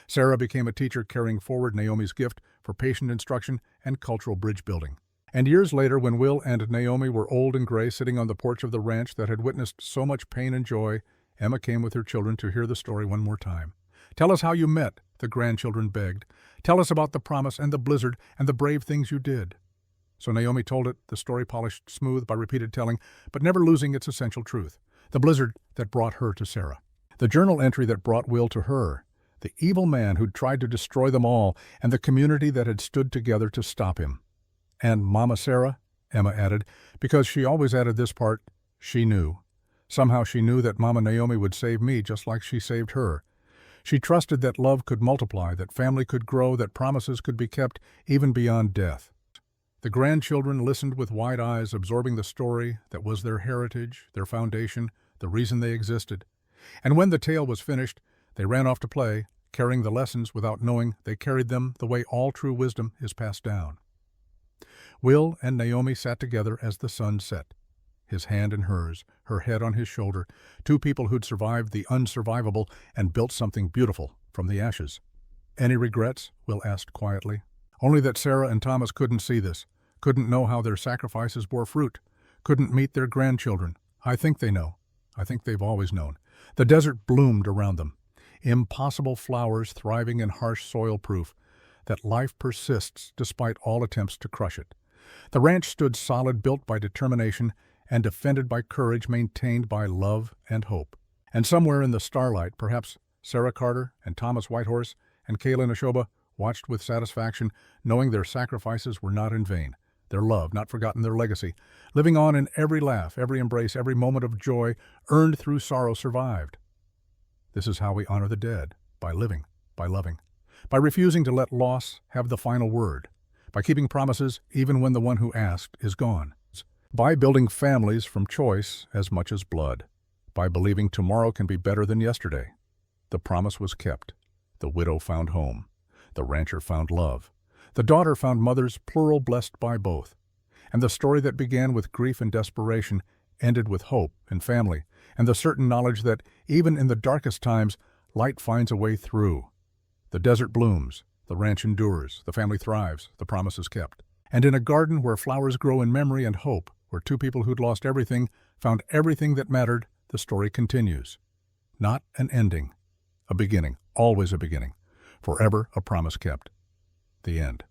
Sarah became a teacher, carrying forward Naomi's gift for patient instruction and cultural bridge building. And years later, when Will and Naomi were old and gray, sitting on the porch of the ranch that had witnessed so much pain and joy, Emma came with her children to hear the story one more time. "Tell us how you met," the grandchildren begged. "Tell us about the promise and the blizzard and the brave things you did." So Naomi told it, the story polished smooth by repeated telling, but never losing its essential truth. The blizzard that brought her to Sarah. The journal entry that brought Will to her. The evil man who'd tried to destroy them all, and the community that had stood together to stop him. And Mama Sarah, Emma added, because she always added this part, she knew. Somehow she knew that Mama Naomi would save me just like she saved her. She trusted that love could multiply, that family could grow, that promises could be kept even beyond death. The grandchildren listened with wide eyes, absorbing the story that was their heritage, their foundation, the reason they existed. And when the tale was finished, they ran off to play, carrying the lessons without knowing they carried them the way all true wisdom is passed down. Will and Naomi sat together as the sun set, his hand in hers, her head on his shoulder, 2 people who'd survived the unsurvivable and built something beautiful from the ashes. "Any regrets?" Will asked quietly. "Only that Sarah and Thomas couldn't see this, couldn't know how their sacrifices bore fruit, couldn't meet their grandchildren. I think they know. I think they've always known. The desert bloomed around them, impossible flowers thriving in harsh soil proof, that life persists despite all attempts to crush it. The ranch stood solid, built by determination and defended by courage, maintained by love and hope. And somewhere in the starlight, perhaps Sarah Carter and Thomas Whitehorse and Kaylin Ashoba watched with satisfaction, knowing their sacrifices were not in vain, their love not forgotten, their legacy, living on in every laugh, every embrace, every moment of joy earned through sorrow survived. This is how we honor the dead, by living, by loving, by refusing to let loss have the final word, by keeping promises even when the one who asked is gone, by building families from choice as much as blood, by believing tomorrow can be better than yesterday. The promise was kept. The widow found home. The rancher found love. The daughter found mothers plural blessed by both. And the story that began with grief and desperation ended with hope and family, and the certain knowledge that, even in the darkest times, light finds a way through. The desert blooms, the ranch endures, the family thrives, the promise is kept. And in a garden where flowers grow in memory and hope, where two people who'd lost everything found everything that mattered, the story continues. Not an ending, a beginning, always a beginning. Forever a promise kept. The end.